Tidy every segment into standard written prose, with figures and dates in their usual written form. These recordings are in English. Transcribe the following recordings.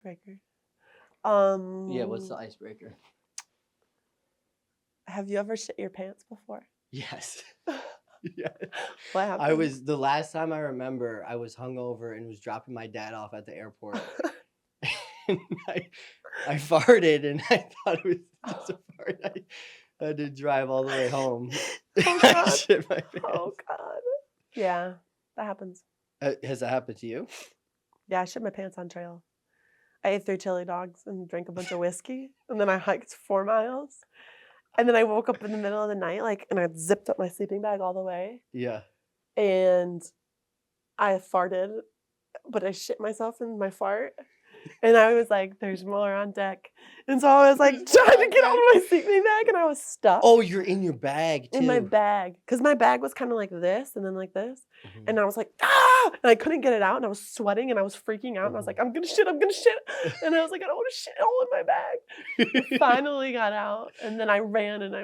Breaker. Yeah, what's the icebreaker? Have you ever shit your pants before? Yes. Yes. What happened? The last time I remember, I was hungover and was dropping my dad off at the airport. And I farted and I thought it was just a fart. I had to drive all the way home. Oh I God. shit my pants. Oh God. Yeah, that happens. Has that happened to you? Yeah, I shit my pants on trail. I ate 3 chili dogs and drank a bunch of whiskey, and then I hiked 4 miles. And then I woke up in the middle of the night, and I zipped up my sleeping bag all the way, Yeah. and I farted, but I shit myself in my fart. And I was like, there's more on deck. And so I was like trying to get out of my sleeping bag, and I was stuck. Oh, you're in your bag too. In my bag. Because my bag was kind of like this and then like this. Mhm. And I was like, ah! And I couldn't get it out. And I was sweating and I was freaking out. And I was like, I'm going to shit. I'm going to shit. And I was like, I don't want to shit all in my bag. I finally got out. And then I ran and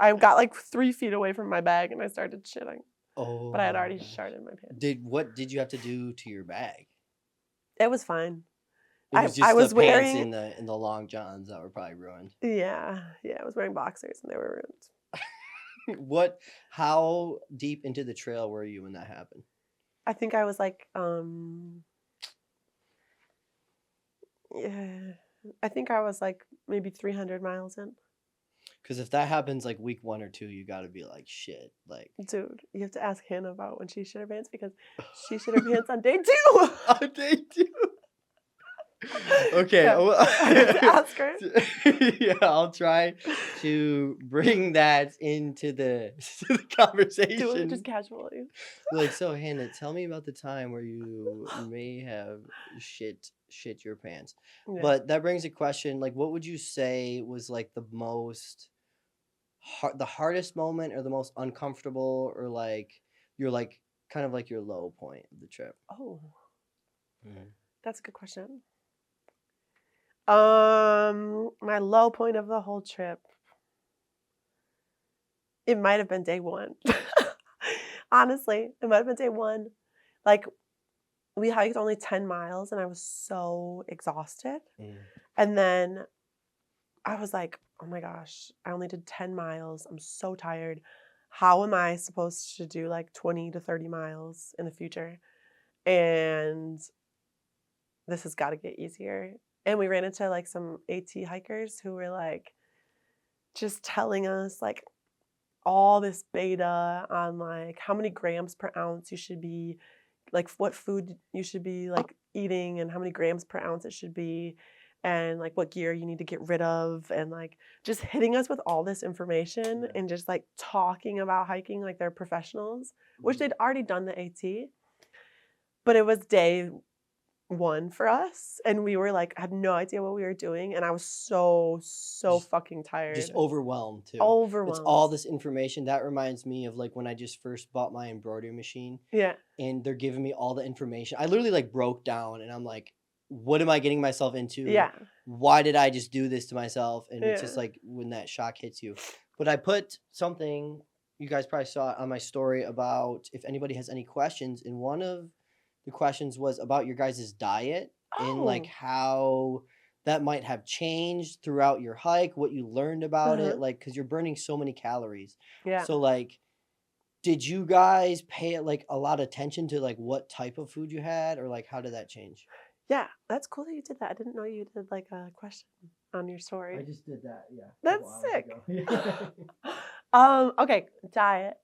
I got like 3 feet away from my bag and I started shitting. Oh, But I had already sharted in my pants. What did you have to do to your bag? It was fine. It was just I was the pants wearing in the long johns that were probably ruined. Yeah. I was wearing boxers and they were ruined. How deep into the trail were you when that happened? I think I was like yeah, I think I was like maybe 300 miles in. Because if that happens like week 1 or 2, you got to be like, shit. Like, dude, you have to ask Hannah about when she shit her pants because she shit her pants on day 2. On day 2. Okay. Yeah, I have to ask her. Yeah, I'll try to bring that into the conversation. Do it just casually. Like, so Hannah, tell me about the time where you may have shit your pants. Yeah. But that brings a question, like, what would you say was like the hardest moment or the most uncomfortable or like your like kind of like your low point of the trip? Oh, Mhm. that's a good question. My low point of the whole trip. It might have been day 1. Honestly, it might have been day 1. Like, we hiked only 10 miles and I was so exhausted. And then I was like, oh my gosh, I only did 10 miles. I'm so tired. How am I supposed to do like 20 to 30 miles in the future? And this has got to get easier. And we ran into like some AT hikers who were like just telling us like all this beta on like how many grams per ounce you should be, like what food you should be like eating and how many grams per ounce it should be, and like what gear you need to get rid of, and like just hitting us with all this information and just like talking about hiking like they're professionals, which they'd already done the AT. But it was day 1 for us and we were like had no idea what we were doing and I was so fucking tired. Just overwhelmed too. Overwhelmed. It's all this information. That reminds me of like when I just first bought my embroidery machine. Yeah. And they're giving me all the information. I literally like broke down and I'm like, what am I getting myself into? Yeah. Why did I just do this to myself? And it's just like when that shock hits you. But I put something, you guys probably saw it on my story, about if anybody has any questions. And one of the questions was about your guys' diet and like how that might have changed throughout your hike, what you learned about it, like, because you're burning so many calories. Yeah. So like, did you guys pay like a lot of attention to like what type of food you had, or like how did that change? Yeah, that's cool that you did that. I didn't know you did like a question on your story. I just did that, yeah. That's sick. Okay, diet.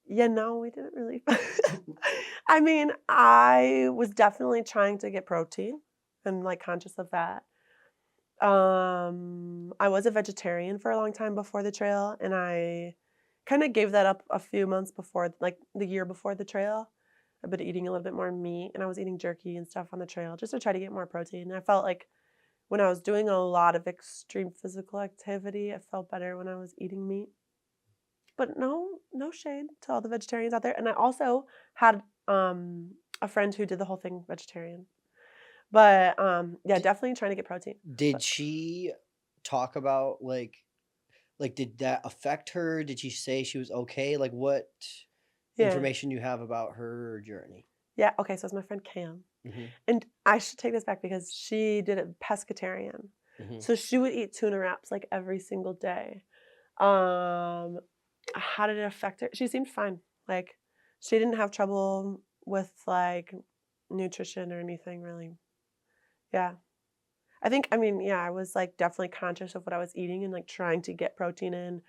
Yeah, no, we didn't really. I mean, I was definitely trying to get protein and like conscious of that. I was a vegetarian for a long time before the trail, and I kind of gave that up a few months before, like the year before the trail. I've been eating a little bit more meat, and I was eating jerky and stuff on the trail just to try to get more protein. And I felt like when I was doing a lot of extreme physical activity, I felt better when I was eating meat. But no shade to all the vegetarians out there. And I also had a friend who did the whole thing vegetarian. But yeah, definitely trying to get protein. Did she talk about like did that affect her? Did she say she was okay? Like what information you have about her journey? Yeah, okay, so it's my friend Cam. Mhm. And I should take this back because she did it pescatarian. Mhm. So she would eat tuna wraps like every single day. Um, how did it affect her? She seemed fine. Like she didn't have trouble with like nutrition or anything really. Yeah. I mean, yeah, I was like definitely conscious of what I was eating and like trying to get protein in.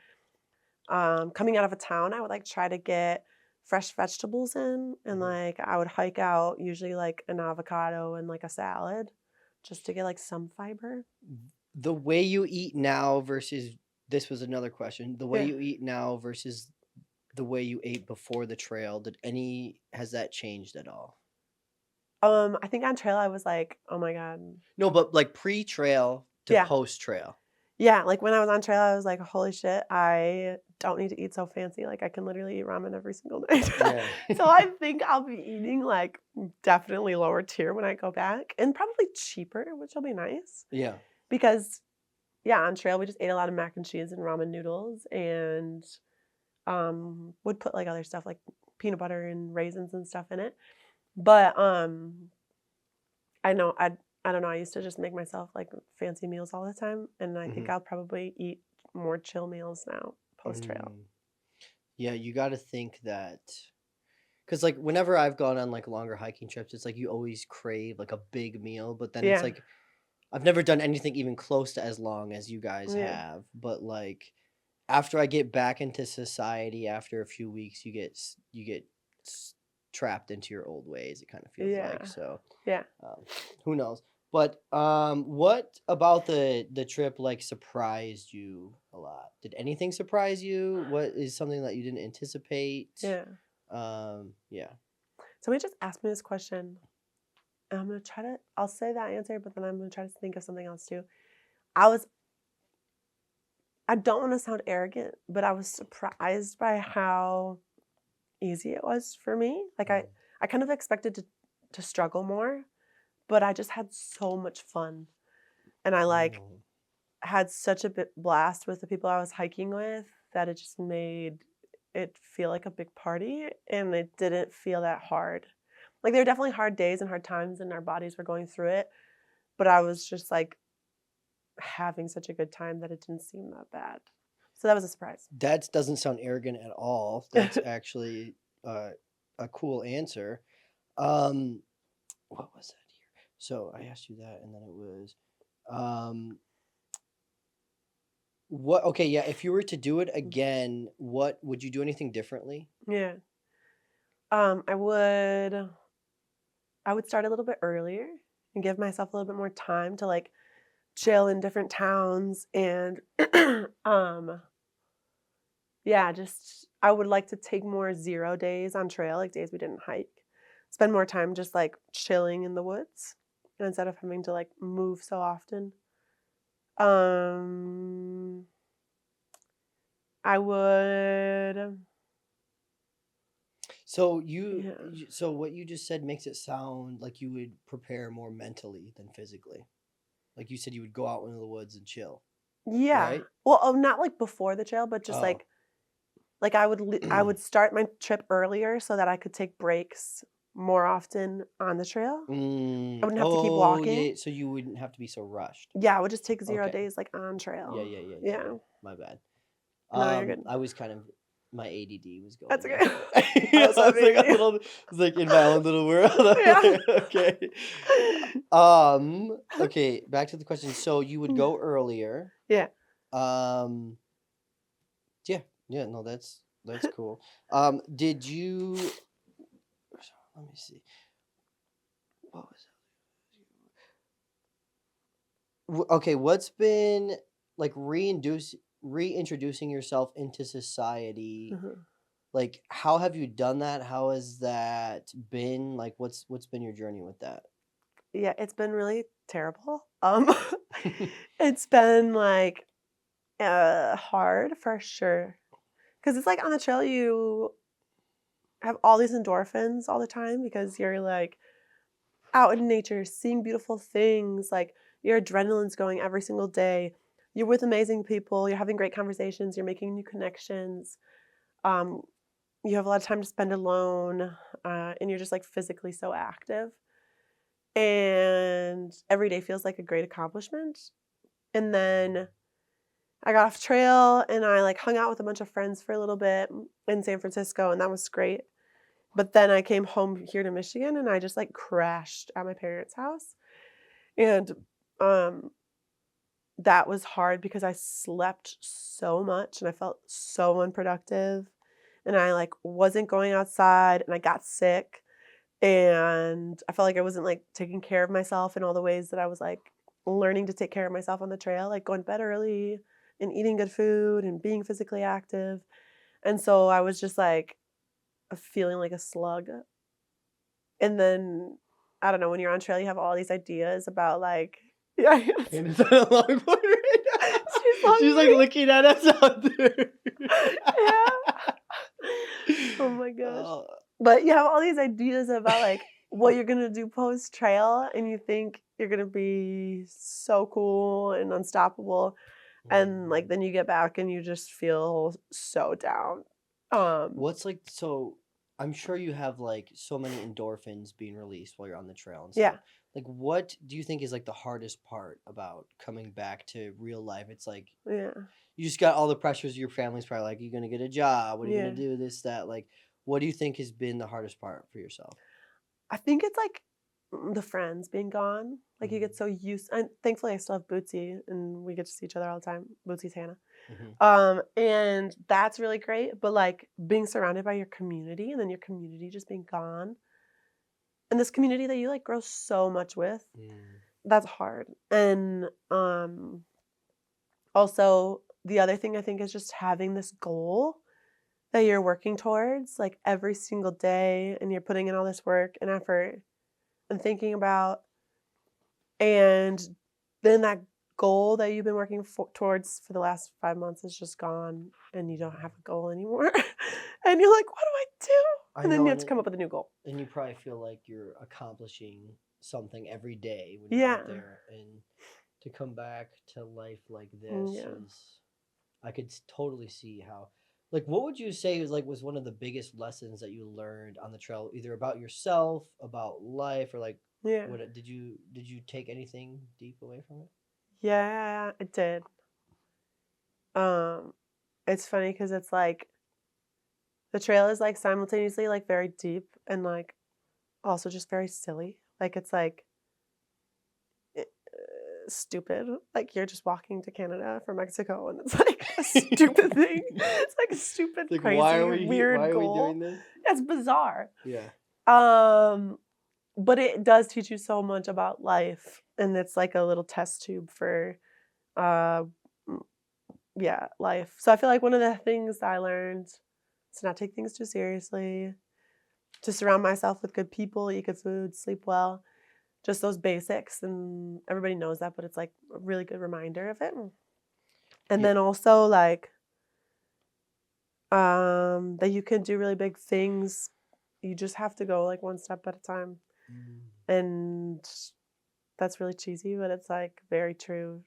Coming out of a town, I would like try to get fresh vegetables in and Mhm. like I would hike out usually like an avocado and like a salad just to get like some fiber. The way you eat now versus this was another question. The way Yeah. you eat now versus the way you ate before the trail, has that changed at all? I think on trail I was like, "Oh my god." No, but like pre-trail to Yeah. post-trail. Yeah, like when I was on trail, I was like, "Holy shit, I don't need to eat so fancy. Like I can literally eat ramen every single night." Yeah. So I think I'll be eating like definitely lower tier when I go back and probably cheaper, which will be nice Yeah. because yeah, on trail we just ate a lot of mac and cheese and ramen noodles and would put like other stuff like peanut butter and raisins and stuff in it. But I know I don't know, I used to just make myself, like, fancy meals all the time, and I think Mhm. I'll probably eat more chill meals now post-trail. Mm. Yeah, you gotta think that because like whenever I've gone on like longer hiking trips, it's like you always crave like a big meal, but then it's Yeah, like I've never done anything even close to as long as you guys yeah, have. But like after I get back into society after a few weeks, you get s- trapped into your old ways. It kind of feels like yeah, so. yeah. Um, who knows? But what about the trip like surprised you a lot? Did anything surprise you? What is something that you didn't anticipate? Yeah. Yeah. Somebody just asked me this question, and I'm gonna try to I'll say that answer, but then I'm gonna try to think of something else too. I was I don't wanna sound arrogant, but I was surprised by how easy it was for me. Like, Mm. I kind of expected to struggle more, but I just had so much fun, and I, like, Oh. had such a bit blast with the people I was hiking with that it just made it feel like a big party, and it didn't feel that hard. Like, there were definitely hard days and hard times, and our bodies were going through it, but I was just, like, having such a good time that it didn't seem that bad. So that was a surprise. That doesn't sound arrogant at all. That's actually uh, a cool answer. Um, what was that here? So I asked you that, and then it was, um, what? Okay, yeah. If you were to do it again, what would you do? Anything differently? Yeah. Um, I would I would start a little bit earlier and give myself a little bit more time to, like, chill in different towns and, um yeah, just I would like to take more 0 days on trail, like days we didn't hike. Spend more time just, like, chilling in the woods instead of having to, like, move so often. Um, I would So yeah. so what you just said makes it sound like you would prepare more mentally than physically. Like you said, you would go out into the woods and chill, Yeah. right? Well, not, like, before the trail, but just, Oh. like, I would start my trip earlier so that I could take breaks more often on the trail. I Mm, wouldn't have to keep oh, walking. yeah. So you wouldn't have to be so rushed. Yeah, I would just take 0 Okay. days, like, on Yeah, trail. yeah, yeah, yeah, yeah. Yeah. My bad. No, you're good. I was kind of my ADD was That's going okay. there. I Yeah, also I have was like a ADD. little, I was like in my own little world. I was Yeah. like, okay. Okay, back to the question. So you would go earlier. Yeah. Um, yeah, yeah, no, that's cool. Did you let me see. What was okay, what's been like reintroducing yourself into society? Mhm. Like how have you done that? How has that been? Like what's been your journey with that? Yeah, it's been really terrible. It's been, like, hard for sure. Because it's like on the trail, you have all these endorphins all the time because you're, like, out in nature, seeing beautiful things, like, your adrenaline's going every single day. You're with amazing people, you're having great conversations, you're making new connections. Um, you have a lot of time to spend alone, and you're just, like, physically so active. and every day feels like a great accomplishment. And then I got off trail and I like hung out with a bunch of friends for a little bit in San Francisco, and that was great. But then I came home here to Michigan and I just like crashed at my parents' house. And um that was hard because I slept so much and I felt so unproductive, and I like wasn't going outside and I got sick, and I felt like I wasn't like taking care of myself in all the ways that I was like learning to take care of myself on the trail, like going to bed early and eating good food and being physically active. And so I was just like feeling like a slug. And then I don't know, when you're on trail, you have all these ideas about like, yeah, And it's on a longboard right now. she's She's like hungry. looking at us out there. Yeah. Oh my gosh. Oh, But you have all these ideas about like what you're gonna do post trail, and you think you're gonna be so cool and unstoppable, and like then you get back and you just feel so down. what's like so? I'm sure you have like so many endorphins being released while you're on the trail and Yeah, stuff. Like, what do you think is like the hardest part about coming back to real life? It's like yeah, you just got all the pressures. Your family's probably like, "You're gonna get a job. What are you yeah. gonna do? This, that." Like, what do you think has been the hardest part for yourself? I think it's like the friends being gone. Like you get Mhm, so used, and thankfully I still have Bootsy, and we get to see each other all the time. Bootsy's Hannah. mhm, And that's really great. But like being surrounded by your community and then your community just being gone. And this community that you like grow so much with, mm, that's hard. And also the other thing I think is just having this goal that you're working towards like every single day, and you're putting in all this work and effort and thinking about, and then that goal that you've been working towards for the last 5 months is just gone, and you don't have a goal anymore. And you're like, what do I do? I And then know, you have to come up with a new goal. and you probably feel like you're accomplishing something every day when you're out Yeah. there, and to come back to life like Mm, this yeah. is, I could totally see how. Like, what would you say was one of the biggest lessons that you learned on the trail, either about yourself, about life, or like Yeah. what did you take anything deep away from it? Yeah, it did. Um, it's funny because it's like the trail is like simultaneously like very deep and like also just very silly. Like it's like stupid. Like you're just walking to Canada from Mexico, and it's like a stupid thing. It's like a stupid, Like, why are crazy, we here? Why weird are we goal. doing this? It's bizarre. Yeah. Um, but it does teach you so much about life, and it's like a little test tube for uh mm, yeah, life. So I feel like one of the things I learned is to not take things too seriously, to surround myself with good people, eat good food, sleep well, just those basics, and everybody knows that, but it's like a really good reminder of it. And Yeah. then also like that you can do really big things. You just have to go like one step at a time. Mm. And that's really cheesy, but it's like very true.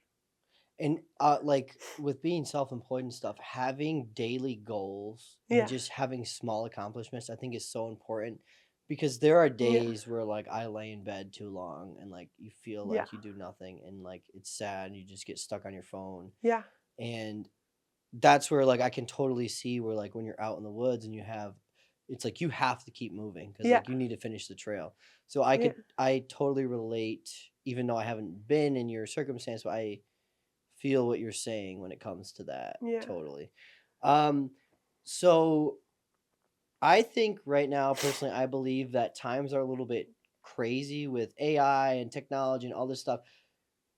And like with being self-employed and stuff, having daily goals and Yeah. just having small accomplishments, I think is so important because there are Yeah. days where like I lay in bed too long and like you feel Yeah. like you do nothing and like it's sad and you just get stuck on your phone. Yeah. And that's where like I can totally see where like when you're out in the woods and it's like you have to keep moving because Yeah. like you need to finish the trail. So Yeah. I totally relate, even though I haven't been in your circumstance, but I feel what you're saying when it comes to that. Yeah. Totally. Um, so I think right now, personally, I believe that times are a little bit crazy with AI and technology and all this stuff.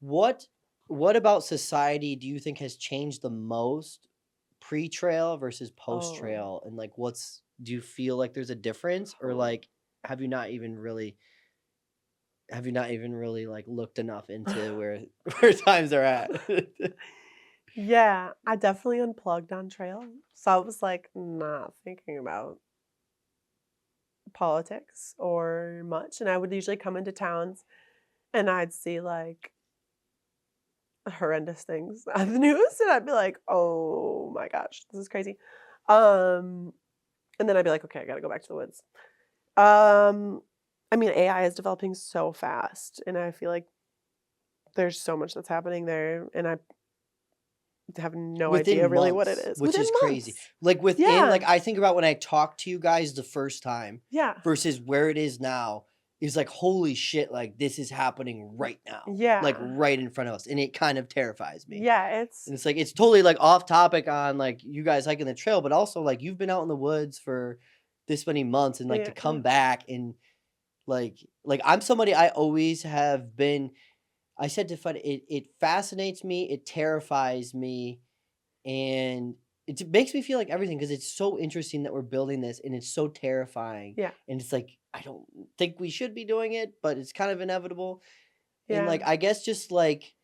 What what about society do you think has changed the most pre-trail versus Oh. post-trail? And like do you feel like there's a difference or Oh. like have you not even really like looked enough into where where times are at? Yeah, I definitely unplugged on trail. So I was like not thinking about politics or much. And I would usually come into towns and I'd see like horrendous things on the news, and I'd be like, "Oh my gosh, this is crazy." Um, and then I'd be like, "Okay, I gotta go back to the woods." Um, I mean, AI is developing so fast, and I feel like there's so much that's happening there, and I have no idea Within really what it months, is. which Within is crazy. months. Like within, Yeah. like I think about when I talked to you guys the first time Yeah. versus where it is now is like, holy shit, like this is happening right now, like Yeah. right in front of us. And it kind of terrifies me. Yeah, it's And it's like, it's totally like off topic on like you guys hiking the trail, but also like you've been out in the woods for this many months and like to yeah. come back and like I'm somebody I always have been. I said to Fud, it fascinates me, it terrifies me, and it makes me feel like everything because it's so interesting that we're building this and it's so terrifying. Yeah. And it's like, I don't think we should be doing it, but it's kind of inevitable. And Yeah. like, I guess just like,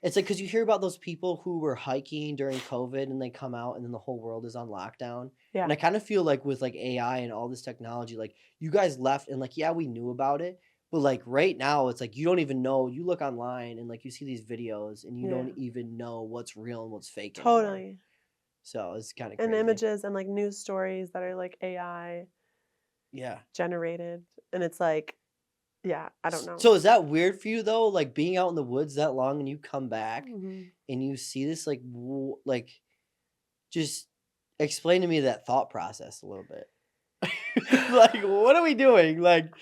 it's like, because you hear about those people who were hiking during COVID and they come out and then the whole world is on lockdown. Yeah. And I kind of feel like with like AI and all this technology, like you guys left and like, yeah, we knew about it. But like right now, it's like you don't even know. You look online and like you see these videos and you Yeah. don't even know what's real and what's fake anymore. Totally. So it's kind of And crazy. images and like news stories that are like AI Yeah. generated. And it's like, yeah, I don't know. So is that weird for you though? Like being out in the woods that long and you come back Mhm. and you see this like like just explain to me that thought process a little bit. Like what are we doing? Like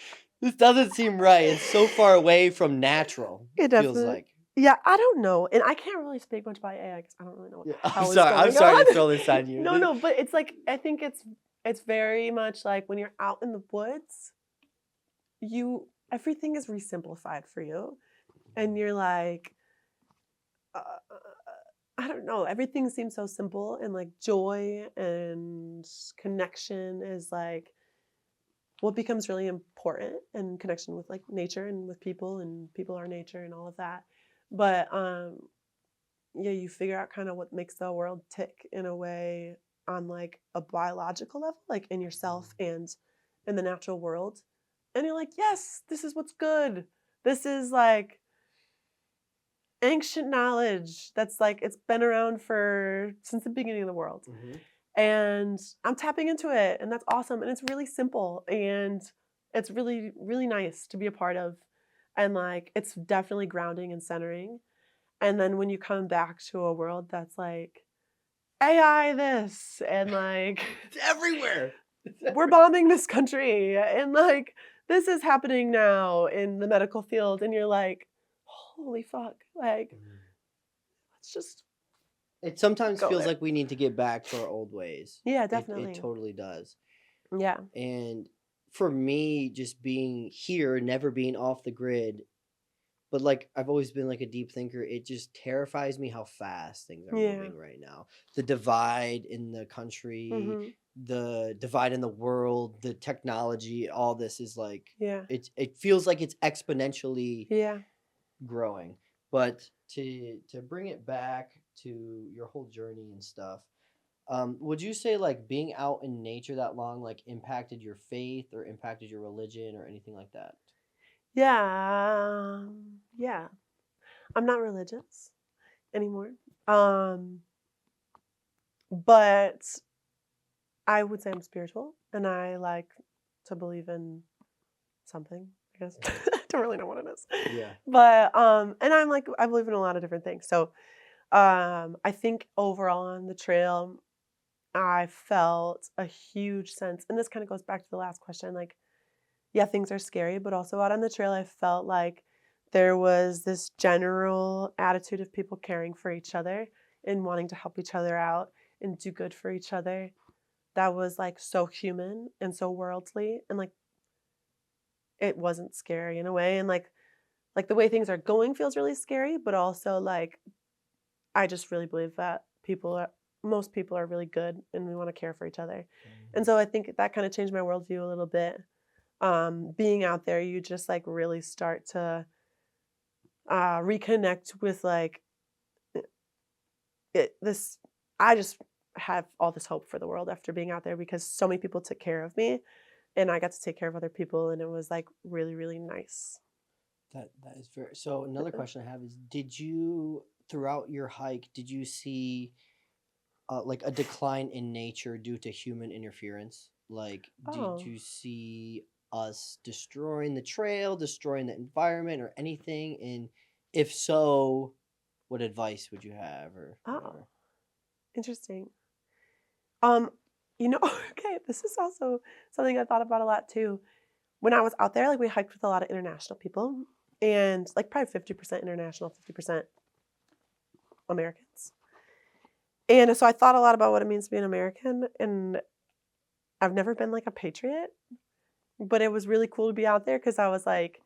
this doesn't seem right. It's so far away from natural. It Feels definitely. like. Yeah, I don't know. And I can't really speak much about AI because I don't really know what Yeah, the hell is I'm going sorry to on. throw this on you. No, no, but it's like I think it's very much like when you're out in the woods, you everything is resimplified for you. And you're like, uh, I don't know, everything seems so simple and like joy and connection is like what becomes really important and connection with like nature and people are nature and all of that. But yeah, you figure out kind of what makes the world tick in a way on like a biological level, like in yourself and in the natural world. And you're like, yes, this is what's good. This is like ancient knowledge that's like it's been around for since the beginning of the world. Mhm. And I'm tapping into it and that's awesome and it's really simple and it's really really nice to be a part of and like it's definitely grounding and centering. And then when you come back to a world that's like AI this and like It's everywhere. we're bombing this country and like this is happening now in the medical field and you're like holy fuck like Mhm. let's just It sometimes go feels there. like we need to get back to our old ways. Yeah, It definitely. totally does. Yeah. And for me, just being here, never being off the grid, but like I've always been like a deep thinker, it just terrifies me how fast things are Yeah. moving right now. The divide in the country, Mhm. the divide in the world, the technology, all this is like Yeah. it feels like it's exponentially Yeah. growing. But to bring it back to your whole journey and stuff, would you say like being out in nature that long like impacted your faith or impacted your religion or anything like that? Yeah. Yeah. I'm not religious anymore. Um, but I would say I'm spiritual and I like to believe in something, I guess. Mhm. I don't really know what it is. Yeah. But and I'm like I believe in a lot of different things. So I think overall on the trail I felt a huge sense and this kind of goes back to the last question like yeah, things are scary, but also out on the trail I felt like there was this general attitude of people caring for each other and wanting to help each other out and do good for each other. That was like so human and so worldly and like it wasn't scary in a way and like the way things are going feels really scary, but also like I just really believe that most people are really good and we want to care for each other. And Mhm. so I think that kind of changed my worldview a little bit. Being out there, you just like really start to reconnect with like this. I just have all this hope for the world after being out there because so many people took care of me and I got to take care of other people and it was like really, really nice. That is very so another question I have is did you throughout your hike did you see like a decline in nature due to human interference? Like did Oh, you see us destroying the trail, destroying the environment, or anything? And if so, what advice would you have, or Oh, whatever? interesting. Um, okay, this is also something I thought about a lot too. When I was out there, like we hiked with a lot of international people and like probably 50% international, 50% Americans. And so I thought a lot about what it means to be an American. And I've never been like a patriot, but it was really cool to be out there because I was like,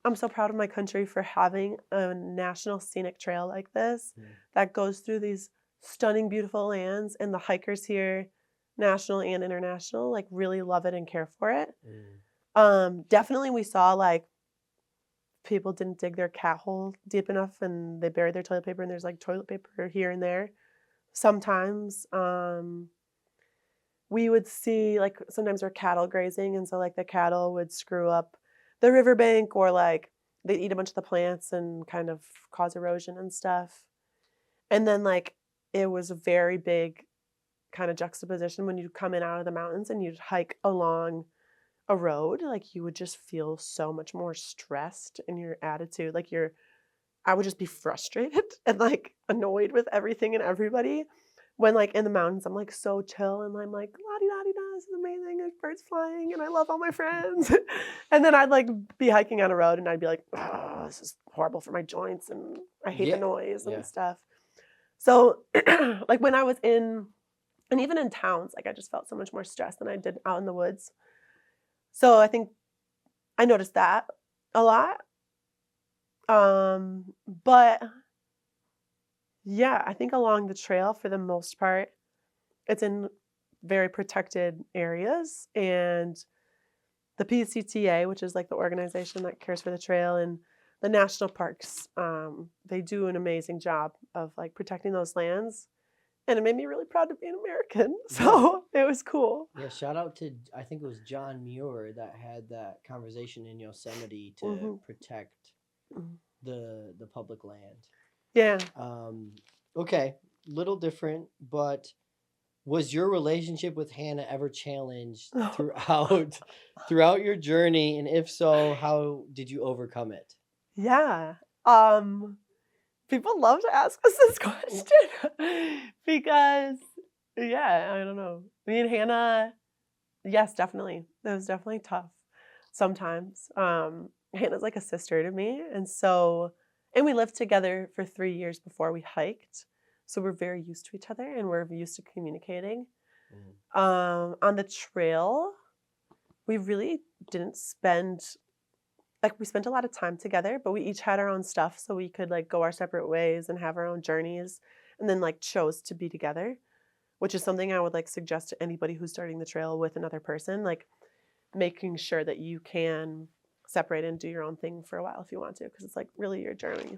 I'm so proud of my country for having a national scenic trail like this that goes through these stunning, beautiful lands. And the hikers here, national and international, like really love it and care for it. Definitely we saw like people didn't dig their cat hole deep enough and they buried their toilet paper and there's like toilet paper here and there. Sometimes we would see like sometimes we're cattle grazing and so like the cattle would screw up the riverbank or like they'd eat a bunch of the plants and kind of cause erosion and stuff. And then like it was a very big kind of juxtaposition when you come in out of the mountains and you'd hike along a road, like you would just feel so much more stressed in your attitude. Like I would just be frustrated and like annoyed with everything and everybody. When like in the mountains, I'm like so chill and I'm like, la di da di da, this is amazing. There's birds flying and I love all my friends. And then I'd like be hiking on a road and I'd be like, oh, this is horrible for my joints and I hate the Yeah, noise yeah. and stuff. So like when I was in, and even in towns, like I just felt so much more stressed than I did out in the woods. So I think I noticed that a lot. But yeah, I think along the trail for the most part, it's in very protected areas. And the PCTA, which is like the organization that cares for the trail, and the national parks, they do an amazing job of like protecting those lands. And it made me really proud to be an American. Yeah. So it was cool. Yeah, shout out to, I think it was John Muir that had that conversation in Yosemite to Hmm. protect the public land. Yeah. Um, okay, little different, but was your relationship with Hannah ever challenged throughout your journey? And if so, how did you overcome it? Yeah. Um, People love to ask us this question because, yeah, I don't know. Me and Hannah, yes, definitely. That was definitely tough sometimes. Hannah's like a sister to me. And we lived together for 3 years before we hiked. So we're very used to each other and we're used to communicating. On the trail, we really didn't spend like we spent a lot of time together, but we each had our own stuff so we could like go our separate ways and have our own journeys and then like chose to be together, which is something I would like suggest to anybody who's starting the trail with another person, like making sure that you can separate and do your own thing for a while if you want to because it's like really your journey.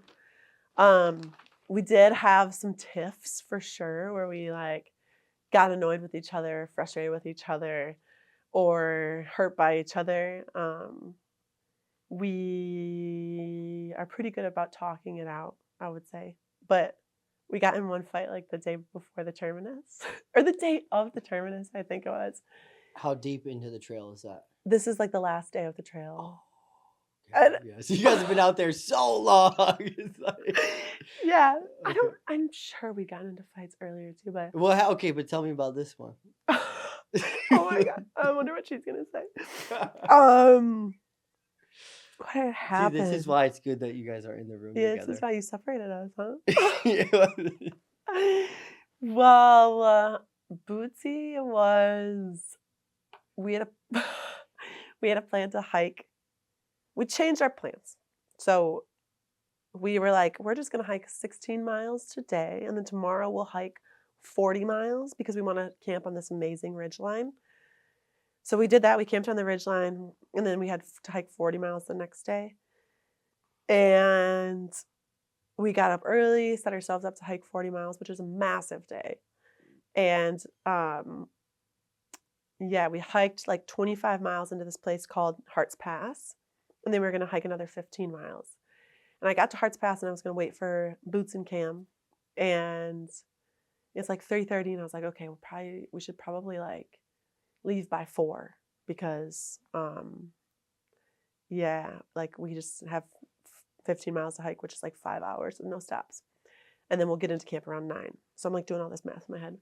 Um we did have some tiffs for sure where we like got annoyed with each other, frustrated with each other, or hurt by each other. We are pretty good about talking it out, I would say. But we got in one fight like the day before the terminus, or the day of the terminus, I think it was. How deep into the trail is that? This is like the last day of the trail. Oh, And okay. Yeah. So you guys have been out there so long. It's like, yeah, okay. I'm sure we got into fights earlier too, but Well, okay, but tell me about this one. oh my God, I wonder what she's gonna say. Um, what had See, this is happened? why it's good that you guys are in the room Yeah, this is together. why you separated us, huh? Yeah. Well, Bootsy was we had a we had a plan to hike. We changed our plans. So we were like, we're just gonna hike 16 miles today, and then tomorrow we'll hike 40 miles because we want to camp on this amazing ridge line. So we did that. We camped on the ridge line, and then we had to hike 40 miles the next day. And we got up early, set ourselves up to hike 40 miles, which is a massive day. And yeah, we hiked like 25 miles into this place called Hart's Pass, and then we were going to hike another 15 miles. And I got to Hart's Pass, and I was going to wait for Boots and Cam, and it's like 3:30, and I was like, okay, we should probably like leave by 4 because Yeah, like we just have 15 miles to hike, which is like 5 hours with no stops. And then we'll get into camp around 9. So I'm like doing all this math in my head.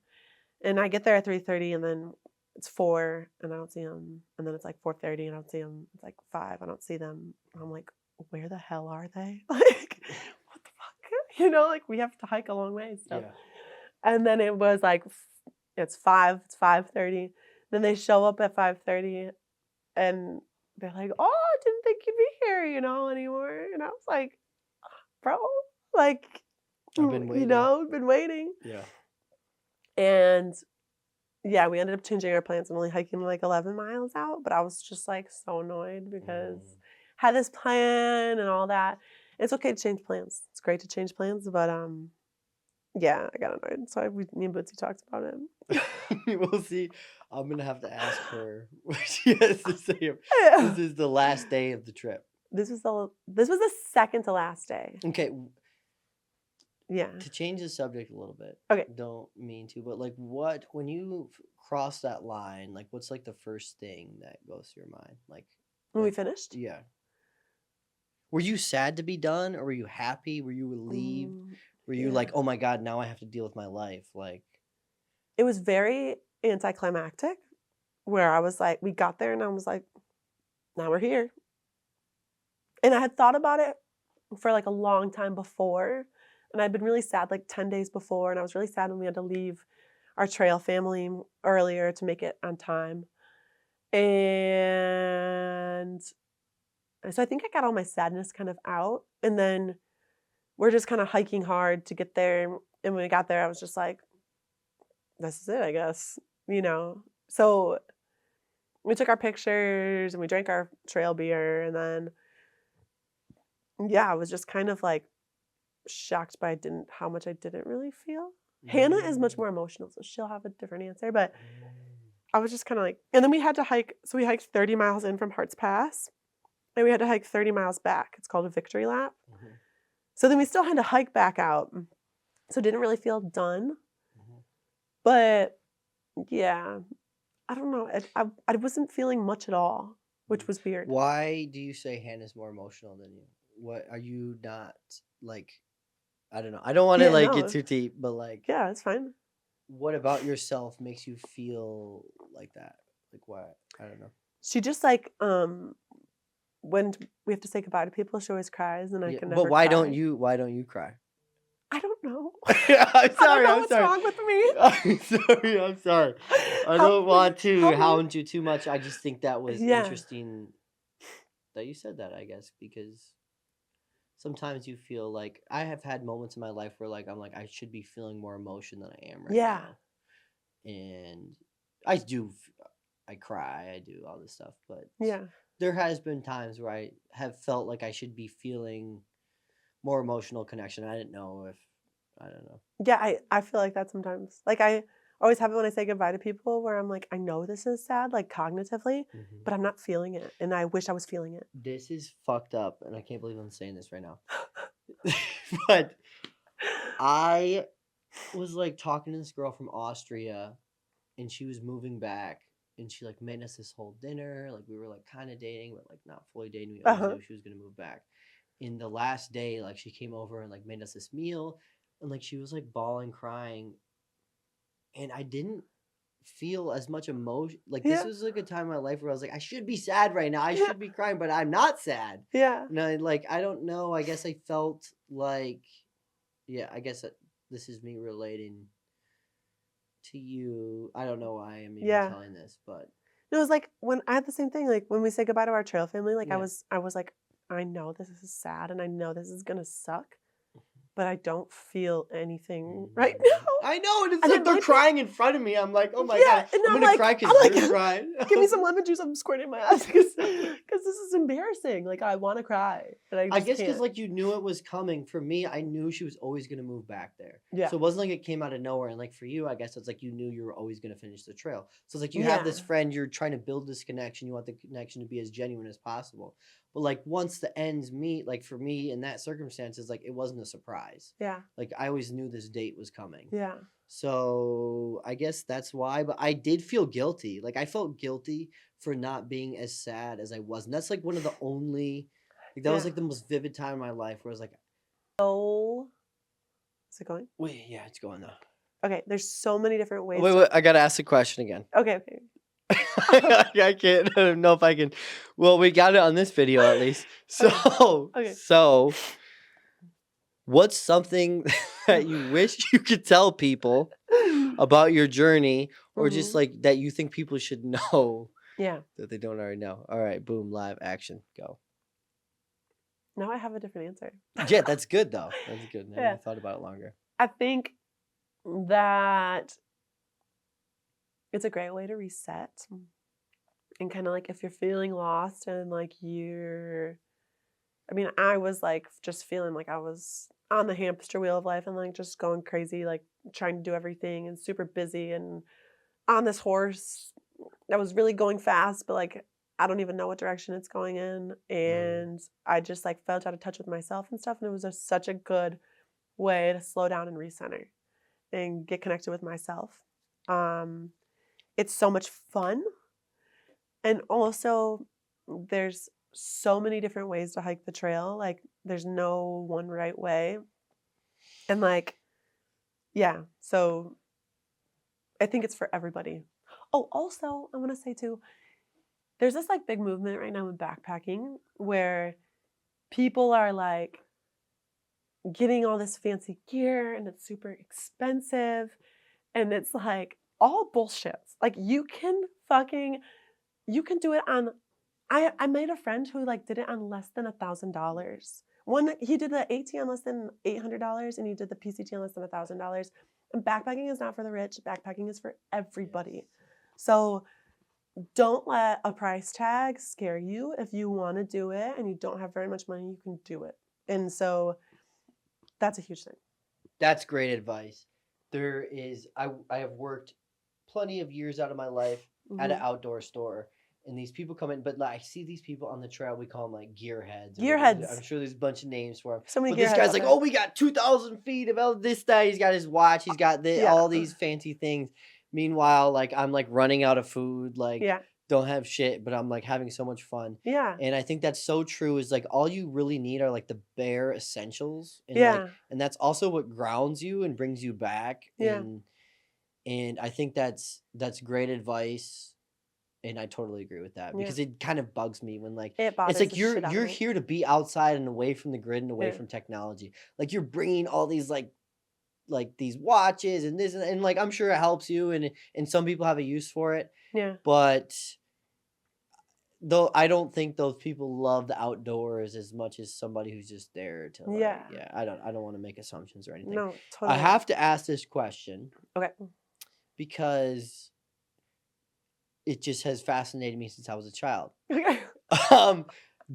And I get there at 3:30 and then it's 4 and I don't see them. And then it's like 4:30 and I don't see them. It's like 5, I don't see them. I'm like, where the hell are they? Like, what the fuck? You know, like we have to hike a long way still. Yeah. And then it was like, it's 5:30. Then they show up at 5:30 and they're like, oh, I didn't think you'd be here, anymore. And I was like, bro, like, I've been waiting. been waiting. Yeah. And yeah, we ended up changing our plans and only hiking like 11 miles out. But I was just like so annoyed because I had this plan and all that. It's okay to change plans. It's great to change plans, but yeah, I got annoyed. So me and Bootsy talked about it. We'll see. I'm gonna have to ask her what she has to say. Yeah. This is the last day of the trip. This was the second to last day. Okay. Yeah. To change the subject a little bit. Okay. Don't mean to, but like, when you cross that line, like, what's like the first thing that goes through your mind? Like, When we finished? yeah. Were you sad to be done, or were you happy? Were you relieved? Were you like, oh my God, now I have to deal with my life? Like, it was very anticlimactic, where I was like, we got there and I was like, now we're here. And I had thought about it for like a long time before. And I'd been really sad like 10 days before. And I was really sad when we had to leave our trail family earlier to make it on time. And so I think I got all my sadness kind of out. And then we're just kind of hiking hard to get there. And when we got there, I was just like, this is it, I guess, So we took our pictures and we drank our trail beer. And then, yeah, I was just kind of like shocked by how much I didn't really feel. Hannah is much more emotional, so she'll have a different answer. But I was just kind of like, and then we had to hike. So we hiked 30 miles in from Hart's Pass, and we had to hike 30 miles back. It's called a victory lap. So then we still had to hike back out. So it didn't really feel done. But yeah, I don't know. I wasn't feeling much at all, which was weird. Why do you say Hannah's more emotional than you? What are you not like? I don't know. I don't want to get too deep, but like, yeah, it's fine. What about yourself makes you feel like that? Like what? I don't know. She just like when we have to say goodbye to people, she always cries, and I can never. But why don't you? Why don't you cry? I don't know. I'm sorry. What's wrong with me? I'm sorry. I don't want to hound you too much. I just think that was interesting that you said that, I guess, because sometimes you feel like I have had moments in my life where like I'm like I should be feeling more emotion than I am right now. And I cry, I do all this stuff, but there has been times where I have felt like I should be feeling more emotional connection. I didn't know if, I don't know. Yeah, I feel like that sometimes. Like I always have it when I say goodbye to people where I'm like, I know this is sad, like cognitively, but I'm not feeling it. And I wish I was feeling it. This is fucked up. And I can't believe I'm saying this right now. But I was like talking to this girl from Austria and she was moving back and she like made us this whole dinner. Like we were like kind of dating, but like not fully dating. We always knew she was going to move back. In the last day, like she came over and like made us this meal and like she was like bawling, crying. And I didn't feel as much emotion. Like this was like a time in my life where I was like, I should be sad right now. I should be crying, but I'm not sad. Yeah. And I don't know. I guess I felt like, I guess this is me relating to you. I don't know why I'm even telling this, but. It was like when I had the same thing, like when we say goodbye to our trail family, like I was like, I know this is sad and I know this is going to suck, but I don't feel anything right now. I know, and it's like they're crying in front of me. I'm like, oh my God, I'm going to cry because you're crying. Give me some lemon juice. I'm squirting in my eyes because this is embarrassing. Like, I want to cry. And I guess because like you knew it was coming. For me, I knew she was always going to move back there. Yeah. So it wasn't like it came out of nowhere. And like for you, I guess it's like you knew you were always going to finish the trail. So it's like you have this friend, you're trying to build this connection. You want the connection to be as genuine as possible. But like once the ends meet, like for me in that circumstances, like it wasn't a surprise. Yeah. Like I always knew this date was coming. Yeah. So I guess that's why. But I did feel guilty. Like I felt guilty for not being as sad as I was. And that's like one of the only, like that was Yeah. like the most vivid time in my life where I was like, So, is it going? wait, yeah, it's going now. Okay, there's so many different ways. Wait, I gotta ask the question again. Okay. I can't. I don't know if I can. Well, we got it on this video at least. So, Okay. so, what's something that you wish you could tell people about your journey, or just like that you think people should know Yeah. that they don't already know? All right, boom, live action, go. Now I have a different answer. Yeah, that's good though. That's good. Now Yeah. I thought about it longer. I think that it's a great way to reset and kind of like if you're feeling lost and like I was like just feeling like I was on the hamster wheel of life and like just going crazy, like trying to do everything and super busy and on this horse that was really going fast, but like I don't even know what direction it's going in. And I just like felt out of touch with myself and stuff. And it was just such a good way to slow down and recenter and get connected with myself. It's so much fun. And also, there's so many different ways to hike the trail. Like, there's no one right way. And, like, yeah, so I think it's for everybody. Oh, also, I want to say too, there's this like big movement right now in backpacking where people are like getting all this fancy gear and it's super expensive. And it's like all bullshit. Like, you can do it on I made a friend who like did it on less than $1,000. He did the AT on less than $800 and he did the PCT on less than $1,000. And backpacking is not for the rich. Backpacking is for everybody. So don't let a price tag scare you. If you want to do it and you don't have very much money, you can do it. And so that's a huge thing. That's great advice. There is, I have worked plenty of years out of my life at an outdoor store, and these people come in, but like, I see these people on the trail, we call them like gearheads. Gearheads. I'm sure there's a bunch of names for them. So many but this gearheads guy's out like, there. oh, we got 2,000 feet of all this stuff. He's got his watch. He's got all these fancy things. Meanwhile, like I'm like running out of food, like don't have shit, but I'm like having so much fun. Yeah. And I think that's so true is like all you really need are like the bare essentials. And like, and that's also what grounds you and brings you back. Yeah. And I think that's great advice. And I totally agree with that because it kind of bugs me when like it's like you're here to be outside and away from the grid and away from technology. Like you're bringing all these like these watches and this and like I'm sure it helps you and some people have a use for it. Yeah. But though I don't think those people love the outdoors as much as somebody who's just there to like, I don't want to make assumptions or anything. No, totally. I have to ask this question. Okay. Because it just has fascinated me since I was a child. Okay.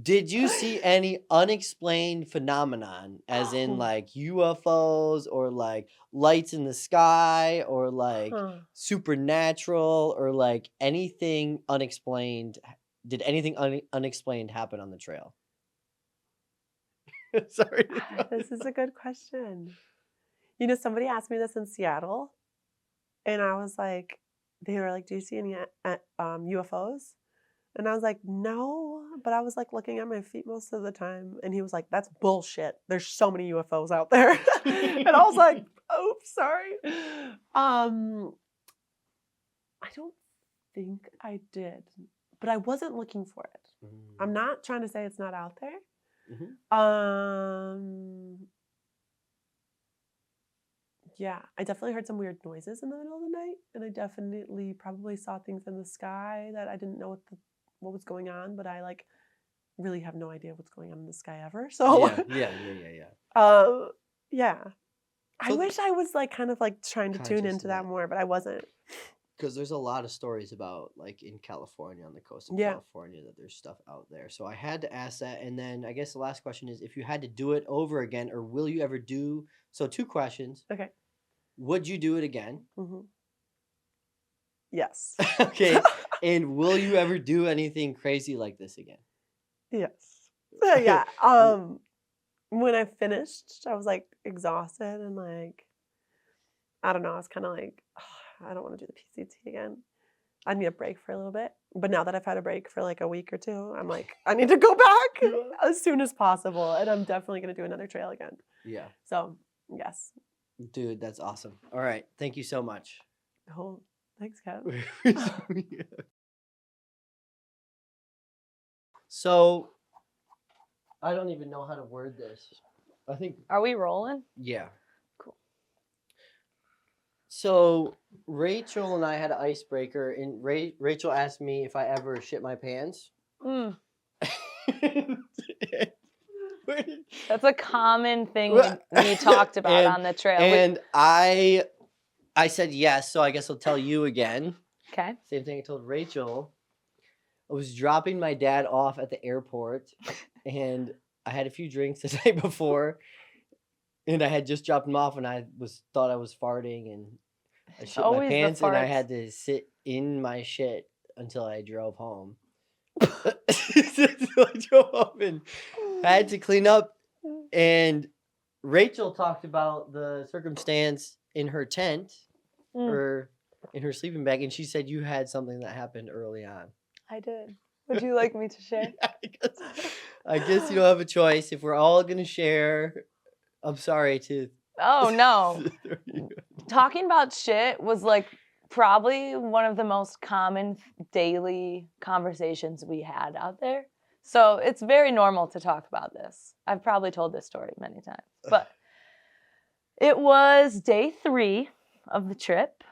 Did you see any unexplained phenomenon, as in like UFOs or like lights in the sky or like supernatural or like anything unexplained? Did anything unexplained happen on the trail? Sorry. This is a good question. You know, somebody asked me this in Seattle, and I was like, they were like, do you see any UFOs? And I was like, no, but I was like looking at my feet most of the time. And he was like, that's bullshit. There's so many UFOs out there. And I was like, oops, sorry. I don't think I did, but I wasn't looking for it. I'm not trying to say it's not out there. Yeah, I definitely heard some weird noises in the middle of the night, and I definitely probably saw things in the sky that I didn't know what was going on, but I like really have no idea what's going on in the sky ever. So yeah. Yeah. I wish I was like kind of like trying to tune into that more, but I wasn't. Because there's a lot of stories about like in California, on the coast of California, that there's stuff out there. So I had to ask that. And then I guess the last question is, if you had to do it over again, or will you ever do? So 2 questions. Okay. Would you do it again? Yes. Okay. And will you ever do anything crazy like this again? Yes. Yeah. When I finished, I was like exhausted and like, I don't know, I was kind of like, oh, I don't want to do the PCT again. I need a break for a little bit. But now that I've had a break for like a week or two, I'm like, I need to go back Yeah. as soon as possible. And I'm definitely going to do another trail again. Yeah. So, yes. Dude, that's awesome. All right. Thank you so much. Oh, thanks, Kev. So, I don't even know how to word this. I think. Are we rolling? Yeah. Cool. So, Rachel and I had an icebreaker, and Rachel asked me if I ever shit my pants. Mm. That's a common thing we talked about on the trail. And I said yes, so I guess I'll tell you again. Okay. Same thing I told Rachel. I was dropping my dad off at the airport, and I had a few drinks the night before, and I had just dropped him off, and I thought I was farting, and I shit my pants, and I had to sit in my shit until I drove home. So I drove home and I had to clean up, and Rachel talked about the circumstance in her tent or in her sleeping bag, and she said you had something that happened early on. I did. Would you like me to share? Yeah, I guess you don't have a choice. If we're all gonna share, I'm sorry to. Oh no. Talking about shit was like probably one of the most common daily conversations we had out there. So it's very normal to talk about this. I've probably told this story many times. But it was day 3 of the trip,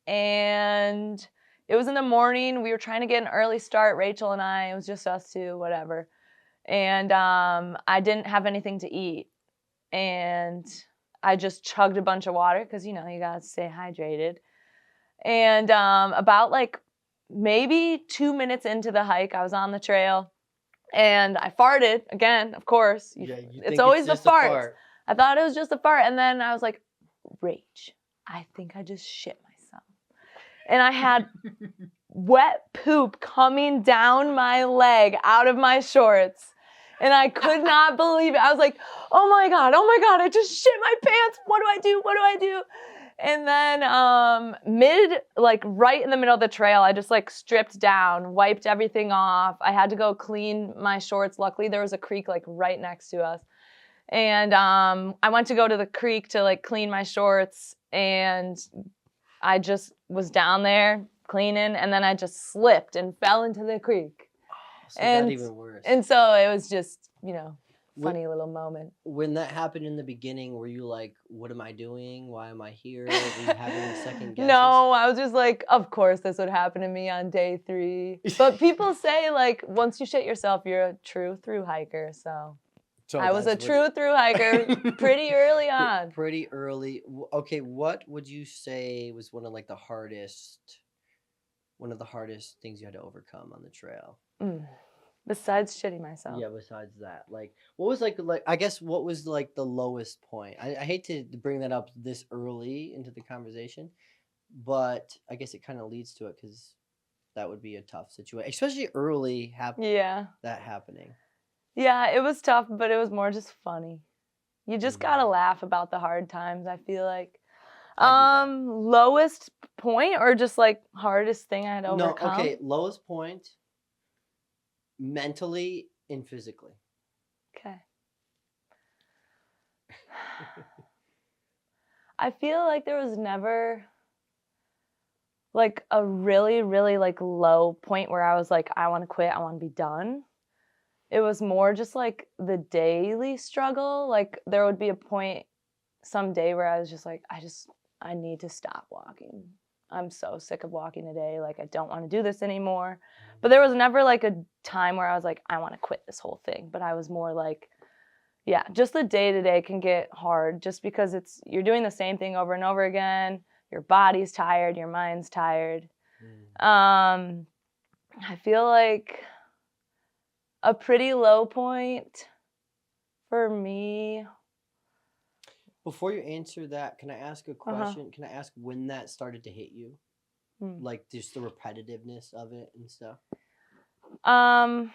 and it was in the morning. We were trying to get an early start, Rachel and I. It was just us two, whatever. And I didn't have anything to eat. And I just chugged a bunch of water because, you know, you got to stay hydrated. And about like maybe 2 minutes into the hike, I was on the trail. And I farted again, of course. It's always the fart. I thought it was just a fart. And then I was like, Rach, I think I just shit myself. And I had wet poop coming down my leg out of my shorts. And I could not believe it. I was like, oh my God, I just shit my pants. What do I do? What do I do? And then right in the middle of the trail, I just like stripped down, wiped everything off. I had to go clean my shorts. Luckily, there was a creek like right next to us. And I went to go to the creek to like clean my shorts, and I just was down there cleaning, and then I just slipped and fell into the creek. So that even worse. And so it was just, you know, funny little moment. When that happened in the beginning, were you like, what am I doing? Why am I here? Were you having second guesses? No, I was just like, of course this would happen to me on day 3. But people say like once you shit yourself, you're a true through hiker. So I was a true through hiker pretty early on. Pretty early. Okay, what would you say was one of the hardest things you had to overcome on the trail? Besides shitting myself. Yeah, besides that. Like, what was I guess what was the lowest point? I hate to bring that up this early into the conversation, but I guess it kind of leads to it because that would be a tough situation, especially early that happening. Yeah, it was tough, but it was more just funny. You just gotta laugh about the hard times, I feel like. Lowest point or just like hardest thing I had to overcome? No, okay, lowest point mentally and physically. Okay. I feel like there was never like a really, really like low point where I was like, I want to quit, I want to be done. It was more just like the daily struggle. Like there would be a point someday where I was just like, I need to stop walking. I'm so sick of walking today. Like I don't want to do this anymore. But there was never like a time where I was like, I want to quit this whole thing. But I was more like, yeah, just the day-to-day can get hard just because you're doing the same thing over and over again. Your body's tired, your mind's tired. I feel like a pretty low point for me. Before you answer that, can I ask a question? Can I ask when that started to hit you? Like just the repetitiveness of it and stuff? I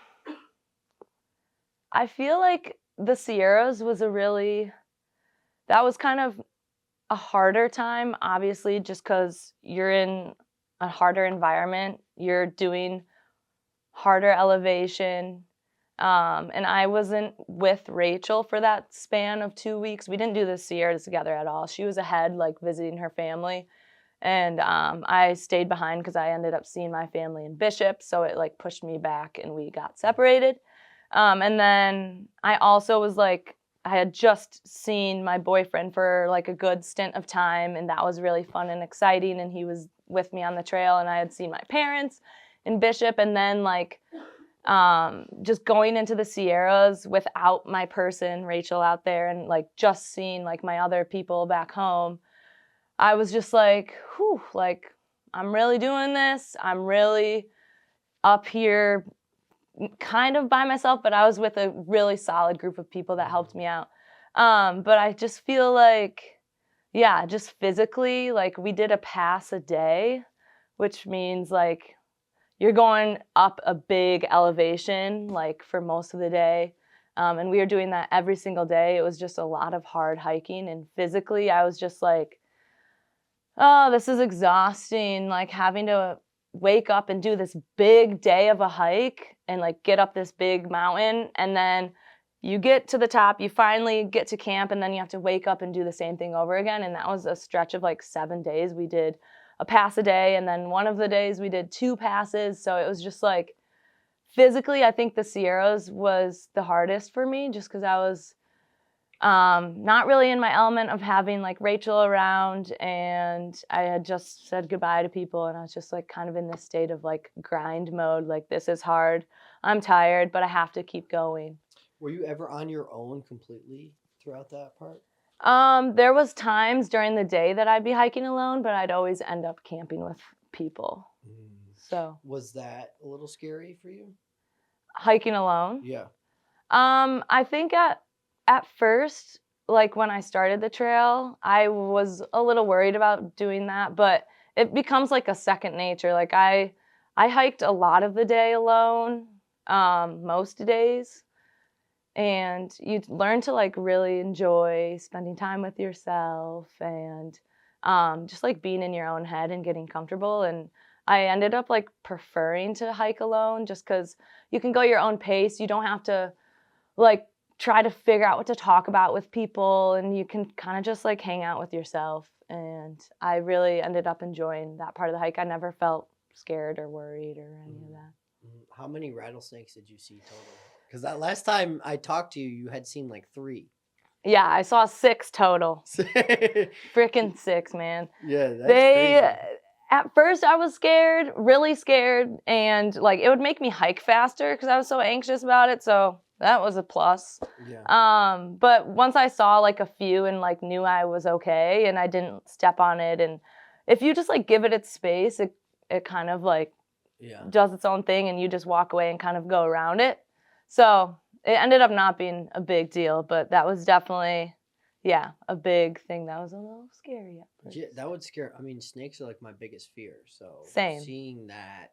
feel like the Sierras was that was kind of a harder time, obviously, just because you're in a harder environment. you're doing harder elevation. And I wasn't with Rachel for that span of 2 weeks. We didn't do the Sierras together at all. She was ahead, like visiting her family. And I stayed behind because I ended up seeing my family in Bishop. So it like pushed me back and we got separated. And then I also was like, I had just seen my boyfriend for like a good stint of time. And that was really fun and exciting. And he was with me on the trail. And I had seen my parents in Bishop. And then like, just going into the Sierras without my person, Rachel, out there, and like just seeing like my other people back home, I was just like, whew, like I'm really doing this. I'm really up here kind of by myself, but I was with a really solid group of people that helped me out. But I just feel like, yeah, just physically, like we did a pass a day, which means like you're going up a big elevation like for most of the day. And we were doing that every single day. It was just a lot of hard hiking. And physically, I was just like, oh, this is exhausting. Like having to wake up and do this big day of a hike and like get up this big mountain. And then you get to the top, you finally get to camp, and then you have to wake up and do the same thing over again. And that was a stretch of like 7 days. We did a pass a day, and then one of the days we did 2 passes. So it was just like physically, I think the Sierras was the hardest for me just because I was not really in my element of having like Rachel around, and I had just said goodbye to people, and I was just like kind of in this state of like grind mode. Like, this is hard. I'm tired, but I have to keep going. Were you ever on your own completely throughout that part? There was times during the day that I'd be hiking alone, but I'd always end up camping with people. So was that a little scary for you? Hiking alone? Yeah. I think at first, like when I started the trail, I was a little worried about doing that, but it becomes like a second nature. Like I hiked a lot of the day alone, most days. And you learn to like really enjoy spending time with yourself and just like being in your own head and getting comfortable. And I ended up like preferring to hike alone just because you can go your own pace. You don't have to like try to figure out what to talk about with people, and you can kind of just like hang out with yourself. And I really ended up enjoying that part of the hike. I never felt scared or worried or any of that. How many rattlesnakes did you see total? Because that last time I talked to you, you had seen like 3. Yeah, I saw 6 total. Freaking 6, man. Yeah, that's crazy. At first I was scared, really scared, and like it would make me hike faster because I was so anxious about it. So that was a plus. Yeah. But once I saw like a few and like knew I was okay and I didn't step on it, and if you just like give it its space, it kind of like does its own thing, and you just walk away and kind of go around it. So it ended up not being a big deal, but that was definitely, yeah, a big thing that was a little scary at first. Yeah, that would scare. I mean, snakes are like my biggest fear. So Same. Seeing that,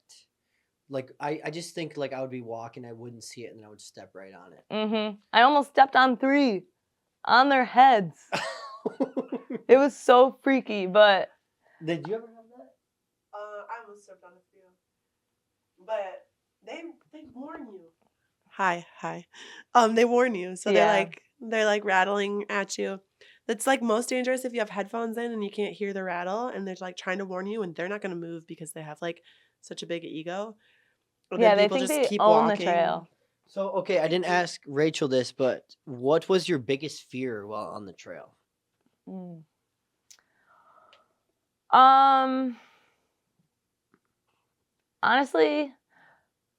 like I just think like I would be walking, I wouldn't see it, and I would step right on it. I almost stepped on 3 on their heads. It was so freaky, but. Did you ever have that? I almost stepped on a few, but they warn you. Hi. They warn you, so they're like rattling at you. That's like most dangerous if you have headphones in and you can't hear the rattle, and they're like trying to warn you, and they're not going to move because they have like such a big ego. Yeah, they think they own the trail. So okay, I didn't ask Rachel this, but what was your biggest fear while on the trail? Honestly,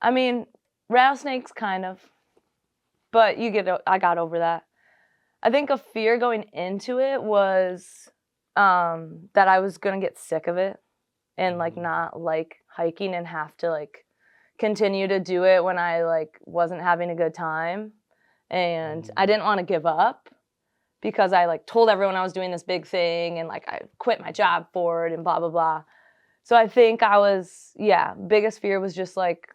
I mean, rattlesnakes kind of, but I got over that. I think a fear going into it was that I was gonna get sick of it and like not like hiking and have to like continue to do it when I like wasn't having a good time. And I didn't want to give up because I like told everyone I was doing this big thing and like I quit my job for it and blah blah blah. So I think I was, biggest fear was just like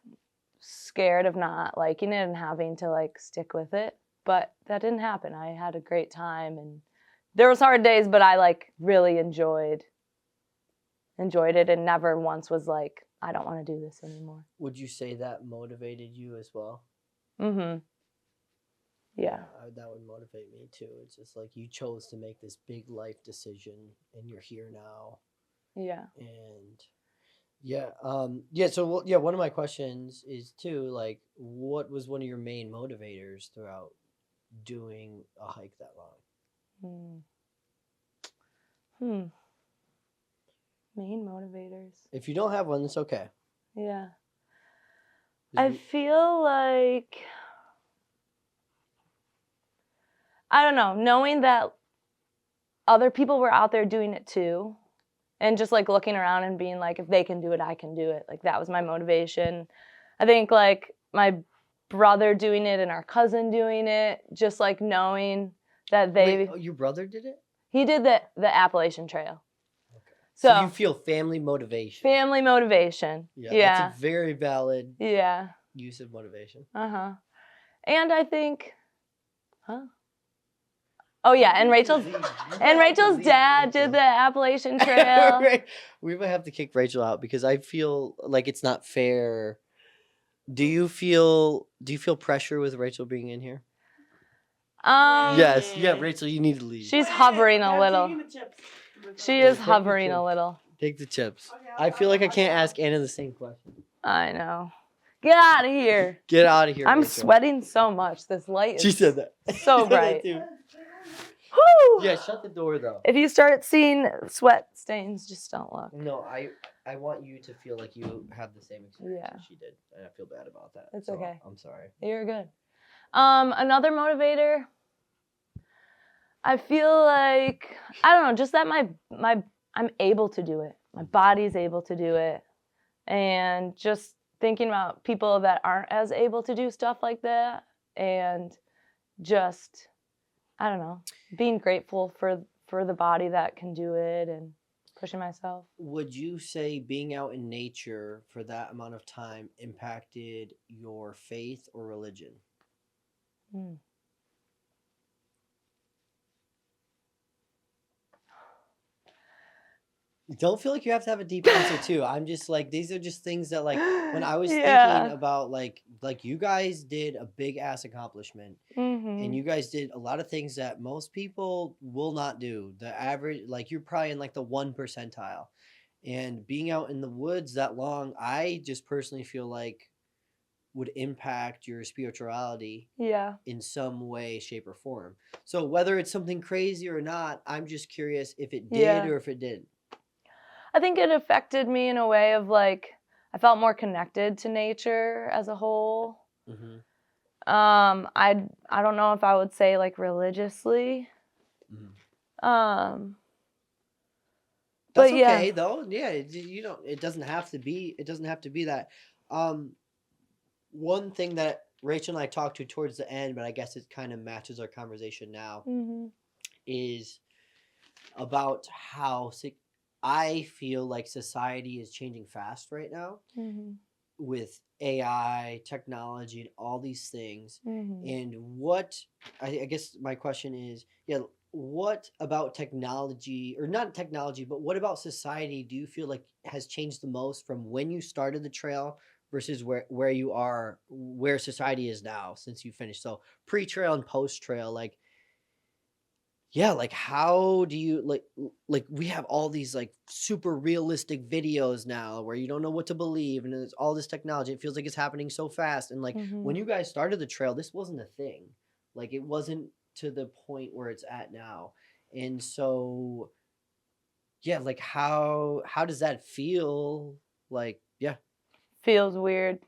scared of not liking it and having to like stick with it. But that didn't happen. I had a great time, and there was hard days, but I like really enjoyed it, and never once was like, I don't want to do this anymore. Would you say that motivated you as well? Mm-hmm. Yeah. That would motivate me too. It's just like you chose to make this big life decision and you're here now. Yeah. And so one of my questions is too, like, what was one of your main motivators throughout doing a hike that long? Main motivators. If you don't have one, it's okay. Yeah. I feel like, I don't know, knowing that other people were out there doing it too, and just like looking around and being like, if they can do it, I can do it. Like that was my motivation. I think like my brother doing it and our cousin doing it, just like knowing that they. Wait, your brother did it? He did the Appalachian Trail. Okay. So you feel family motivation. Family motivation. Yeah. Yeah. That's a very valid use of motivation. Uh-huh. And I think, oh yeah, and Rachel's dad did the Appalachian Trail. Right. We might have to kick Rachel out because I feel like it's not fair. Do you feel pressure with Rachel being in here? Yes. Yeah, Rachel, you need to leave. She's hovering a little. She is hovering a little. Take the chips. I feel like I can't ask Anna the same question. I know. Get out of here. Get out of here. I'm Rachel. sweating so much. This light is She said that. so bright. Woo! Yeah, shut the door though. If you start seeing sweat stains, just don't look. No, I want you to feel like you had the same experience as she did. And I feel bad about that. It's okay. I'm sorry. You're good. Another motivator, I feel like, I don't know, just that I'm able to do it. My body's able to do it. And just thinking about people that aren't as able to do stuff like that, and just, I don't know, being grateful for the body that can do it and pushing myself. Would you say being out in nature for that amount of time impacted your faith or religion? Don't feel like you have to have a deep answer too. I'm just like, these are just things that, like, when I was thinking about like you guys did a big ass accomplishment, and you guys did a lot of things that most people will not do. The average, like, you're probably in like the 1 percentile, and being out in the woods that long, I just personally feel like would impact your spirituality in some way, shape, or form. So whether it's something crazy or not, I'm just curious if it did or if it didn't. I think it affected me in a way of like, I felt more connected to nature as a whole. I don't know if I would say like religiously. That's but okay though. Yeah, you don't. It doesn't have to be. It doesn't have to be that. One thing that Rachel and I talked to towards the end, but I guess it kind of matches our conversation now, is about how I feel like society is changing fast right now with AI, technology, and all these things. And what, I guess my question is, what about technology, or not technology, but what about society do you feel like has changed the most from when you started the trail versus where you are, where society is now since you finished? So pre-trail and post-trail, like, like how do you like we have all these like super realistic videos now where you don't know what to believe, and there's all this technology. It feels like it's happening so fast. And like when you guys started the trail, this wasn't a thing. Like it wasn't to the point where it's at now. And so like how does that feel? Like feels weird.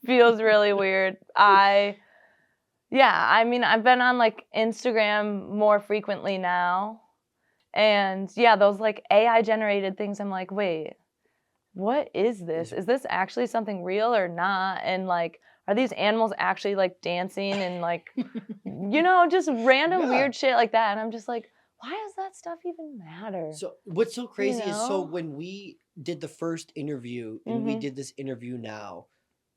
Feels really weird. I mean, I've been on like Instagram more frequently now, and those like AI generated things, I'm like, wait, what is this? Is this actually something real or not? And like, are these animals actually like dancing and like, just random weird shit like that? And I'm just like, why does that stuff even matter? So what's so crazy is, so when we did the first interview and we did this interview now,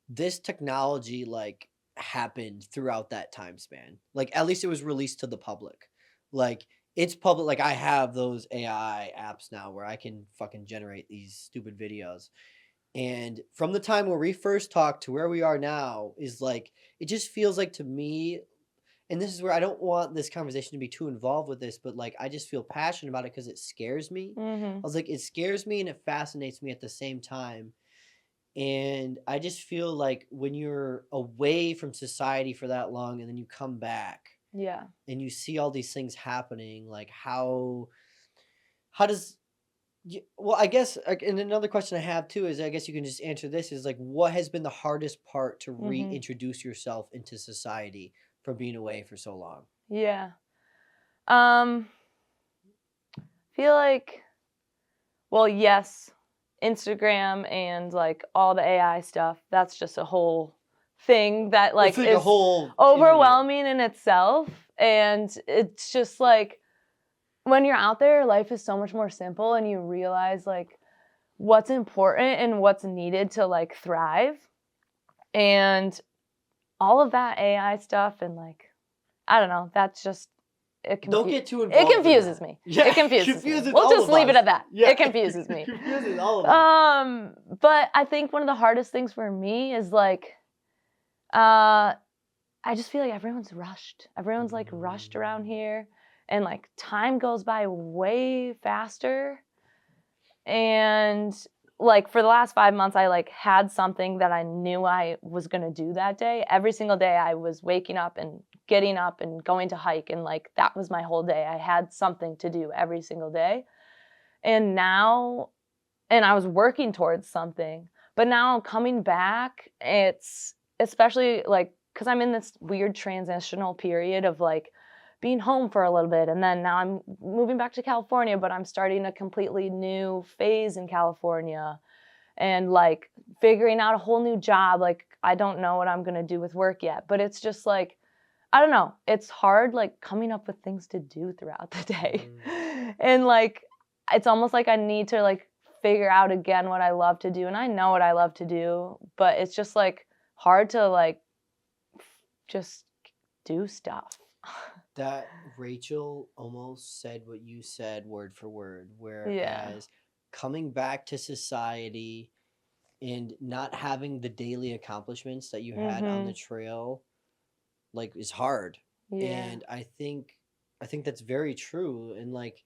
this technology like happened throughout that time span. Like at least it was released to the public. Like it's public. Like I have those AI apps now where I can fucking generate these stupid videos. And from the time where we first talked to where we are now is like, it just feels like to me, and this is where I don't want this conversation to be too involved with this, but like I just feel passionate about it because it scares me. I was like, it scares me and it fascinates me at the same time. And I just feel like when you're away from society for that long and then you come back Yeah. and you see all these things happening, like how does well, I guess, and another question I have too is, I guess you can just answer this, is like, what has been the hardest part to reintroduce yourself into society from being away for so long? Yeah. Feel like, well, yes, Instagram and like all the AI stuff, that's just a whole thing that like It's like a is whole overwhelming in itself. And it's just like when you're out there, life is so much more simple and you realize like what's important and what's needed to like thrive. And all of that AI stuff and like, I don't know, that's just Don't get too involved. It confuses me. Yeah, it confuses me. all We'll just of leave us. it at that. Yeah. It confuses me. It confuses all of us. But I think one of the hardest things for me is like, I just feel like everyone's rushed. Everyone's like rushed around here, and like time goes by way faster. And like for the last 5 months, I like had something that I knew I was gonna do that day. Every single day, I was waking up and getting up and going to hike, and like that was my whole day. I had something to do every single day. And now, and I was working towards something, but now coming back, it's especially like because I'm in this weird transitional period of like being home for a little bit, and then now I'm moving back to California, but I'm starting a completely new phase in California and like figuring out a whole new job. Like I don't know what I'm gonna do with work yet, but it's just like, I don't know. It's hard like coming up with things to do throughout the day. And like it's almost like I need to like figure out again what I love to do. And I know what I love to do, but it's just like hard to like just do stuff. That Rachel almost said what you said word for word, whereas Yeah. coming back to society and not having the daily accomplishments that you had on the trail like is hard. Yeah. And I think that's very true. And like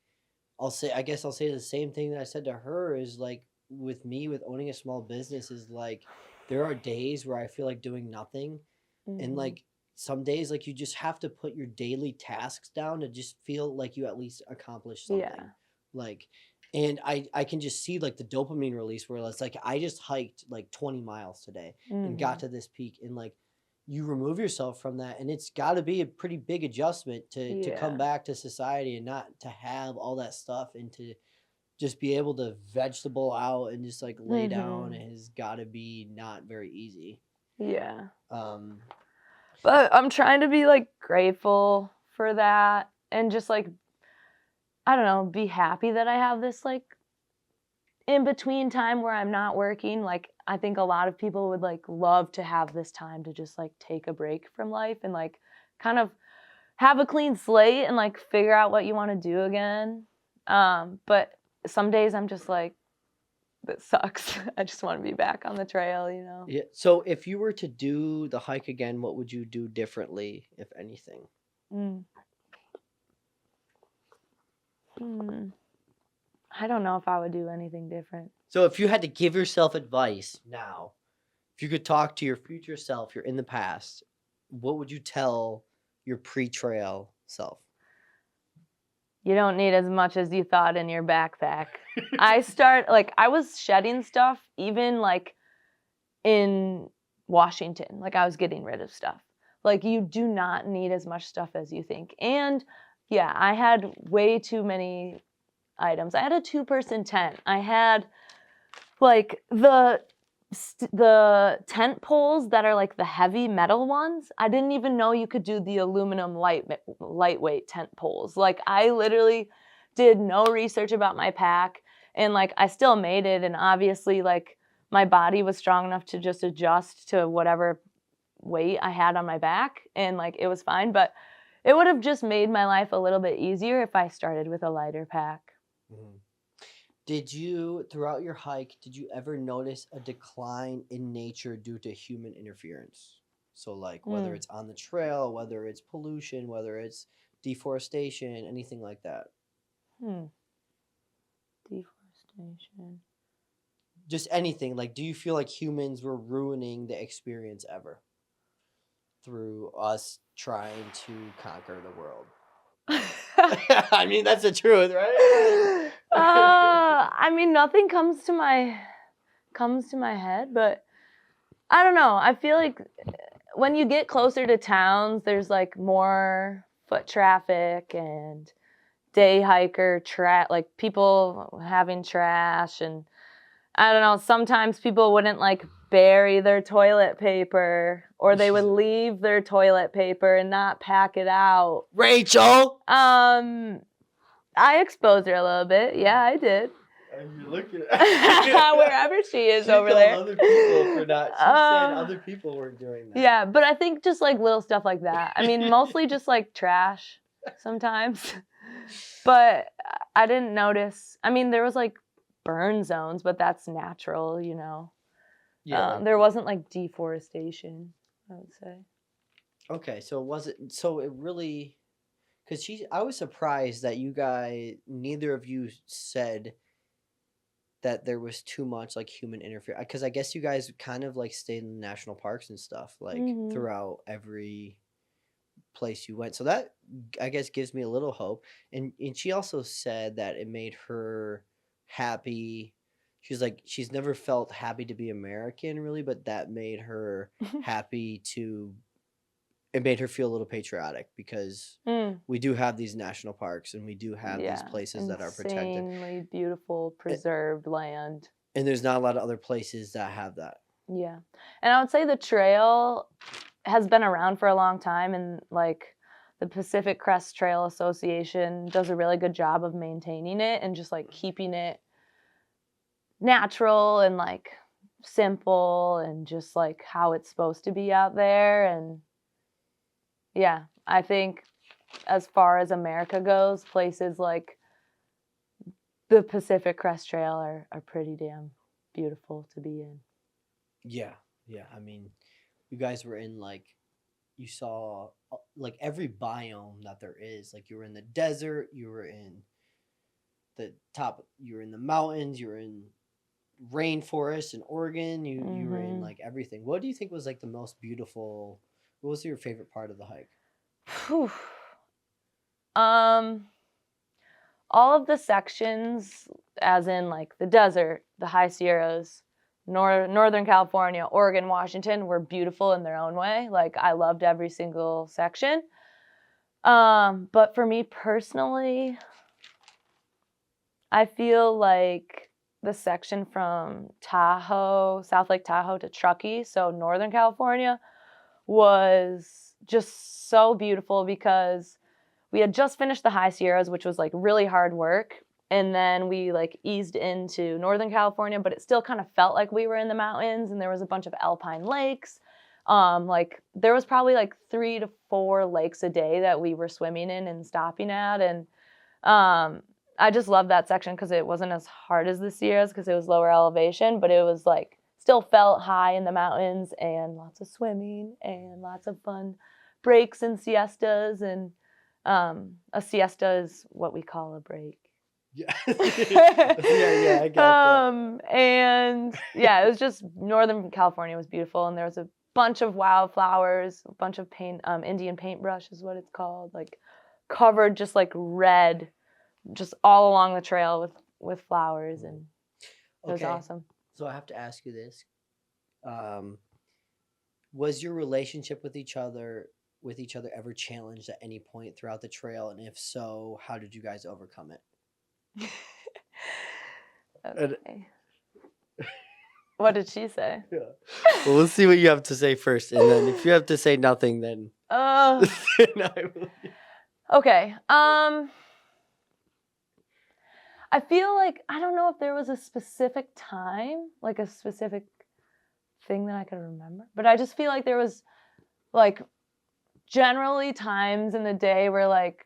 I guess I'll say the same thing that I said to her is like with me with owning a small business is like there are days where I feel like doing nothing. And like some days like you just have to put your daily tasks down to just feel like you at least accomplished something. Yeah. Like and I can just see like the dopamine release where it's like I just hiked like 20 miles today and got to this peak, and like you remove yourself from that, and it's got to be a pretty big adjustment to come back to society and not to have all that stuff, and to just be able to vegetable out and just like lay down has got to be not very easy. Yeah. Um, But I'm trying to be like grateful for that and just like, I don't know, be happy that I have this like in between time where I'm not working. Like I think a lot of people would like love to have this time to just like take a break from life and like kind of have a clean slate and like figure out what you want to do again. But some days I'm just like, this sucks. I just want to be back on the trail, you know? yeah. So if you were to do the hike again, what would you do differently, if anything? I don't know if I would do anything different. So if you had to give yourself advice now, if you could talk to your future self, you're in the past, what would you tell your pre-trail self? You don't need as much as you thought in your backpack. I was shedding stuff even like in Washington. Like I was getting rid of stuff. Like you do not need as much stuff as you think. And yeah, I had way too many items. I had a 2-person tent. I had like the tent poles that are like the heavy metal ones. I didn't even know you could do the aluminum lightweight tent poles. Like I literally did no research about my pack, and like I still made it, and obviously like my body was strong enough to just adjust to whatever weight I had on my back, and like it was fine. But it would have just made my life a little bit easier if I started with a lighter pack. Throughout your hike, did you ever notice a decline in nature due to human interference? So, like, whether Hmm. it's on the trail, whether it's pollution, whether it's deforestation, anything like that. Hmm. Deforestation. Just anything. Like, do you feel like humans were ruining the experience ever through us trying to conquer the world? I mean, that's the truth, right? I mean, nothing comes to my head, but I don't know. I feel like when you get closer to towns, there's like more foot traffic and day hiker like people having trash, and I don't know, sometimes people wouldn't like bury their toilet paper, or they would leave their toilet paper and not pack it out. Rachel! I exposed her a little bit. Yeah, I did. You're looking at Wherever she is she over called there. other people for not. She said other people were doing that. Yeah, but I think just like little stuff like that. I mean, mostly just like trash sometimes. But I didn't notice. I mean, there was like burn zones, but that's natural, you know. Yeah. There wasn't like deforestation, I would say. Okay, so was it? So it really, because I was surprised that you guys, neither of you said that there was too much like human interference. Because I guess you guys kind of like stayed in the national parks and stuff like Mhm. throughout every place you went. So that I guess gives me a little hope. And she also said that it made her happy. She's like she's never felt happy to be American really, but that made her happy to it made her feel a little patriotic because Mm, we do have these national parks and we do have these yeah, places that are protected. insanely beautiful, preserved land. And there's not a lot of other places that have that. Yeah. And I would say the trail has been around for a long time, and like the Pacific Crest Trail Association does a really good job of maintaining it and just like keeping it natural and like simple and just like how it's supposed to be out there. And yeah, I think as far as America goes, places like the Pacific Crest Trail are pretty damn beautiful to be in. Yeah. Yeah. I mean, you guys were in like you saw like every biome that there is. Like you were in the desert, you were in the top, you were in the mountains, you were in rainforest in Oregon, you were in Hmm. like everything. What do you think was like the most beautiful? What was your favorite part of the hike? Whew. Um, all of the sections, as in like the desert, the high Sierras, Northern California, Oregon, Washington, were beautiful in their own way. Like I loved every single section. But for me personally, I feel like the section from Tahoe, South Lake Tahoe to Truckee, so Northern California, was just so beautiful because we had just finished the high Sierras, which was like really hard work. And then we like eased into Northern California, but it still kind of felt like we were in the mountains, and there was a bunch of alpine lakes. Like there was probably like 3 to 4 lakes a day that we were swimming in and stopping at. And I just loved that section because it wasn't as hard as the Sierras because it was lower elevation, but it was like still felt high in the mountains, and lots of swimming and lots of fun breaks and siestas. And a siesta is what we call a break. Yeah. yeah, I got that. And yeah, it was just Northern California was beautiful, and there was a bunch of wildflowers, a bunch of Indian paintbrush is what it's called, like covered just like red, just all along the trail with flowers, and it was awesome. So I have to ask you this: was your relationship with each other ever challenged at any point throughout the trail? And if so, how did you guys overcome it? Okay. What did she say? Yeah. Well, let's see what you have to say first, and then if you have to say nothing, then Uh, then I will. okay. I feel like I don't know if there was a specific time, like a specific thing that I could remember, but I just feel like there was like generally times in the day where like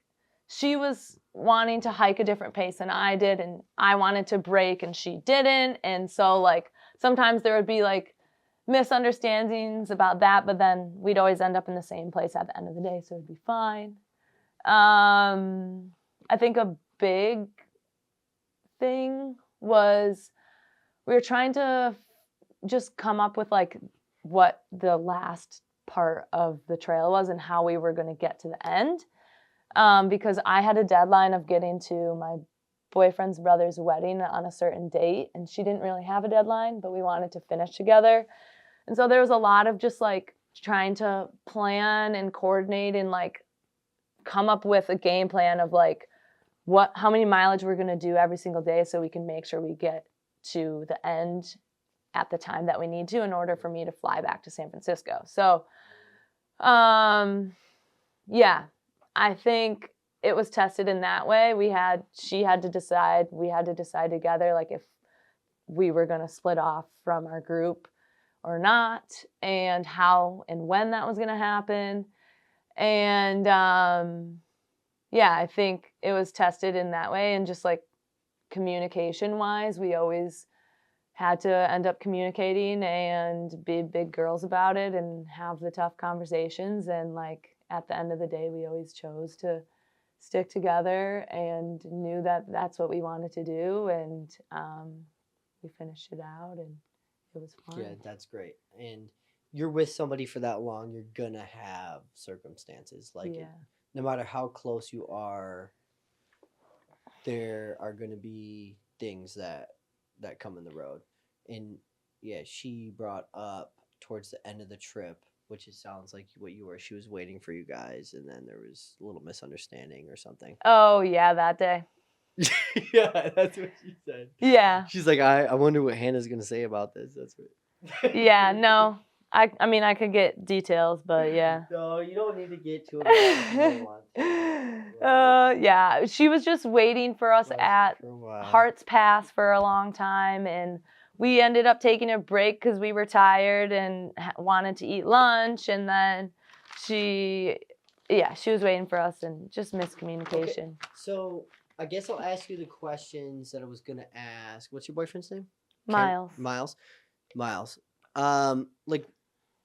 wanting to hike a different pace than I did, and I wanted to break and she didn't. And so like sometimes there would be like misunderstandings about that, but then we'd always end up in the same place at the end of the day, so it'd be fine. I think a big thing was we were trying to just come up with like what the last part of the trail was and how we were going to get to the end. Because I had a deadline of getting to my boyfriend's brother's wedding on a certain date, and she didn't really have a deadline, but we wanted to finish together. And so there was a lot of just like trying to plan and coordinate and like come up with a game plan of like how many mileage we're going to do every single day so we can make sure we get to the end at the time that we need to in order for me to fly back to San Francisco. So, yeah, I think it was tested in that way. She had to decide, we had to decide together, like if we were going to split off from our group or not, and how and when that was going to happen. And yeah, I think it was tested in that way. And just like communication wise, we always had to end up communicating and be big girls about it and have the tough conversations. And like at the end of the day, we always chose to stick together and knew that that's what we wanted to do. And we finished it out and it was fun. Yeah, that's great. And you're with somebody for that long, you're gonna have circumstances like Yeah. no matter how close you are, there are gonna be things that come in the road. And yeah, she brought up towards the end of the trip, which it sounds like what you were. She was waiting for you guys, and then there was a little misunderstanding or something. Oh yeah, that day. Yeah, that's what she said. Yeah. She's like, I wonder what Hannah's gonna say about this. That's what. Yeah, no. I mean, I could get details, but yeah. No, you don't need to get to it if you don't want to. Yeah, she was just waiting for us at For a while. Hearts Pass for a long time, and we ended up taking a break because we were tired and wanted to eat lunch, and then she was waiting for us, and just miscommunication. Okay. So I guess I'll ask you the questions that I was gonna ask. What's your boyfriend's name? Miles. Miles.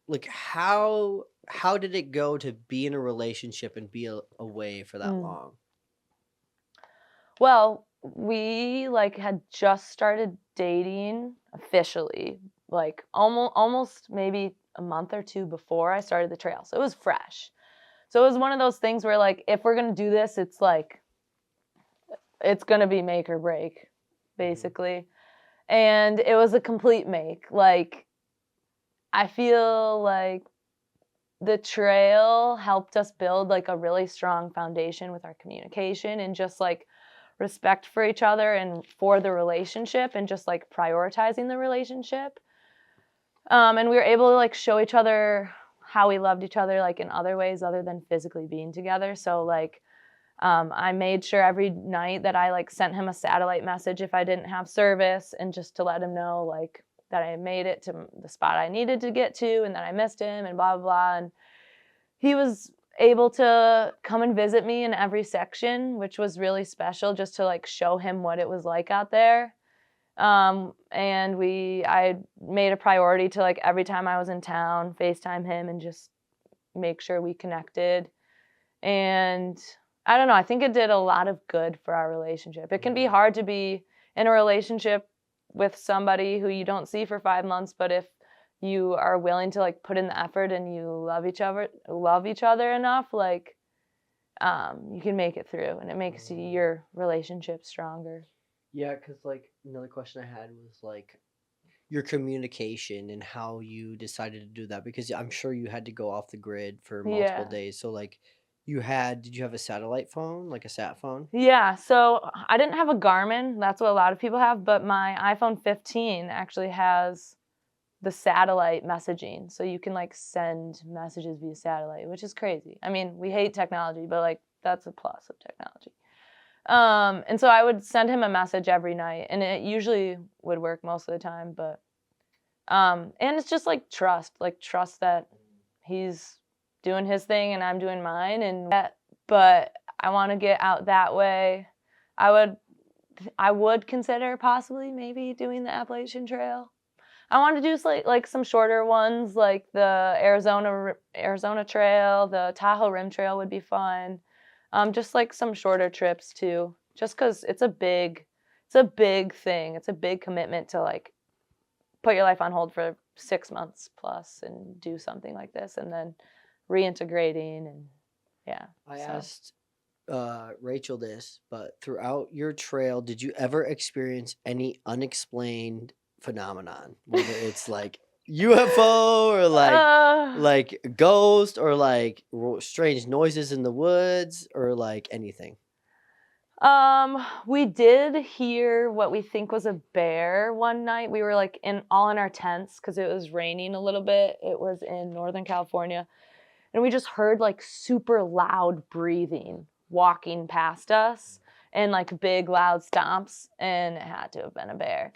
Like how did it go to be in a relationship and be away for that long? Well, we like had just started dating officially, like almost maybe a month or two before I started the trail. So it was fresh. So it was one of those things where like if we're gonna do this, it's like it's gonna be make or break, basically. And it was a complete make. Like I feel like the trail helped us build like a really strong foundation with our communication and just like respect for each other and for the relationship and just like prioritizing the relationship. And we were able to like show each other how we loved each other like in other ways other than physically being together. So like I made sure every night that I like sent him a satellite message if I didn't have service, and just to let him know like that I made it to the spot I needed to get to and that I missed him and blah, blah, blah. And he was able to come and visit me in every section, which was really special just to like show him what it was like out there. And I made a priority to like every time I was in town, FaceTime him and just make sure we connected. And I don't know, I think it did a lot of good for our relationship. It can be hard to be in a relationship with somebody who you don't see for 5 months, but if you are willing to like put in the effort and you love each other enough, like you can make it through, and it makes your relationship stronger. Yeah, because like another question I had was like your communication and how you decided to do that, because I'm sure you had to go off the grid for multiple days. So like did you have a satellite phone, like a sat phone? Yeah, so I didn't have a Garmin. That's what a lot of people have, but my iPhone 15 actually has the satellite messaging. So you can like send messages via satellite, which is crazy. I mean, we hate technology, but like that's a plus of technology. And so I would send him a message every night, and it usually would work most of the time, but and it's just like trust that he's doing his thing and I'm doing mine, and but I want to get out that way. I would consider possibly maybe doing the Appalachian Trail. I want to do like some shorter ones, like the Arizona Trail, the Tahoe Rim Trail would be fun. Just like some shorter trips too, just because it's a big thing. It's a big commitment to like put your life on hold for 6 months plus and do something like this, and then reintegrating and yeah. I asked Rachel this, but throughout your trail, did you ever experience any unexplained phenomenon? Whether it's like UFO or like ghost or like strange noises in the woods or like anything? We did hear what we think was a bear one night. We were like all in our tents because it was raining a little bit. It was in Northern California. And we just heard like super loud breathing walking past us and like big loud stomps, and it had to have been a bear.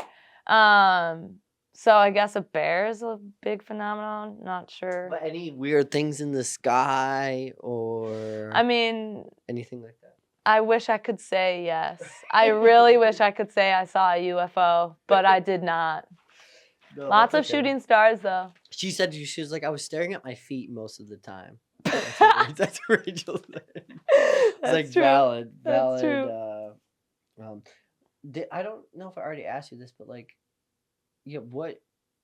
So I guess a bear is a big phenomenon. Not sure. But any weird things in the sky or I mean, anything like that? I wish I could say yes. I really wish I could say I saw a UFO, but I did not. No, Lots of that's okay. shooting stars, though. She said she was like, I was staring at my feet most of the time. That's what Rachel said. It's like true. valid. That's true. I don't know if I already asked you this, but like, yeah, what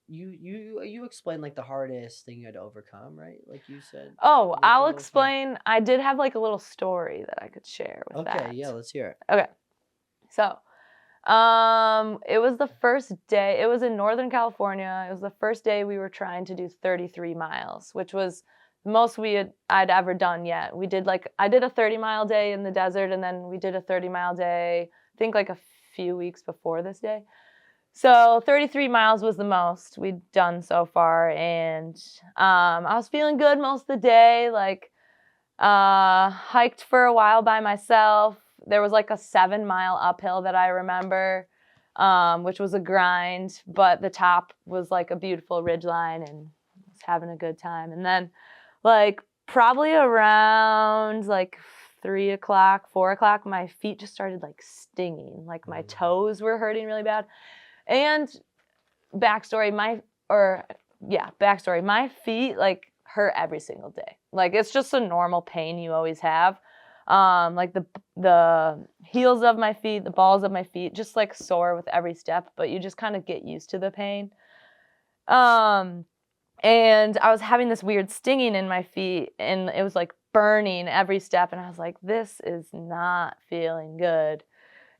you explained like the hardest thing you had to overcome, right? Like you said. Oh, I'll explain. I did have like a little story that I could share with that. Okay, yeah, let's hear it. Okay, so it was the first day. It was in Northern California. It was the first day we were trying to do 33 miles, which was the most I'd ever done yet. I did a 30-mile day in the desert, and then we did a 30-mile day, I think like a few weeks before this day. So 33 miles was the most we'd done so far, and I was feeling good most of the day. Like hiked for a while by myself. There was like a 7-mile uphill that I remember, which was a grind, but the top was like a beautiful ridgeline, and I was having a good time. And then like probably around like 3 o'clock, 4 o'clock, my feet just started like stinging. Like my toes were hurting really bad. And backstory, my feet like hurt every single day. Like it's just a normal pain you always have. Like the heels of my feet, the balls of my feet, just like sore with every step, but you just kind of get used to the pain. And I was having this weird stinging in my feet, and it was like burning every step, and I was like, this is not feeling good.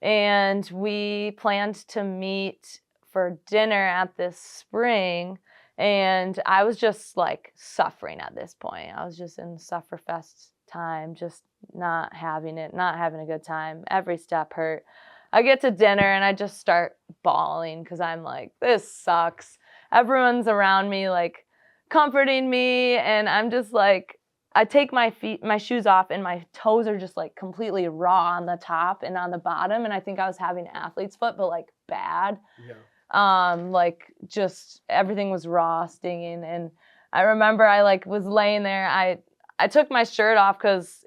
And we planned to meet for dinner at this spring, and I was just like suffering at this point. I was just in sufferfest time, just not having a good time. Every step hurt. I get to dinner and I just start bawling because I'm like, this sucks. Everyone's around me like comforting me, and I'm just like, I take my shoes off, and my toes are just like completely raw on the top and on the bottom. And I think I was having athlete's foot, but like bad. Yeah. Like just everything was raw, stinging. And I remember I like was laying there. I took my shirt off because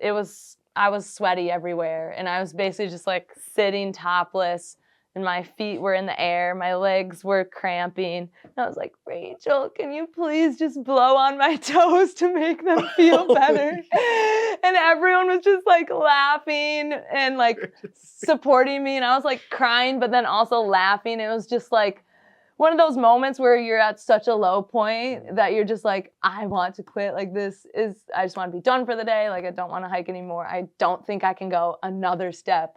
I was sweaty everywhere. And I was basically just like sitting topless, and my feet were in the air. My legs were cramping. And I was like, Rachel, can you please just blow on my toes to make them feel better? And everyone was just like laughing and like supporting me. And I was like crying, but then also laughing. It was just like one of those moments where you're at such a low point that you're just like, I want to quit. Like I just want to be done for the day. Like I don't want to hike anymore. I don't think I can go another step.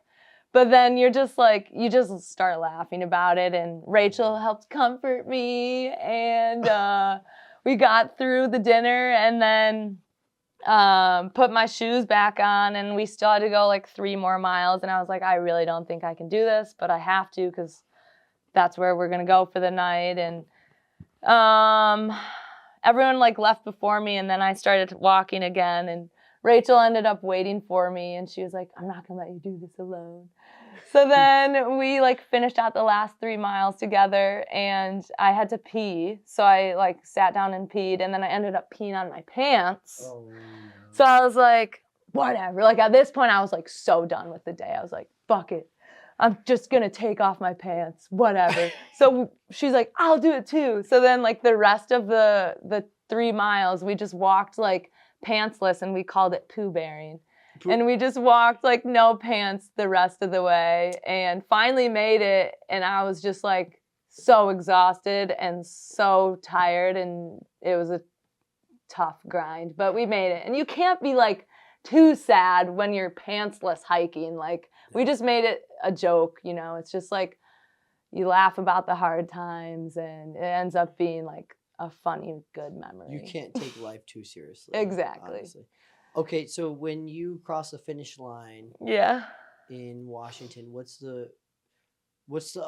But then you're just like, you just start laughing about it. And Rachel helped comfort me. And we got through the dinner, and then put my shoes back on, and we still had to go like 3 more miles. And I was like, I really don't think I can do this, but I have to because that's where we're going to go for the night. And everyone like left before me, and then I started walking again. And Rachel ended up waiting for me, and she was like, I'm not going to let you do this alone. So then we like finished out the last 3 miles together, and I had to pee. So I like sat down and peed, and then I ended up peeing on my pants. Oh, no. So I was like, whatever. Like at this point, I was like so done with the day. I was like, fuck it. I'm just going to take off my pants, whatever. So she's like, I'll do it too. So then like the rest of the 3 miles, we just walked like pantsless and we called it poo bearing. And we just walked like no pants the rest of the way and finally made it. And I was just like so exhausted and so tired. And it was a tough grind, but we made it. And you can't be like too sad when you're pantsless hiking. Like we just made it a joke, you know. It's just like you laugh about the hard times and it ends up being like a funny, good memory. You can't take life too seriously. Exactly. Honestly. Okay, so when you cross the finish line in Washington, what's the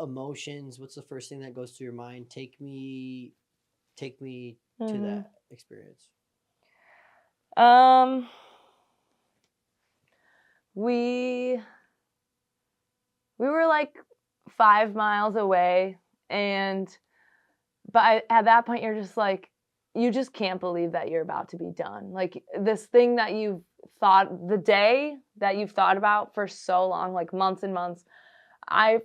emotions? What's the first thing that goes through your mind? Take me to that experience. We were like 5 miles away, but at that point you're just like, you just can't believe that you're about to be done. Like this thing that you've thought, the day that you've thought about for so long, like months and months.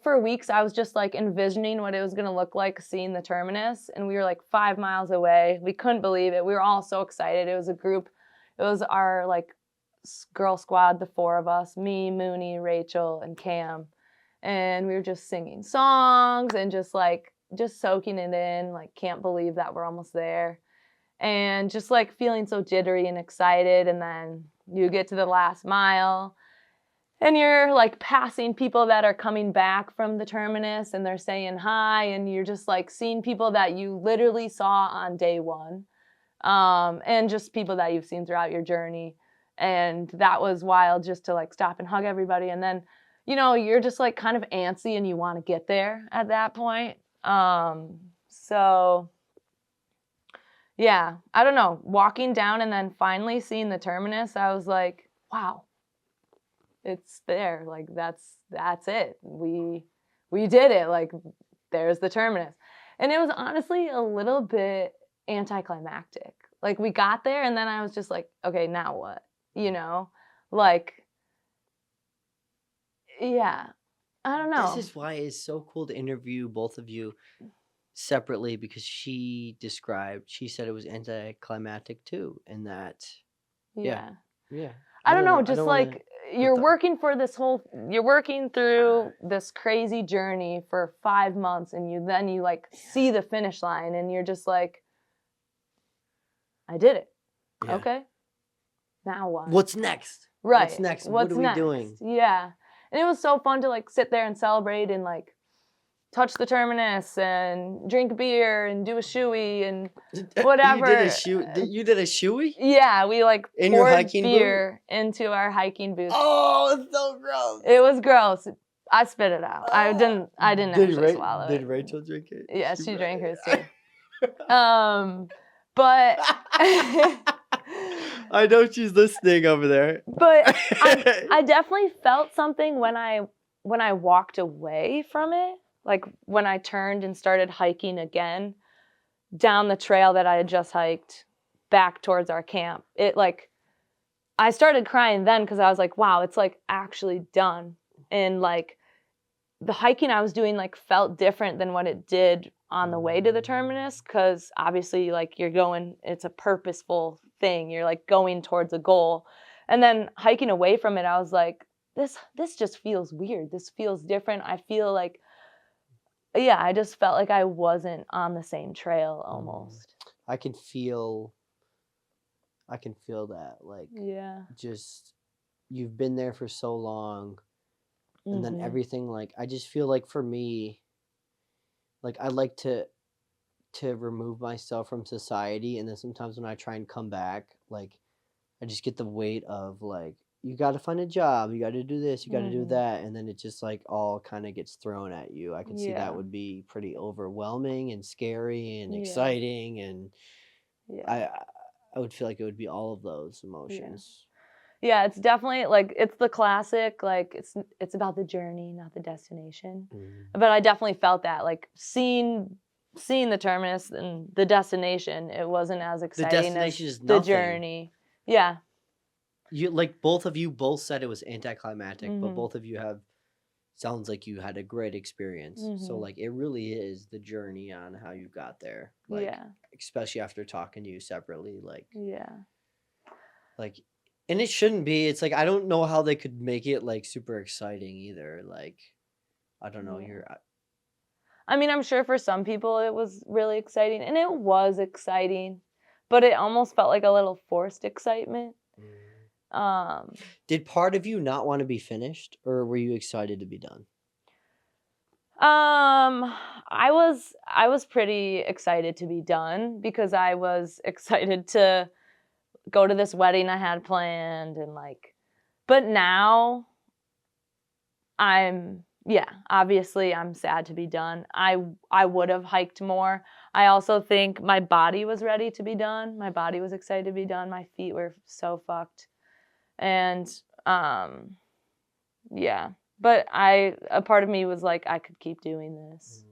For weeks, I was just like envisioning what it was going to look like seeing the terminus. And we were like 5 miles away. We couldn't believe it. We were all so excited. It was a group. It was our like girl squad, the 4 of us, me, Mooney, Rachel, and Cam. And we were just singing songs and just soaking it in. Like, can't believe that we're almost there. And just like feeling so jittery and excited. And then you get to the last mile and you're like passing people that are coming back from the terminus and they're saying hi. And you're just like seeing people that you literally saw on day 1. And just people that you've seen throughout your journey. And that was wild just to like stop and hug everybody. And then, you know, you're just like kind of antsy and you want to get there at that point. So yeah, I don't know, walking down and then finally seeing the terminus, I was like, wow, it's there. Like that's it. We did it. Like there's the terminus. And it was honestly a little bit anticlimactic. Like we got there and then I was just like, okay, now what? You know, like, yeah, I don't know. This is why it's so cool to interview both of you separately because she said it was anticlimactic too, and that yeah. I don't know, just like you're working through this crazy journey for 5 months and you like see the finish line and you're just like, I did it. Yeah. Okay. Now what? What's next? Right. What's next? What are we doing? Yeah. And it was so fun to like sit there and celebrate and like touch the terminus and drink beer and do a shoey and whatever. You did a shoey? Yeah, we like in your hiking beer into our hiking booth. Oh, it's so gross. It was gross. I spit it out. I didn't actually swallow it. Did Rachel drink it? Yeah, she drank hers too. But I know she's listening over there. But I definitely felt something when I walked away from it. Like when I turned and started hiking again down the trail that I had just hiked back towards our camp. It like, I started crying then because I was like, wow, it's like actually done. And like the hiking I was doing like felt different than what it did on the way to the terminus because obviously like it's a purposeful thing. You're like going towards a goal. And then hiking away from it, I was like, this just feels weird. This feels different. I feel like, yeah, I just felt like I wasn't on the same trail almost. I can feel that. Like, yeah, just you've been there for so long and then everything, like, I just feel like for me, like, I like to remove myself from society, and then sometimes when I try and come back, like, I just get the weight of, like, you got to find a job, you got to do this, you got to do that, and then it just, like, all kind of gets thrown at you. I can see that would be pretty overwhelming and scary and exciting, and I would feel like it would be all of those emotions. Yeah, it's definitely, like, it's the classic, like, it's about the journey, not the destination. But I definitely felt that, like, seeing the terminus and the destination, it wasn't as exciting as the journey. Yeah. you like both of you both said it was anticlimactic, but Mhm. both of you have sounds like you had a great experience. So Mhm. like it really is the journey on how you got there. Like Yeah. especially after talking to you separately, Yeah. like and it shouldn't be. It's like I don't know how they could make it like super exciting either. Like I don't know, Yeah. I mean, I'm sure for some people it was really exciting, and it was exciting, but it almost felt like a little forced excitement. Um, Did part of you not want to be finished or were you excited to be done? I was pretty excited to be done because I was excited to go to this wedding I had planned and like, but now yeah, obviously I'm sad to be done. I would have hiked more. I also think my body was ready to be done. My body was excited to be done. My feet were so fucked. And um yeah. But a part of me was like I could keep doing this.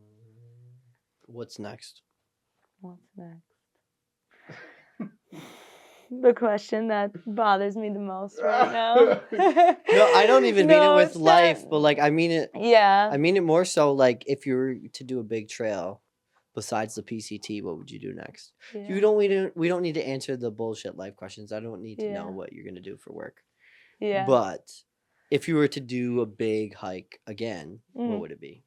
What's next? What's next? The question that bothers me the most right now. No, I don't even mean it No, with it's not. life, but like I mean it Yeah. more so like if you were to do a big trail besides the PCT, what would you do next? Yeah. We don't need to answer the bullshit life questions. I don't need to know Yeah. what you're gonna do for work. Yeah. But if you were to do a big hike again, what would it be?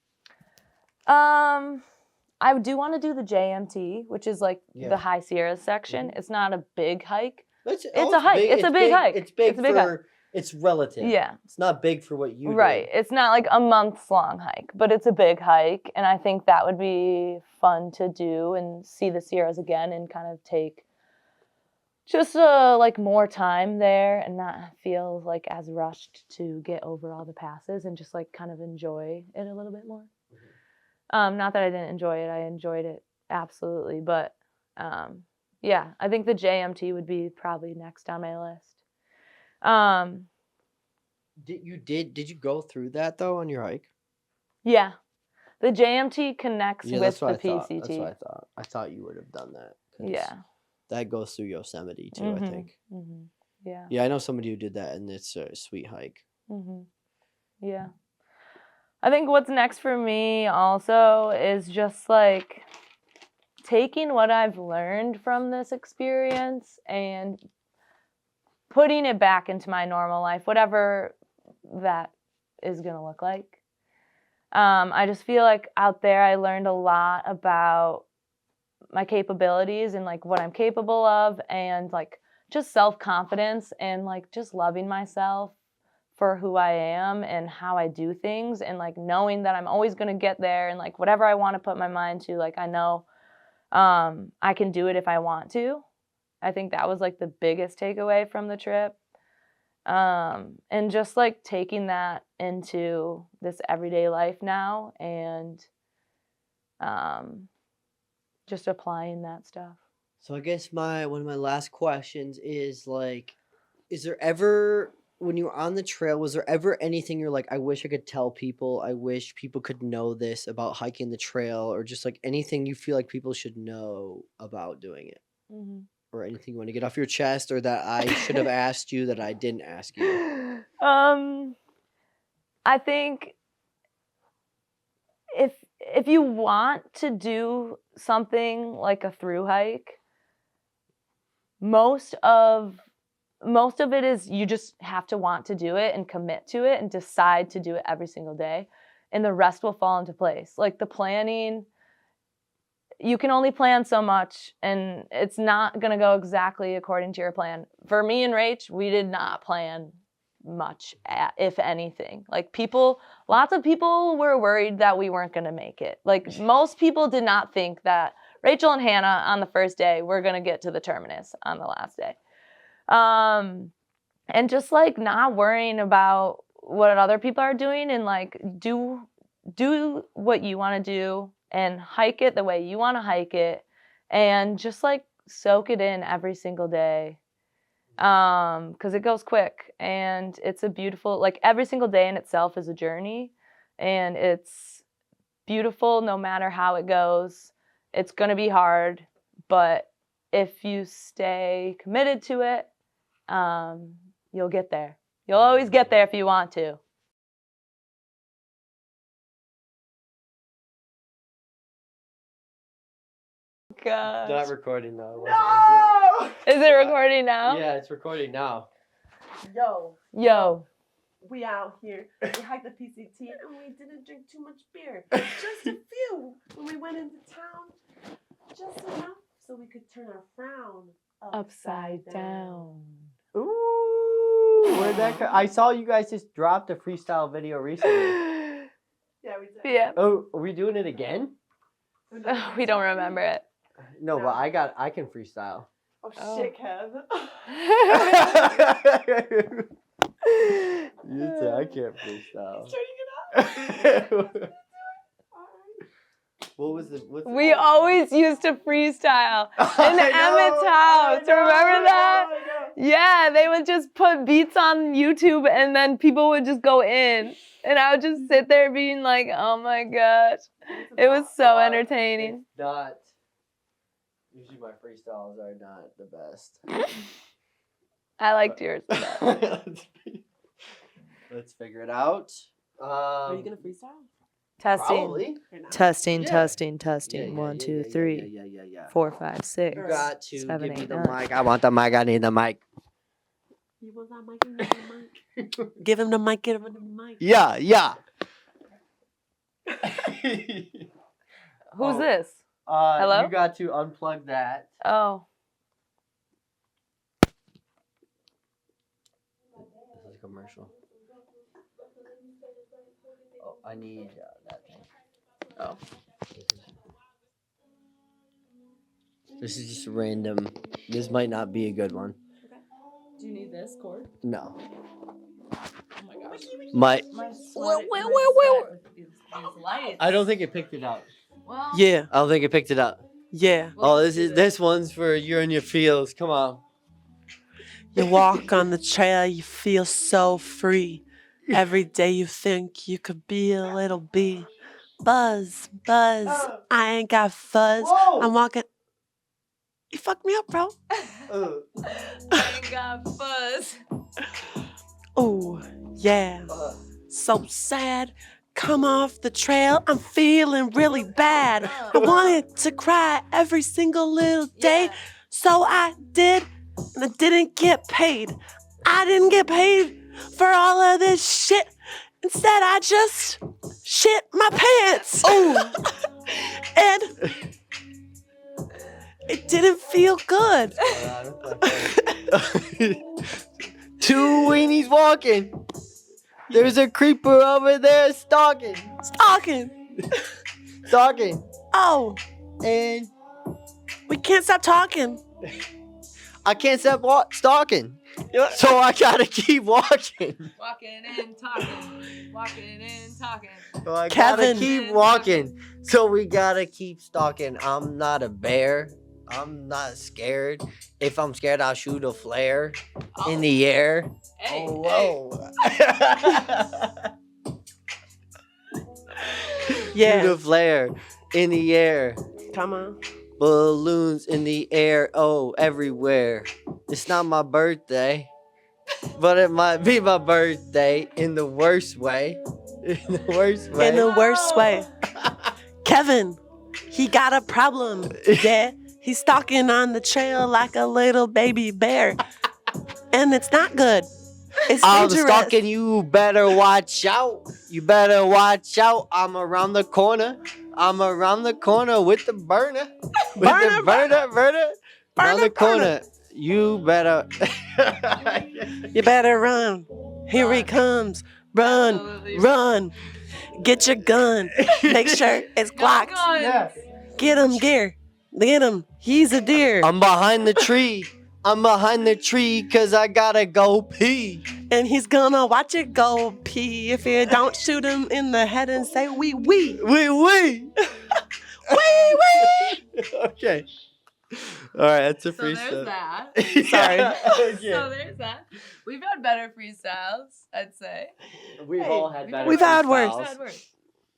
I do want to do the JMT, which is like the High Sierras section. It's not a big hike. It's a hike. Big. It's a big hike. It's big It's a big hike. it's relative. Yeah. It's not big for what you Right. did. It's not like a month's long hike, but it's a big hike. And I think that would be fun to do and see the Sierras again and kind of take just like more time there and not feel like as rushed to get over all the passes and just like kind of enjoy it a little bit more. Not that I didn't enjoy it. I enjoyed it absolutely. But yeah, I think the JMT would be probably next on my list. Did you go through that though on your hike? Yeah. The JMT connects Yeah, with that's the what I thought. PCT. That's what I thought. I thought you would have done that. 'Cause Yeah. that goes through Yosemite too, I think. Yeah. Yeah, I know somebody who did that, and it's a sweet hike. Yeah. I think what's next for me also is just like taking what I've learned from this experience and putting it back into my normal life, whatever that is going to look like. I just feel like out there I learned a lot about my capabilities and like what I'm capable of and like just self-confidence and like just loving myself for who I am and how I do things and like knowing that I'm always going to get there and like whatever I want to put my mind to, like I know I can do it if I want to. I think that was like the biggest takeaway from the trip. And just like taking that into this everyday life now and just applying that stuff. So I guess one of my last questions is like, is there ever when you were on the trail, was there ever anything you're like, I wish I could tell people, I wish people could know this about hiking the trail, or just like anything you feel like people should know about doing it? Or anything you want to get off your chest or that I should have asked you that I didn't ask you? I think if you want to do something like a through hike, most of it is you just have to want to do it and commit to it and decide to do it every single day, and the rest will fall into place. Like the planning, you can only plan so much and it's not going to go exactly according to your plan. For me and Rach, we did not plan much, if anything. Like lots of people were worried that we weren't going to make it. Like most people did not think that Rachel and Hannah on the first day were going to get to the terminus on the last day. And just like not worrying about what other people are doing and like do what you want to do and hike it the way you want to hike it and just like soak it in every single day. Because it goes quick and it's a beautiful, like every single day in itself is a journey and it's beautiful no matter how it goes. It's going to be hard, but if you stay committed to it, you'll get there. You'll always get there if you want to. Gosh. Not recording though. No! Is it recording now? Yeah, it's recording now. Yo. We out here. We hiked the PCT and we didn't drink too much beer. Just a few when we went into town. Just enough so we could turn our frown Upside down. Ooh, where'd that come? I saw you guys just dropped a freestyle video recently. Yeah, we did. Yeah. Oh, are we doing it again? We don't remember it. No, but I can freestyle. Oh, shit, Kev. You said I can't freestyle. He's turning it up. What was the? We always used to freestyle in Emmett's house. Remember that? Yeah, they would just put beats on YouTube and then people would just go in. And I would just sit there being like, oh my gosh. It was so entertaining. It's not. Usually my freestyles are not the best. I liked yours the best. Let's figure it out. Are you going to freestyle? Testing. Probably. Testing, Yeah. testing, Yeah, testing. yeah, 1, yeah, 2, yeah, 3, yeah. 4, 5, 6. You got to 7, give me 8, the 9. mic. I want the mic. I need the mic. You want that mic? You want the mic? Give him the mic. Give him the mic. Yeah. Who's this? Hello? You got to unplug that. Oh. This is a commercial. Oh, I need that thing. Oh. This is just random. This might not be a good one. Okay. Do you need this cord? No. Oh my gosh. My. These lights. I don't think it picked it up. Well, Yeah. I don't think it picked it up. Yeah. Oh, this one's for you and your feels. Come on. You walk on the trail, you feel so free. Every day you think you could be a little bee. Buzz, I ain't got fuzz. Whoa. I'm walking. You fucked me up, bro. I ain't got fuzz. Oh, yeah. So sad. Come off the trail. I'm feeling really bad. I wanted to cry every single little day. Yeah. So I did, and I didn't get paid. I didn't get paid for all of this shit. Instead, I just shit my pants. Oh, and it didn't feel good. Two weenies walking. There's a creeper over there stalking. Stalking. Oh, And we can't stop talking. I can't stop stalking. So I gotta keep walking. Walking and talking. Walking and talking. So I Kevin. gotta keep walking. So we gotta keep stalking. I'm not a bear. I'm not scared. If I'm scared, I'll shoot a flare in the air. Hey, Whoa. Shoot Yeah, a flare in the air. come on. Balloons in the air, oh, everywhere. It's not my birthday, but it might be my birthday in the worst way. In the worst way. In the worst way. Kevin, he got a problem. Yeah, he's stalking on the trail like a little baby bear. And it's not good. It's I'm dangerous. stalking you, better watch out. You better watch out. I'm around the corner. I'm around the corner with the burner. With the burner. Around the corner. You better. You better run. Here he comes. Run, Absolutely. run. Get your gun. Make sure it's Glock. Yeah. Get him, deer. Get him. He's a deer. I'm behind the tree. I'm behind the tree because I gotta go pee. And he's gonna watch it go pee if you don't shoot him in the head and say wee wee. Wee wee. Wee wee. Okay. All right, that's a So freestyle. there's that. Sorry. Okay. So there's that. We've had better freestyles, I'd say. We've all had better We've had worse. freestyles.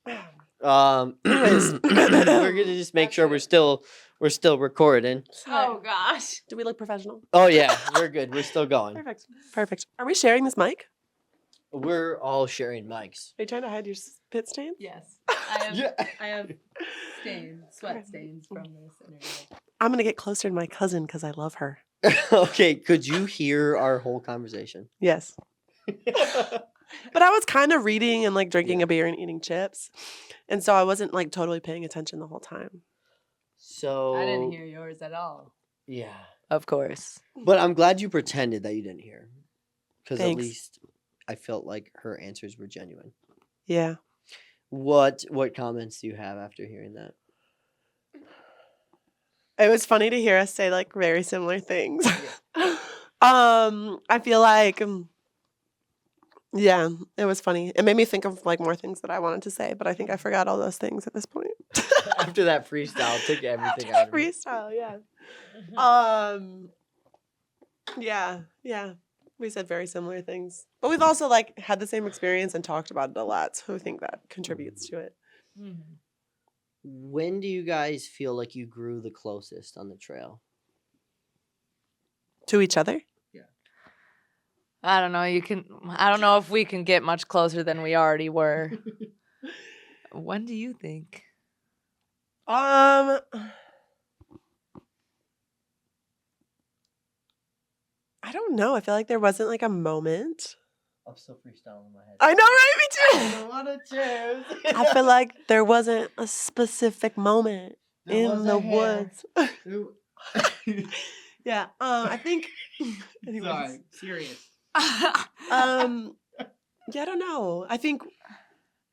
We've had worse. We're gonna just make sure we're still We're still recording. Oh gosh. Do we look professional? Oh yeah, we're good. We're still going. Perfect. Perfect. Are we sharing this mic? We're all sharing mics. Are you trying to hide your spit stain? Yes. I have Yeah. I have stains, sweat stains from this interview. I'm gonna get closer to my cousin because I love her. Okay, could you hear our whole conversation? Yes. But I was kind of reading and like drinking Yeah. a beer and eating chips. And so I wasn't like totally paying attention the whole time. So I didn't hear yours at all. Yeah. Of course. But I'm glad you pretended that you didn't hear. Because at Thanks. least I felt like her answers were genuine. Yeah. What comments do you have after hearing that? It was funny to hear us say like very similar things. I feel like yeah, it was funny. It made me think of like more things that I wanted to say, but I think I forgot all those things at this point. After that freestyle, took everything out of me. Freestyle, yeah. Yeah. We said very similar things. But we've also like had the same experience and talked about it a lot. So I think that contributes to it. When do you guys feel like you grew the closest on the trail? To each other? I don't know. I don't know if we can get much closer than we already were. When do you think? I don't know. I feel like there wasn't like a moment. I'm still freestyling in my head. I know, right? Me too. I don't want to choose. I feel like there wasn't a specific moment There was in a the hair. woods. Yeah. I think. Anyways. Sorry, serious. Yeah, I don't know. I think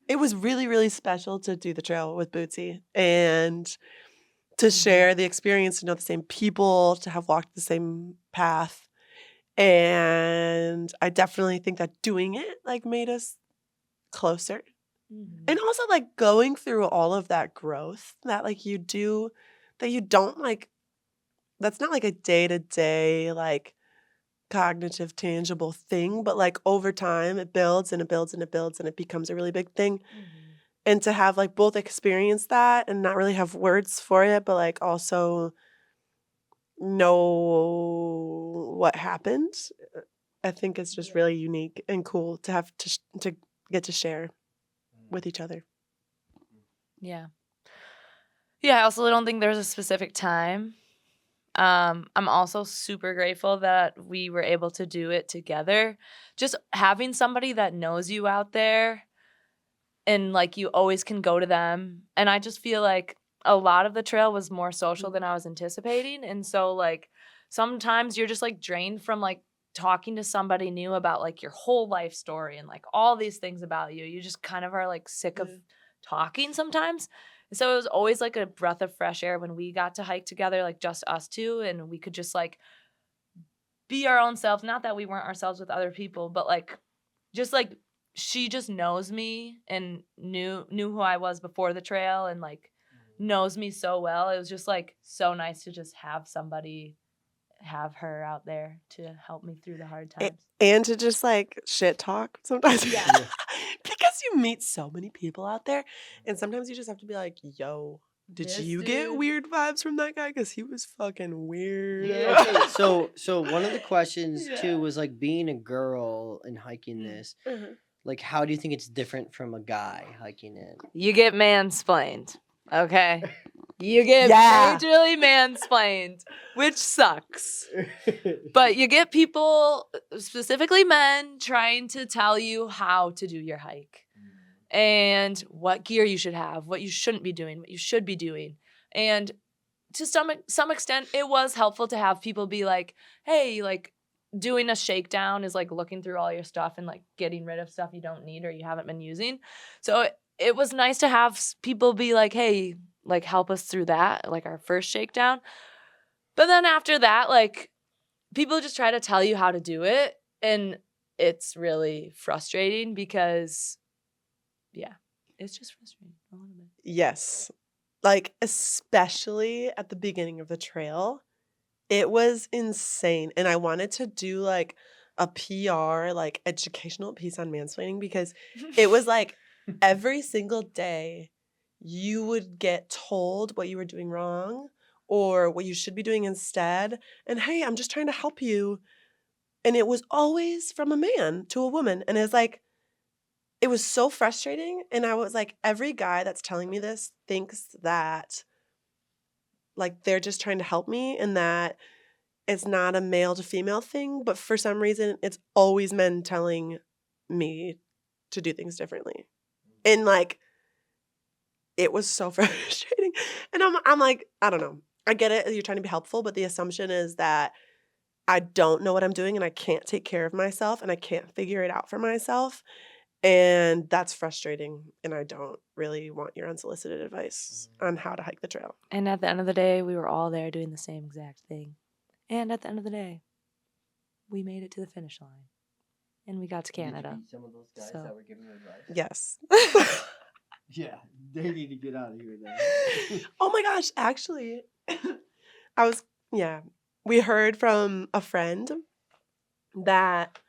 it was really, really special to do the trail with Bootsy and to share the experience, to know the same people, to have walked the same path. And I definitely think that doing it like made us closer. And also like going through all of that growth that like you do, that you don't like, that's not like a day-to-day like cognitive tangible thing, but like over time it builds and it builds and it builds and it becomes a really big thing. And to have like both experience that and not really have words for it, but like also know what happened, I think it's just really unique and cool to have to get to share with each other. Yeah. Yeah, I also don't think there's a specific time. I'm also super grateful that we were able to do it together. Just having somebody that knows you out there and like you always can go to them. And I just feel like a lot of the trail was more social than I was anticipating. And so like sometimes you're just like drained from like talking to somebody new about like your whole life story and like all these things about you. You just kind of are like sick of talking sometimes. So it was always like a breath of fresh air when we got to hike together, like just us two, and we could just like be our own selves. Not that we weren't ourselves with other people, but like just like she just knows me and knew who I was before the trail and like knows me so well. It was just like so nice to just have somebody, have her out there to help me through the hard times. And to just like shit talk sometimes. Yeah. Because you meet so many people out there. And sometimes you just have to be like, yo, did This you get dude- weird vibes from that guy? Because he was fucking weird. Okay, so one of the questions Yeah. too was like being a girl and hiking this. Mhm. Like, how do you think it's different from a guy hiking it? You get mansplained, okay? You get Yeah. majorly mansplained, which sucks. But you get people, specifically men, trying to tell you how to do your hike and what gear you should have, what you shouldn't be doing, what you should be doing. And to some extent, it was helpful to have people be like, hey, like doing a shakedown is like looking through all your stuff and like getting rid of stuff you don't need or you haven't been using. So it was nice to have people be like, hey, like help us through that, like our first shakedown. But then after that, like people just try to tell you how to do it. And it's really frustrating because, yeah, it's just frustrating a little bit. Yes. Like, especially at the beginning of the trail, it was insane. And I wanted to do like a PR, like educational piece on mansplaining because it was like every single day you would get told what you were doing wrong or what you should be doing instead. And hey, I'm just trying to help you. And it was always from a man to a woman. And it's like, it was so frustrating. And I was like, every guy that's telling me this thinks that like they're just trying to help me and that it's not a male to female thing. But for some reason, it's always men telling me to do things differently. And like, it was so frustrating. And I'm like, I don't know. I get it. You're trying to be helpful, but the assumption is that I don't know what I'm doing and I can't take care of myself and I can't figure it out for myself. And that's frustrating. And I don't really want your unsolicited advice on how to hike the trail. And at the end of the day, we were all there doing the same exact thing. And at the end of the day, we made it to the finish line. And we got to Canada. Did you beat some of those guys that were giving you advice? Yes. Yeah, they need to get out of here then. Oh my gosh, actually, we heard from a friend that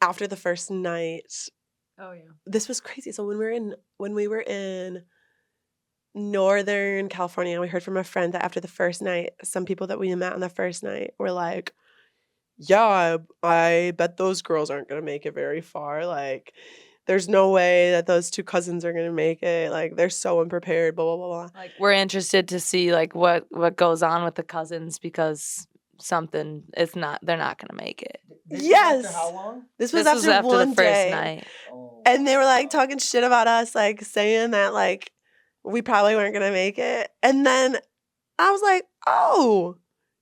after the first night, Oh yeah. this was crazy. So when we were in Northern California, we heard from a friend that after the first night, some people that we met on the first night were like, yeah, I bet those girls aren't going to make it very far. Like, there's no way that those two cousins are going to make it. Like, they're so unprepared, blah, blah, blah, blah. Like, we're interested to see like what goes on with the cousins because they're not going to make it. This Yes. was after how long? This was This after one the first day. night. Oh, And they were like talking shit about us, like saying that like we probably weren't going to make it. And then I was like, oh,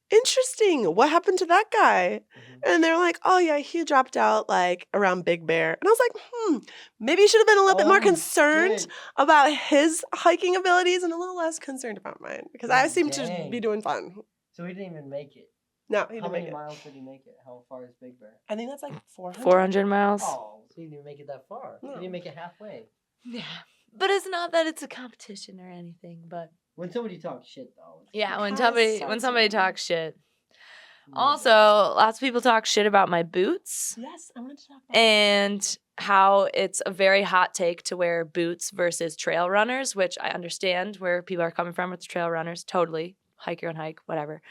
interesting. What happened to that guy? And they're like, oh yeah, he dropped out like around Big Bear. And I was like, maybe you should have been a little bit more concerned shit. about his hiking abilities and a little less concerned about mine because I seem to Dang. be doing fine. So he didn't even make it. No, he How didn't make many it. miles did he make it? How far is Big Bear? I think that's like 400. 400 miles. Oh, so he didn't even make it that far. No. He didn't make it halfway. Yeah. But it's not that it's a competition or anything, but When somebody talks shit, though. yeah, when Because somebody talks shit. Yeah. Also, lots of people talk shit about my boots Yes, I wanted to talk about and how it's a very hot take to wear boots versus trail runners, which I understand where people are coming from with the trail runners. Totally. Hike your own hike, whatever.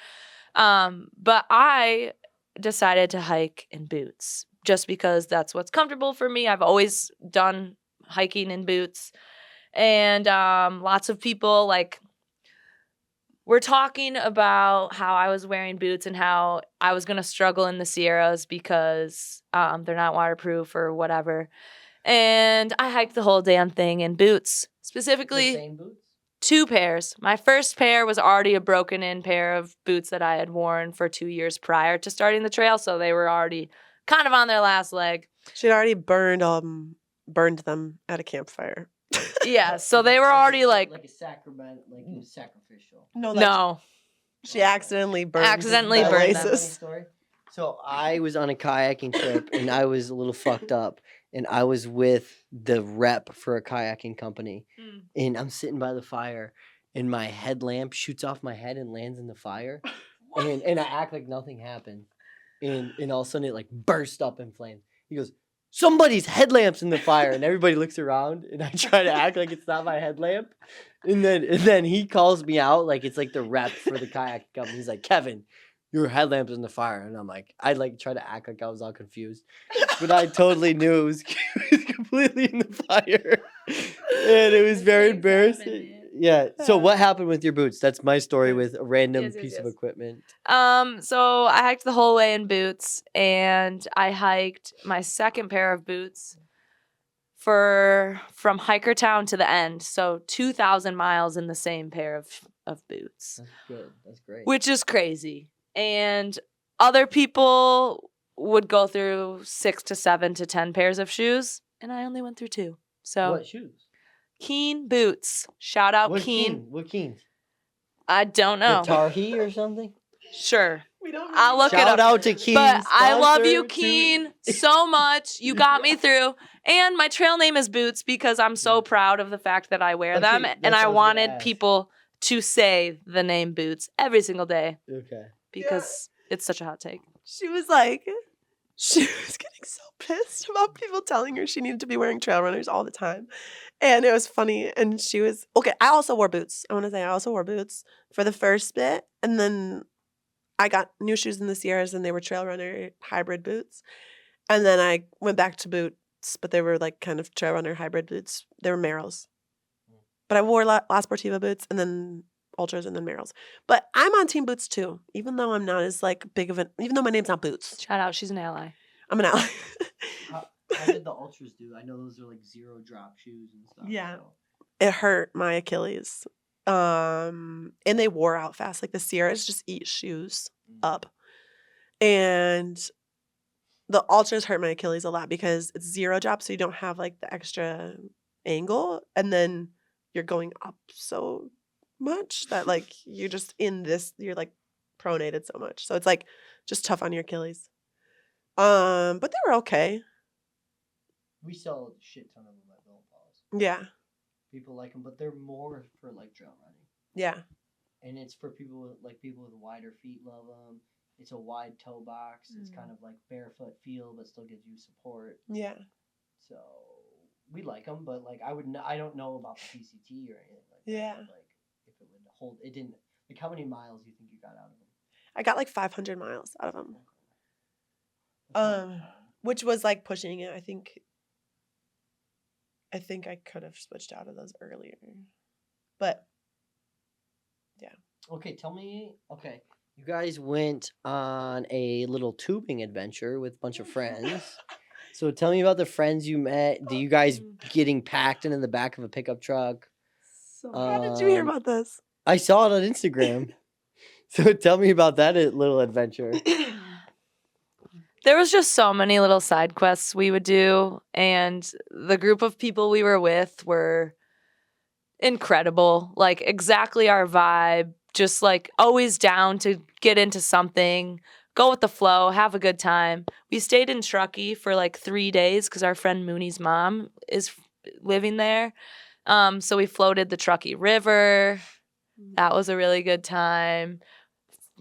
But I decided to hike in boots just because that's what's comfortable for me. I've always done hiking in boots. And lots of people like we're talking about how I was wearing boots and how I was going to struggle in the Sierras because they're not waterproof or whatever. And I hiked the whole damn thing in boots, specifically The same boots? 2 pairs. My first pair was already a broken in pair of boots that I had worn for 2 years prior to starting the trail. So they were already kind of on their last leg. She'd already burned them at a campfire. Yeah, so they were already like a sacrament, like it was sacrificial. no. She accidentally burned Accidentally the burned them. Funny laces. story. So I was on a kayaking trip and I was a little fucked up and I was with the rep for a kayaking company and I'm sitting by the fire and my headlamp shoots off my head and lands in the fire and I act like nothing happened and all of a sudden it like burst up in flames. He goes, somebody's headlamp's in the fire, and everybody looks around, and I try to act like it's not my headlamp, and then he calls me out like it's like the rep for the kayak company. He's like, Kevin, your headlamp's in the fire, and I'm like, I like try to act like I was all confused, but I totally knew it was completely in the fire, and it was very embarrassing. Yeah. So what happened with your boots? That's my story with a random piece of equipment. So I hiked the whole way in boots, and I hiked my second pair of boots from Hikertown to the end. So 2,000 miles in the same pair of boots. That's good. That's great. Which is crazy. And other people would go through 6 to 7 to 10 pairs of shoes, and I only went through 2. So What shoes? Keen boots. Shout out What Keen. What Keens? I don't know. The Tarhee or something? Sure. We don't I'll look it Shout up. out to Keen. But I love you, sponsor to- Keen, so much. You got me through. And my trail name is Boots because I'm so proud of the fact that I wear That's them. it. And That's I what I was gonna wanted ask. people to say the name Boots every single day Okay. because it's such a hot take. She was like, she was getting so pissed about people telling her she needed to be wearing trail runners all the time. And it was funny. And she was okay. I also wore boots. I want to say I also wore boots for the first bit. And then I got new shoes in the Sierras and they were trail runner hybrid boots. And then I went back to boots, but they were like kind of trail runner hybrid boots. They were Merrells. But I wore La Sportiva boots and then Ultras and then Merrells. But I'm on team boots too, even though I'm not as like big of an, even though my name's not Boots. Shout out, she's an ally. I'm an ally. How did the Ultras do? I know those are like 0 drop shoes and stuff. Yeah. So. It hurt my Achilles. And they wore out fast. Like the Sierras just eat shoes up. And the Ultras hurt my Achilles a lot because it's 0 drop, so you don't have like the extra angle. And then you're going up so much that like you're just in this, you're like pronated so much. So it's like just tough on your Achilles. But they were okay. We sell a shit ton of them at Bill Paul's. Yeah. People like them, but they're more for like trail running. Yeah. And it's for people with wider feet love them. It's a wide toe box. It's kind of like barefoot feel, but still gives you support. Yeah. So we like them, but like I don't know about the PCT or anything like Yeah. that. Like if it would hold, it didn't. Like how many miles do you think you got out of them? I got like 500 miles out of them. Which was like pushing it. I think I could have switched out of those earlier. But yeah. Okay, tell me. Okay, you guys went on a little tubing adventure with a bunch of friends. So tell me about the friends you met. Do you guys getting packed in the back of a pickup truck? So how did you hear about this? I saw it on Instagram. So tell me about that little adventure. There was just so many little side quests we would do, and the group of people we were with were incredible. Like exactly our vibe, just like always down to get into something, go with the flow, have a good time. We stayed in Truckee for like 3 days because our friend Mooney's mom is living there. So we floated the Truckee River. That was a really good time.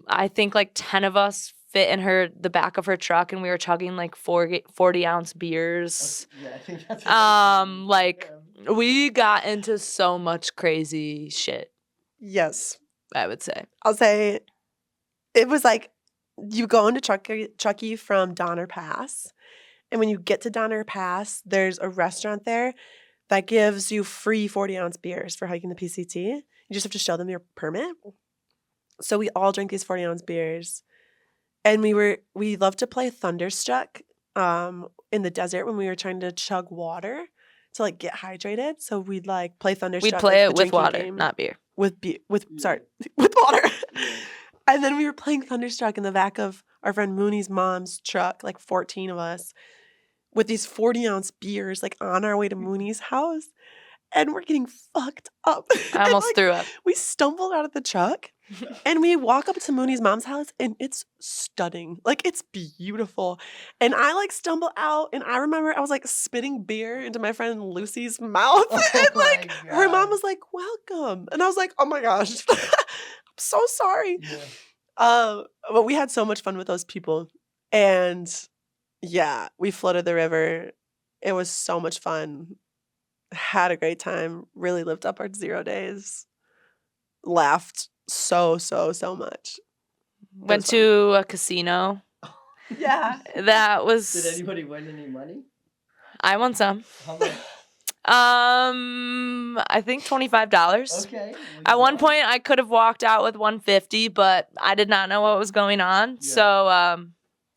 I think like 10 of us fit in the back of her truck, and we were chugging like 40-ounce beers. Yeah, I think that's like we got into so much crazy shit. Yes. I would say. I'll say it was like you go into Truckee from Donner Pass. And when you get to Donner Pass, there's a restaurant there that gives you free 40-ounce beers for hiking the PCT. You just have to show them your permit. So we all drank these 40-ounce beers. And we loved to play Thunderstruck in the desert when we were trying to chug water to like get hydrated. So we'd like play Thunderstruck. We'd play like, it with water, not beer. With water. And then we were playing Thunderstruck in the back of our friend Mooney's mom's truck, like 14 of us, with these 40-ounce beers, like on our way to Mooney's house. And we're getting fucked up. I almost threw up. We stumbled out of the truck and we walk up to Mooney's mom's house and it's stunning. Like it's beautiful. And I like stumble out and I remember I was like spitting beer into my friend Lucy's mouth. And like her mom was like, welcome. And I was like, oh my gosh, I'm so sorry. Yeah. But we had so much fun with those people. And yeah, we floated the river. It was so much fun. Had a great time, really lived up our 0 days, laughed so much. Went to a casino. Yeah. That was... Did anybody win any money? I won some. How much? I think $25. Okay. At one point, I could have walked out with $150, but I did not know what was going on, Yeah. so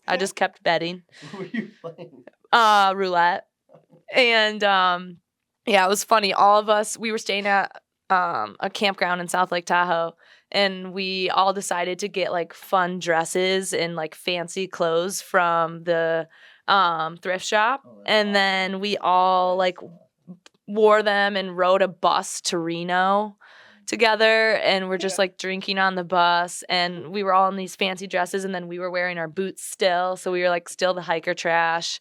I just kept betting. What were you playing? Roulette. And yeah, it was funny. All of us, we were staying at a campground in South Lake Tahoe, and we all decided to get like fun dresses and like fancy clothes from the thrift shop. And then we all like wore them and rode a bus to Reno together, and we're just like drinking on the bus, and we were all in these fancy dresses, and then we were wearing our boots still, so we were like still the hiker trash.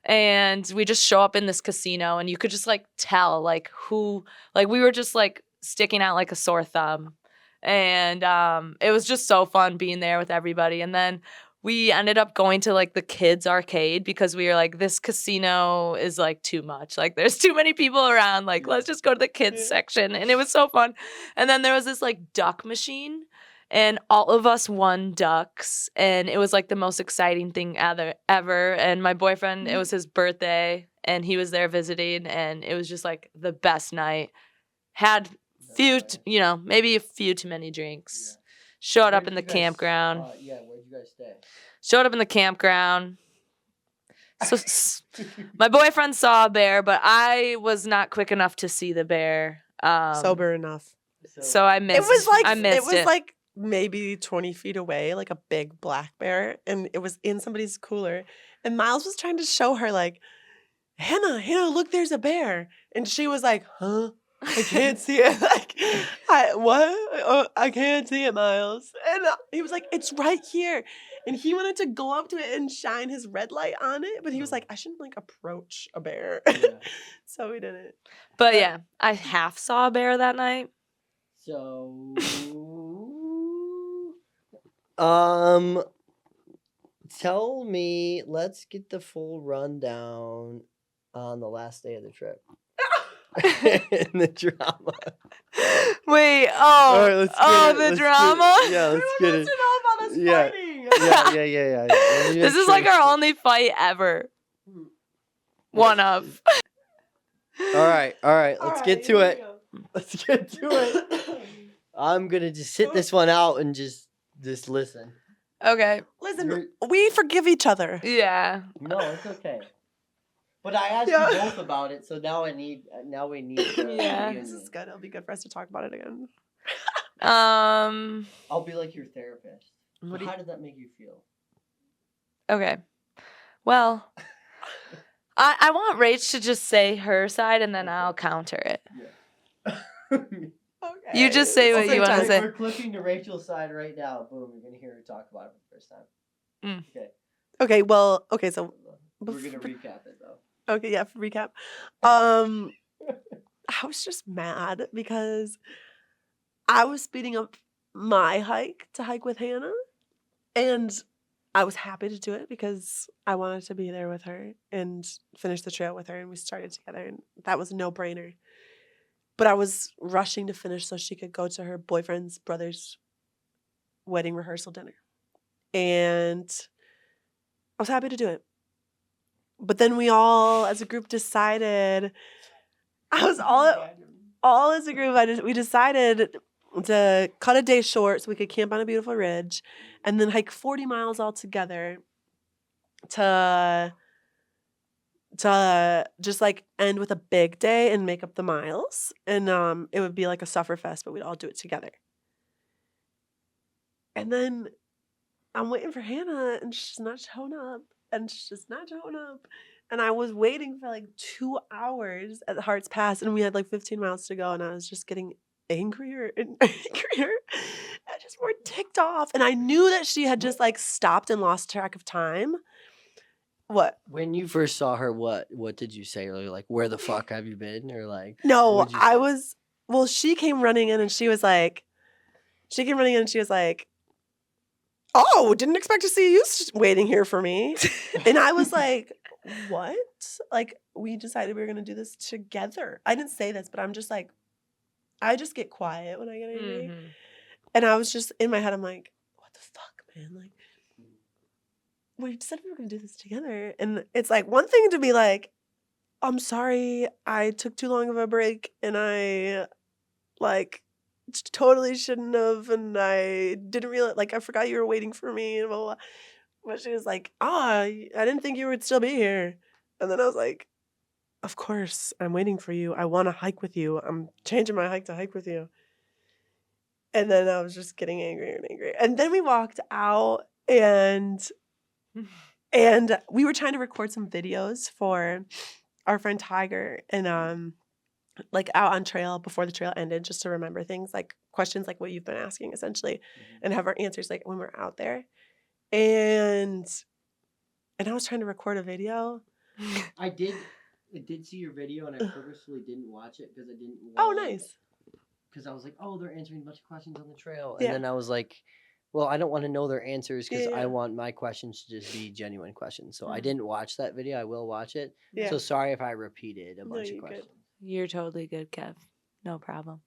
And we just show up in this casino, and you could just like tell like who, like we were just like sticking out like a sore thumb. And it was just so fun being there with everybody. And then we ended up going to like the kids arcade because we were like, this casino is like too much. Like there's too many people around. Like let's just go to the kids section. And it was so fun. And then there was this like duck machine and all of us won ducks. And it was like the most exciting thing ever. And my boyfriend, it was his birthday and he was there visiting and it was just like the best night. Had maybe a few too many drinks. Yeah. Showed up in the campground. Where'd you guys stay? Showed up in the campground. So my boyfriend saw a bear, but I was not quick enough to see the bear. Sober enough. So I missed. It was like maybe 20 feet away, like a big black bear, and it was in somebody's cooler. And Miles was trying to show her like, Hannah, look, there's a bear, and she was like, huh? I can't see it. Like, I can't see it, Miles. And he was like, it's right here. And he wanted to go up to it and shine his red light on it, but he was like, I shouldn't like approach a bear. Yeah. So we didn't. But yeah, I half saw a bear that night. So, tell me, let's get the full rundown on the last day of the trip. And the drama. Wait, the drama? Let's get it. To know about us fighting. Yeah. This is like our only fight ever. One of. All right. Let's get to it. Let's get to it. I'm gonna just sit this one out and just listen. Okay. Listen, we forgive each other. Yeah. No, it's okay. But I asked you both about it, so now we need. Yeah. This is good. It'll be good for us to talk about it again. I'll be like your therapist. How did that make you feel? Okay. Well, I want Rach to just say her side, and then I'll counter it. Yeah. Okay. You just say what you want to say. We're clipping to Rachel's side right now. Boom, you're gonna hear her talk about it for the first time. Okay. So we're gonna recap it though. Okay, yeah, for recap. I was just mad because I was speeding up my hike to hike with Hannah, and I was happy to do it because I wanted to be there with her and finish the trail with her, and we started together, and that was a no-brainer. But I was rushing to finish so she could go to her boyfriend's brother's wedding rehearsal dinner, and I was happy to do it. But then we all, as a group, decided. All as a group, we decided to cut a day short so we could camp on a beautiful ridge, and then hike 40 miles all together to just like end with a big day and make up the miles. And it would be like a sufferfest, but we'd all do it together. And then I'm waiting for Hannah, and she's not showing up. And I was waiting for like 2 hours at the Hearts Pass, and we had like 15 miles to go, and I was just getting angrier and angrier. I just more ticked off. And I knew that she had just like stopped and lost track of time. What? When you first saw her, what did you say? Or like, where the fuck have you been? Or like, no, she came running in and she was like, oh, didn't expect to see you waiting here for me. And I was like, what? Like, we decided we were going to do this together. I didn't say this, but I'm just like, I just get quiet when I get angry. Mm-hmm. And I was just, in my head, I'm like, what the fuck, man? Like, we said we were going to do this together. And it's like one thing to be like, I'm sorry, I took too long of a break and I, like, totally shouldn't have, and I didn't realize, like, I forgot you were waiting for me, and blah, blah, blah. But she was like, I didn't think you would still be here. And then I was like, of course, I'm waiting for you. I want to hike with you. I'm changing my hike to hike with you. And then I was just getting angrier and angrier. And then we walked out, and we were trying to record some videos for our friend Tiger, and like out on trail before the trail ended, just to remember things like questions like what you've been asking essentially, and have our answers like when we're out there. And I was trying to record a video. I did see your video, and I purposefully didn't watch it because I didn't want. Oh, nice. Because I was like, oh, they're answering a bunch of questions on the trail, and then I was like, well, I don't want to know their answers because Yeah. I want my questions to just be genuine questions. So I Mhm. didn't watch that video. I will watch it. Yeah. So sorry if I repeated a No, bunch of you're good. questions. You're totally good, Kev. No problem.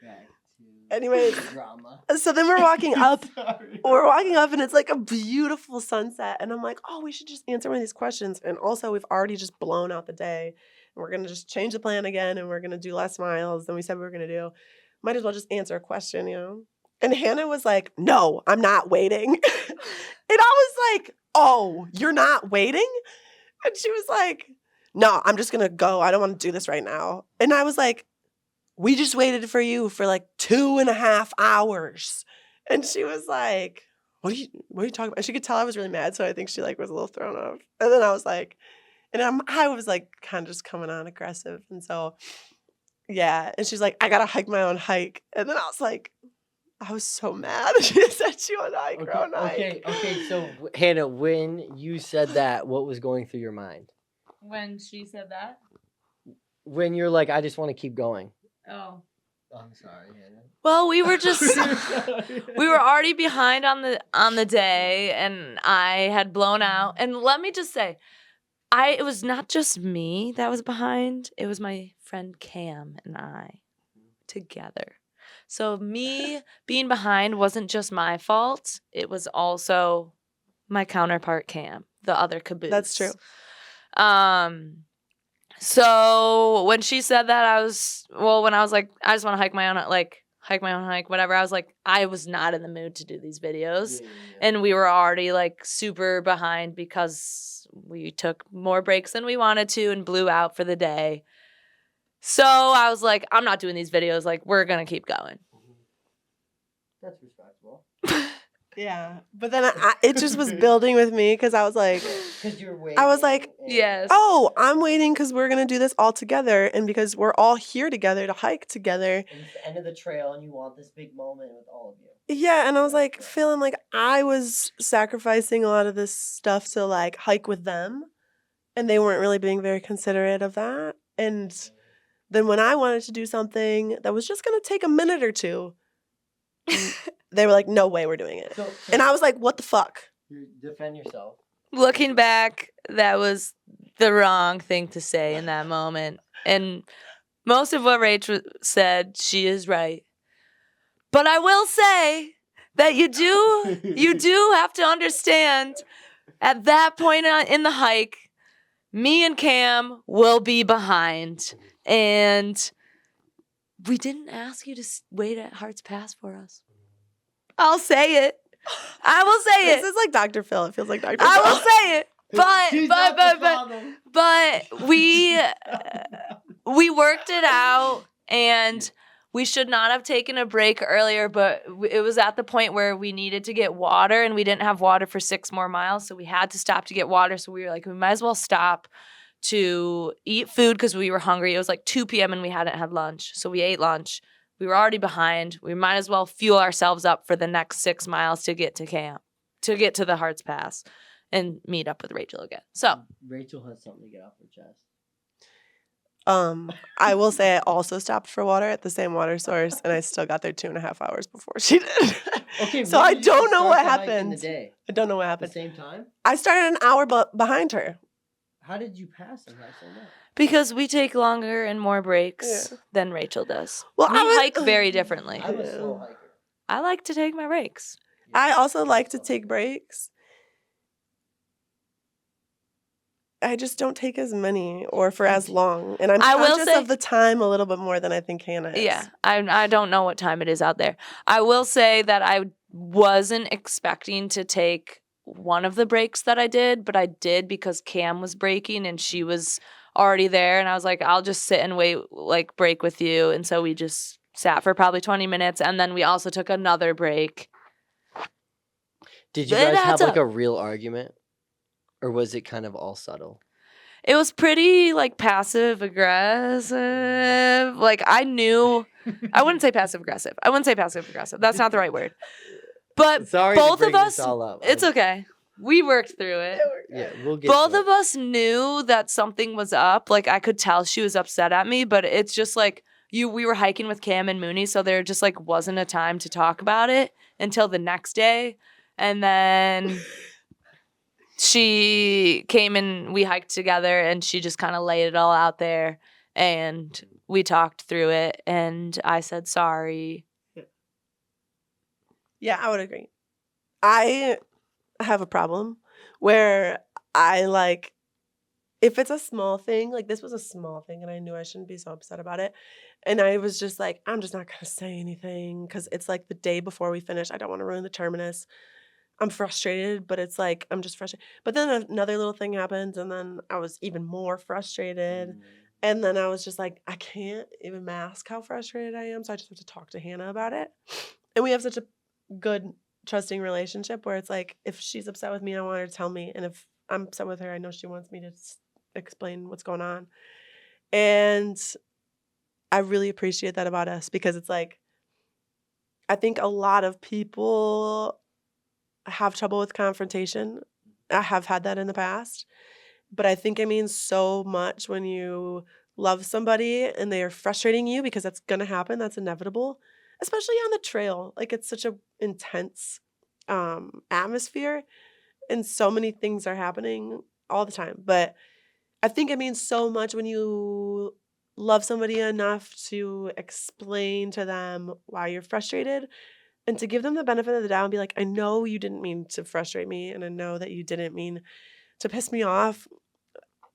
Back to Anyways, drama. so then we're walking up. Sorry. We're walking up and it's like a beautiful sunset. And I'm like, oh, we should just answer one of these questions. And also, we've already just blown out the day. And we're going to just change the plan again and we're going to do less miles than we said we were going to do. Might as well just answer a question, you know? And Hannah was like, no, I'm not waiting. And I was like, oh, you're not waiting? And she was like, no, I'm just going to go. I don't want to do this right now. And I was like, we just waited for you for like 2.5 hours. And she was like, what are you talking about? And she could tell I was really mad. So I think she like was a little thrown off. And then I was like, I was like kind of just coming on aggressive. And so, yeah. And she's like, I got to hike my own hike. And then I was like, I was so mad. She said she wanted to hike her own hike. Okay. So Hannah, when you said that, what was going through your mind? When she said that? When you're like, I just want to keep going. Oh. I'm sorry, Hannah. Well, we were just we were already behind on the day, and I had blown out. And let me just say, it was not just me that was behind. It was my friend Cam and I together. So me being behind wasn't just my fault. It was also my counterpart Cam, the other caboose. That's true. So when she said that, when I was like, I just want to hike my own hike, whatever. I was like, I was not in the mood to do these videos. Yeah. And we were already like super behind because we took more breaks than we wanted to and blew out for the day. So I was like, I'm not doing these videos. Like, we're going to keep going. That's respectable. Yeah. But then it just was building with me because I was like, Because you're waiting. I was like, Yes. oh, I'm waiting because we're going to do this all together. And because we're all here together to hike together. And it's the end of the trail and you want this big moment with all of you. Yeah. And I was like, feeling like I was sacrificing a lot of this stuff to like hike with them. And they weren't really being very considerate of that. And then when I wanted to do something that was just going to take a minute or two, they were like, no way we're doing it. And I was like, what the fuck? You defend yourself. Looking back, that was the wrong thing to say in that moment. And most of what Rachel said, she is right. But I will say that you do have to understand at that point in the hike, me and Cam will be behind. And we didn't ask you to wait at Hearts Pass for us. I'll say it. I will say it. This is like Dr. Phil. It feels like Dr. Phil. I will say it. But we worked it out, and we should not have taken a break earlier, but it was at the point where we needed to get water, and we didn't have water for 6 more miles, so we had to stop to get water. So we were like, we might as well stop to eat food because we were hungry. It was like 2 p.m. and we hadn't had lunch, so we ate lunch. We were already behind. We might as well fuel ourselves up for the next 6 miles to get to camp, to get to the Hearts Pass and meet up with Rachel again. So Rachel has something to get off her chest. I will say I also stopped for water at the same water source, and I still got there 2.5 hours before she did. Okay, so I don't know what happened. I don't know what At the happened. same time? I started an hour behind her. How did you pass them by so much? because we take longer and more breaks than Rachel does. Well, We hike very differently. I'm a slow hiker. I like to take my breaks. I also like to take breaks. I just don't take as many or for as long. And I'm I will conscious say- of the time a little bit more than I think Hannah is. Yeah, I don't know what time it is out there. I will say that I wasn't expecting to take one of the breaks that I did, but I did because Cam was breaking and she was already there. And I was like, I'll just sit and wait, like break with you. And so we just sat for probably 20 minutes. And then we also took another break. Did you It guys have adds like up. a real argument? Or was it kind of all subtle? It was pretty like passive aggressive. Like I knew, I wouldn't say passive aggressive. That's not the right word. But Sorry to both bring of this us, all up. it's okay. We worked through it. Yeah, we'll get Both to of us knew that something was up. Like I could tell she was upset at me, but it's just like we were hiking with Cam and Mooney, so there just like wasn't a time to talk about it until the next day. And then she came and we hiked together, and she just kind of laid it all out there, and we talked through it, and I said sorry. Yeah, I would agree. I have a problem where I like, if it's a small thing, like this was a small thing and I knew I shouldn't be so upset about it. And I was just like, I'm just not going to say anything because it's like the day before we finish. I don't want to ruin the terminus. I'm frustrated, but it's like, I'm just frustrated. But then another little thing happens and then I was even more frustrated. And then I was just like, I can't even mask how frustrated I am. So I just have to talk to Hannah about it. And we have such a good, trusting relationship where it's like, if she's upset with me, I want her to tell me. And if I'm upset with her, I know she wants me to explain what's going on. And I really appreciate that about us because it's like, I think a lot of people have trouble with confrontation. I have had that in the past. But I think it means so much when you love somebody and they are frustrating you because that's going to happen. That's inevitable, especially on the trail. Like it's such a intense atmosphere and so many things are happening all the time. But I think it means so much when you love somebody enough to explain to them why you're frustrated and to give them the benefit of the doubt and be like, I know you didn't mean to frustrate me and I know that you didn't mean to piss me off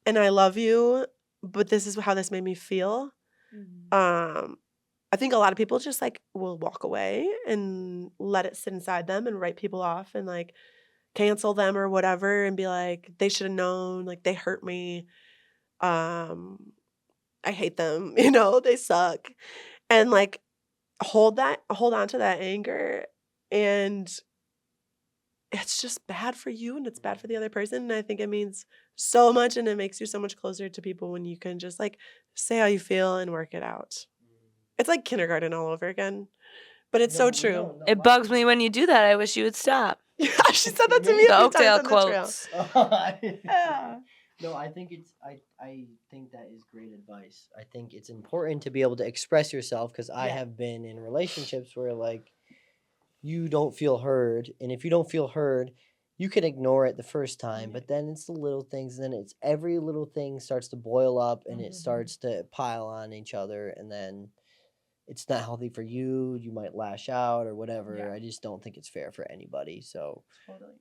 and I love you, but this is how this made me feel. I think a lot of people just like will walk away and let it sit inside them and write people off and like cancel them or whatever and be like, they should have known, like they hurt me. I hate them, they suck. And like hold on to that anger. And it's just bad for you and it's bad for the other person. And I think it means so much and it makes you so much closer to people when you can just like say how you feel and work it out. It's like kindergarten all over again. But it's so true. It bugs me when you do that. I wish you would stop. Yeah, she said that to me The a few times Oakdale on the trail. quotes. Yeah. No, I think I think that is great advice. I think it's important to be able to express yourself because I have been in relationships where like you don't feel heard, and if you don't feel heard, you can ignore it the first time, but then it's the little things, and then it's every little thing starts to boil up and it starts to pile on each other, and then it's not healthy for you. You might lash out or whatever. Yeah. I just don't think it's fair for anybody. So Totally.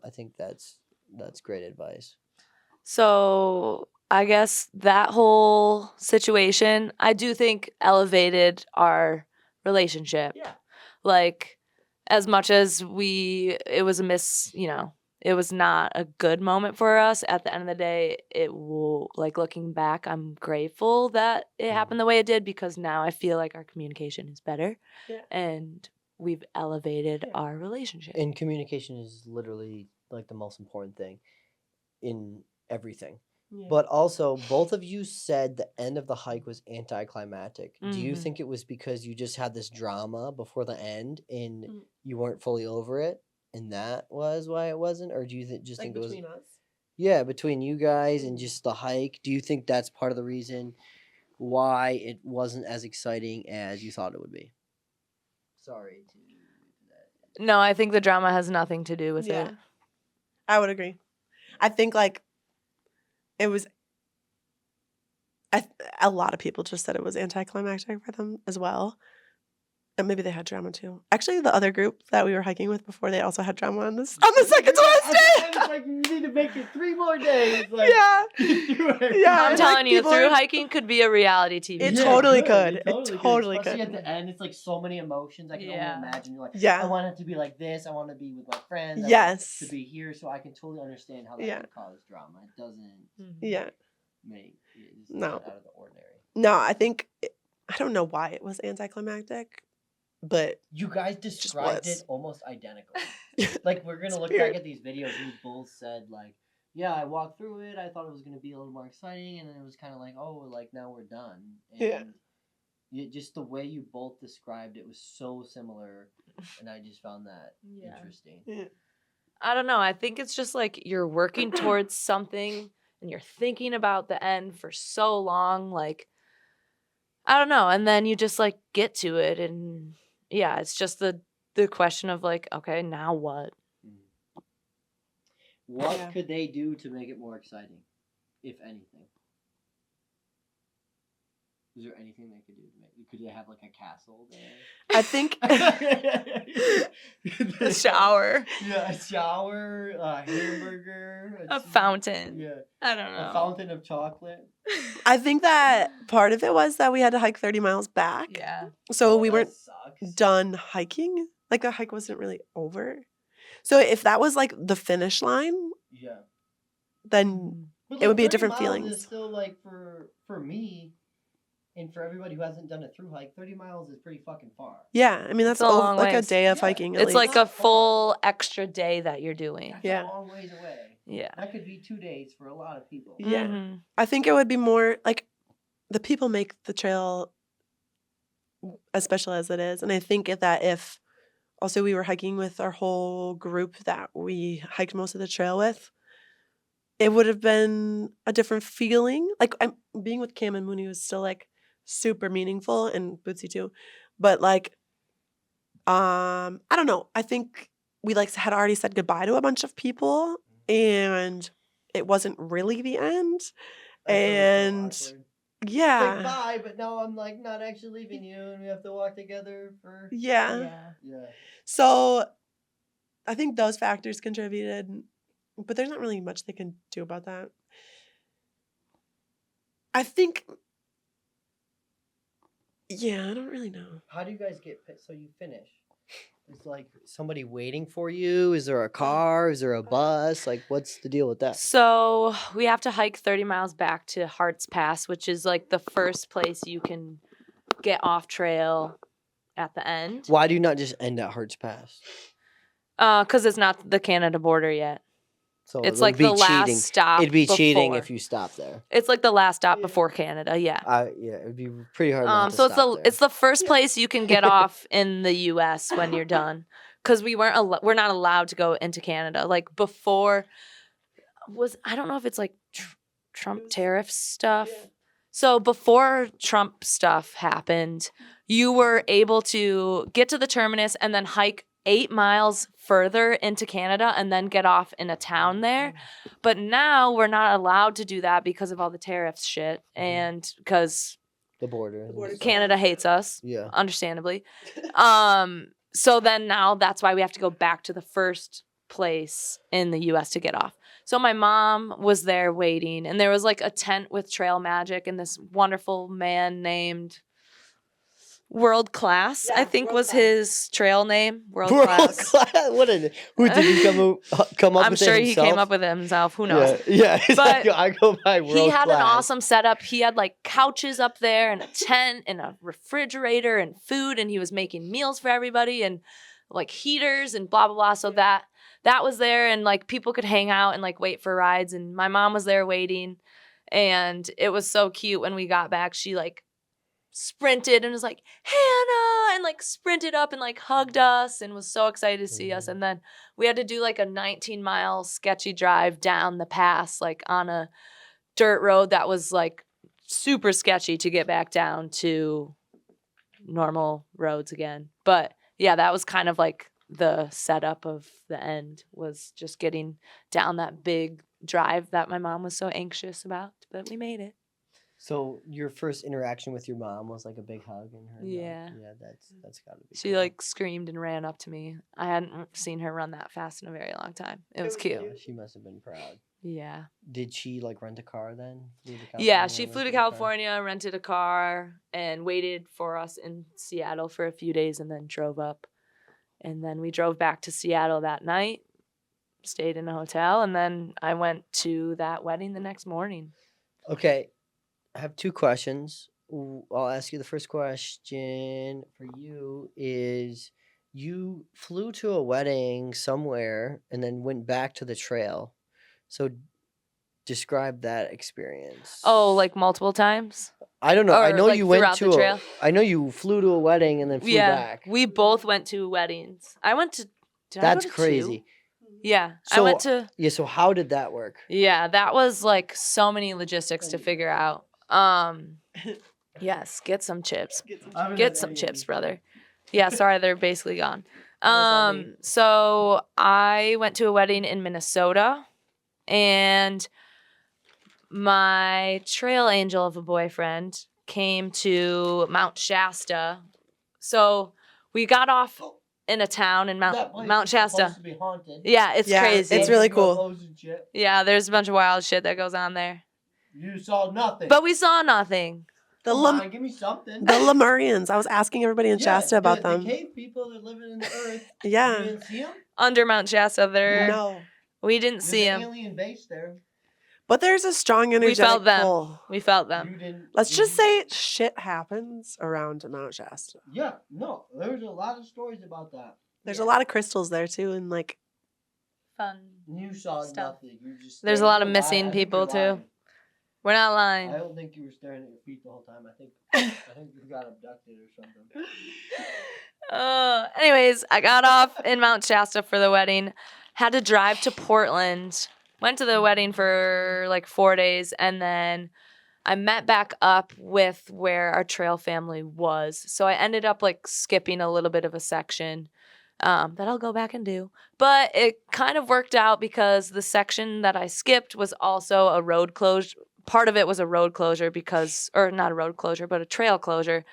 I think that's great advice. So I guess that whole situation, I do think elevated our relationship. Yeah. Like as much as it was it was not a good moment for us. At the end of the day, it will, like looking back, I'm grateful that it happened the way it did because now I feel like our communication is better. Yeah. And we've elevated our relationship. And communication is literally like the most important thing in everything. Yeah. But also, both of you said the end of the hike was anticlimactic. Do you think it was because you just had this drama before the end and you weren't fully over it, and that was why it wasn't? Or do you just think it was between us? Yeah, between you guys and just the hike. Do you think that's part of the reason why it wasn't as exciting as you thought it would be? Sorry to do that. No, I think the drama has nothing to do with it. I would agree. I think like it was a lot of people just said it was anticlimactic for them as well. And maybe they had drama too. Actually, the other group that we were hiking with before, they also had drama on the second to last day. I was like, you need to make it 3 more days. Like, Yeah. I'm telling you, through hiking could be a reality TV. It totally could. It totally Especially could. at the end, it's like so many emotions. I can only imagine. You're like, Yeah. I want it to be like this. I want to be with my friends. Yes. I want it to be here. So I can totally understand how that would cause drama. It doesn't make it not out of the ordinary. No, I think, I don't know why it was anticlimactic, but you guys described it almost identically. Like, we're going to look back at these videos. You both said, like, yeah, I walked through it. I thought it was going to be a little more exciting. And then it was kind of like, oh, like, now we're done. And just the way you both described it was so similar. And I just found that interesting. Yeah. I don't know. I think it's just like you're working towards something and you're thinking about the end for so long. Like, I don't know. And then you just like get to it, and yeah, it's just the question of like, okay, now what? What Yeah. could they do to make it more exciting, if anything? Is there anything they could do to make? Could they have like a castle there? I think A shower, Yeah, a shower, a hamburger, a fountain. Yeah, I don't know. a fountain of chocolate. I think that part of it was that we had to hike 30 miles back. Yeah. So Oh, we that weren't sucks. done hiking. Like the hike wasn't really over. So if that was like the finish line, Yeah. then But it would be a 30 different miles feelings. is still like for me and for everybody who hasn't done a through hike, 30 miles is pretty fucking far. Yeah, I mean that's It's a long like a ways. day of Yeah. hiking. At It's least. like a Not far. full extra day that you're doing. That's Yeah. a long ways away. Yeah. That could be 2 days for a lot of people. Yeah. Mhm. I think it would be more like the people make the trail as special as it is, and I think that if also we were hiking with our whole group that we hiked most of the trail with, it would have been a different feeling. Like I'm being with Cam and Mooney was still like super meaningful, and Bootsy too, but like I don't know. I think we like had already said goodbye to a bunch of people, and it wasn't really the end. And It's yeah, like bye, but now I'm like not actually leaving you, and we have to walk together for. yeah. Yeah. So I think those factors contributed, but there's not really much they can do about that. I think, yeah, I don't really know. How do you guys get so you finish? Is like somebody waiting for you? Is there a car? Is there a bus? Like, what's the deal with that? So we have to hike 30 miles back to Hart's Pass, which is like the first place you can get off trail at the end. Why do you not just end at Hart's Pass? Because it's not the Canada border yet. So It's it like would be the last cheating. stop. It'd be cheating before. if you stop there. It's like the last stop before Canada. Yeah. Yeah, it'd be pretty hard. Not to So it's stop it's the first place you can get off in the U.S. when you're done, because we're not allowed to go into Canada. Like before, I don't know if it's like Trump tariff stuff. Yeah. So before Trump stuff happened, you were able to get to the terminus and then hike 8 miles further into Canada and then get off in a town there. But now we're not allowed to do that because of all the tariffs shit and because the border. The border. Canada hates us, Yeah. understandably. So then now that's why we have to go back to the first place in the US to get off. So my mom was there waiting, and there was like a tent with trail magic and this wonderful man named World Class, Yeah, I think World was Class. his trail name. World World Class. class. Who did he come up I'm with? sure it he himself? came up with it himself. Who knows? Yeah. He's But like, I go by World He had an Class. awesome setup. He had like couches up there and a tent and a refrigerator and food, and he was making meals for everybody and like heaters and blah blah blah. So that was there, and like people could hang out and like wait for rides, and my mom was there waiting, and it was so cute. When we got back, she like sprinted and was like, Hannah, and like sprinted up and like hugged us and was so excited to see us. And then we had to do like a 19-mile sketchy drive down the pass, like on a dirt road that was like super sketchy to get back down to normal roads again. But yeah, that was kind of like the setup of the end, was just getting down that big drive that my mom was so anxious about, but we made it. So your first interaction with your mom was like a big hug and her. Yeah. Yeah, that's gotta be. She cool. like screamed and ran up to me. I hadn't seen her run that fast in a very long time. It was cute. Yeah, she must have been proud. Yeah. Did she like rent a car then? Flew to Yeah, California, she flew to rented a car? California, rented a car, and waited for us in Seattle for a few days and then drove up. And then we drove back to Seattle that night, stayed in a hotel, and then I went to that wedding the next morning. Okay, I have 2 questions. I'll ask you the first question for you is you flew to a wedding somewhere and then went back to the trail. So describe that experience. Oh, like multiple times? I don't know. I or, know like, you went throughout the to trail? I know you flew to a wedding and then flew back. We both went to weddings. I went to. Did I go That's to 2? crazy. Yeah, I So- went to. Yeah, so how did that work? Yeah, that was like so many logistics to figure out. Yes, get some chips. I haven't Get had some any of chips, these brother. Yeah, sorry, they're basically gone. was on me. So I went to a wedding in Minnesota, and my trail angel of a boyfriend came to Mount Shasta. So we got off in a town in That place Mount is Shasta. supposed to be haunted. Yeah, it's Yeah, crazy. it's really cool. UFOs and shit. Yeah, there's a bunch of wild shit that goes on there. You saw nothing. But we saw nothing. The Come Lem- on, give me something. the Lemurians. I was asking everybody in Shasta about them. The cave people that live in the earth. Yeah. You didn't see them? Under Mount Shasta, No. we didn't There's see an them. alien base there. But there's a strong We energetic felt them. pull. We felt them. You didn't. Let's did just you- say shit happens around Mount Shasta. Yeah, no. There's a lot of stories about that. There's a lot of crystals there too, and like Fun. You saw Stuff. nothing. You just. There's a lot of missing people, too. We're not lying. I don't think you were staring at your feet the whole time. I think you got abducted or something. Anyways, I got off in Mount Shasta for the wedding. Had to drive to Portland. Went to the wedding for like 4 days, and then I met back up with where our trail family was. So I ended up like skipping a little bit of a section that I'll go back and do. But it kind of worked out because the section that I skipped was also a road closure. Part of it was a road closure or not a road closure, but a trail closure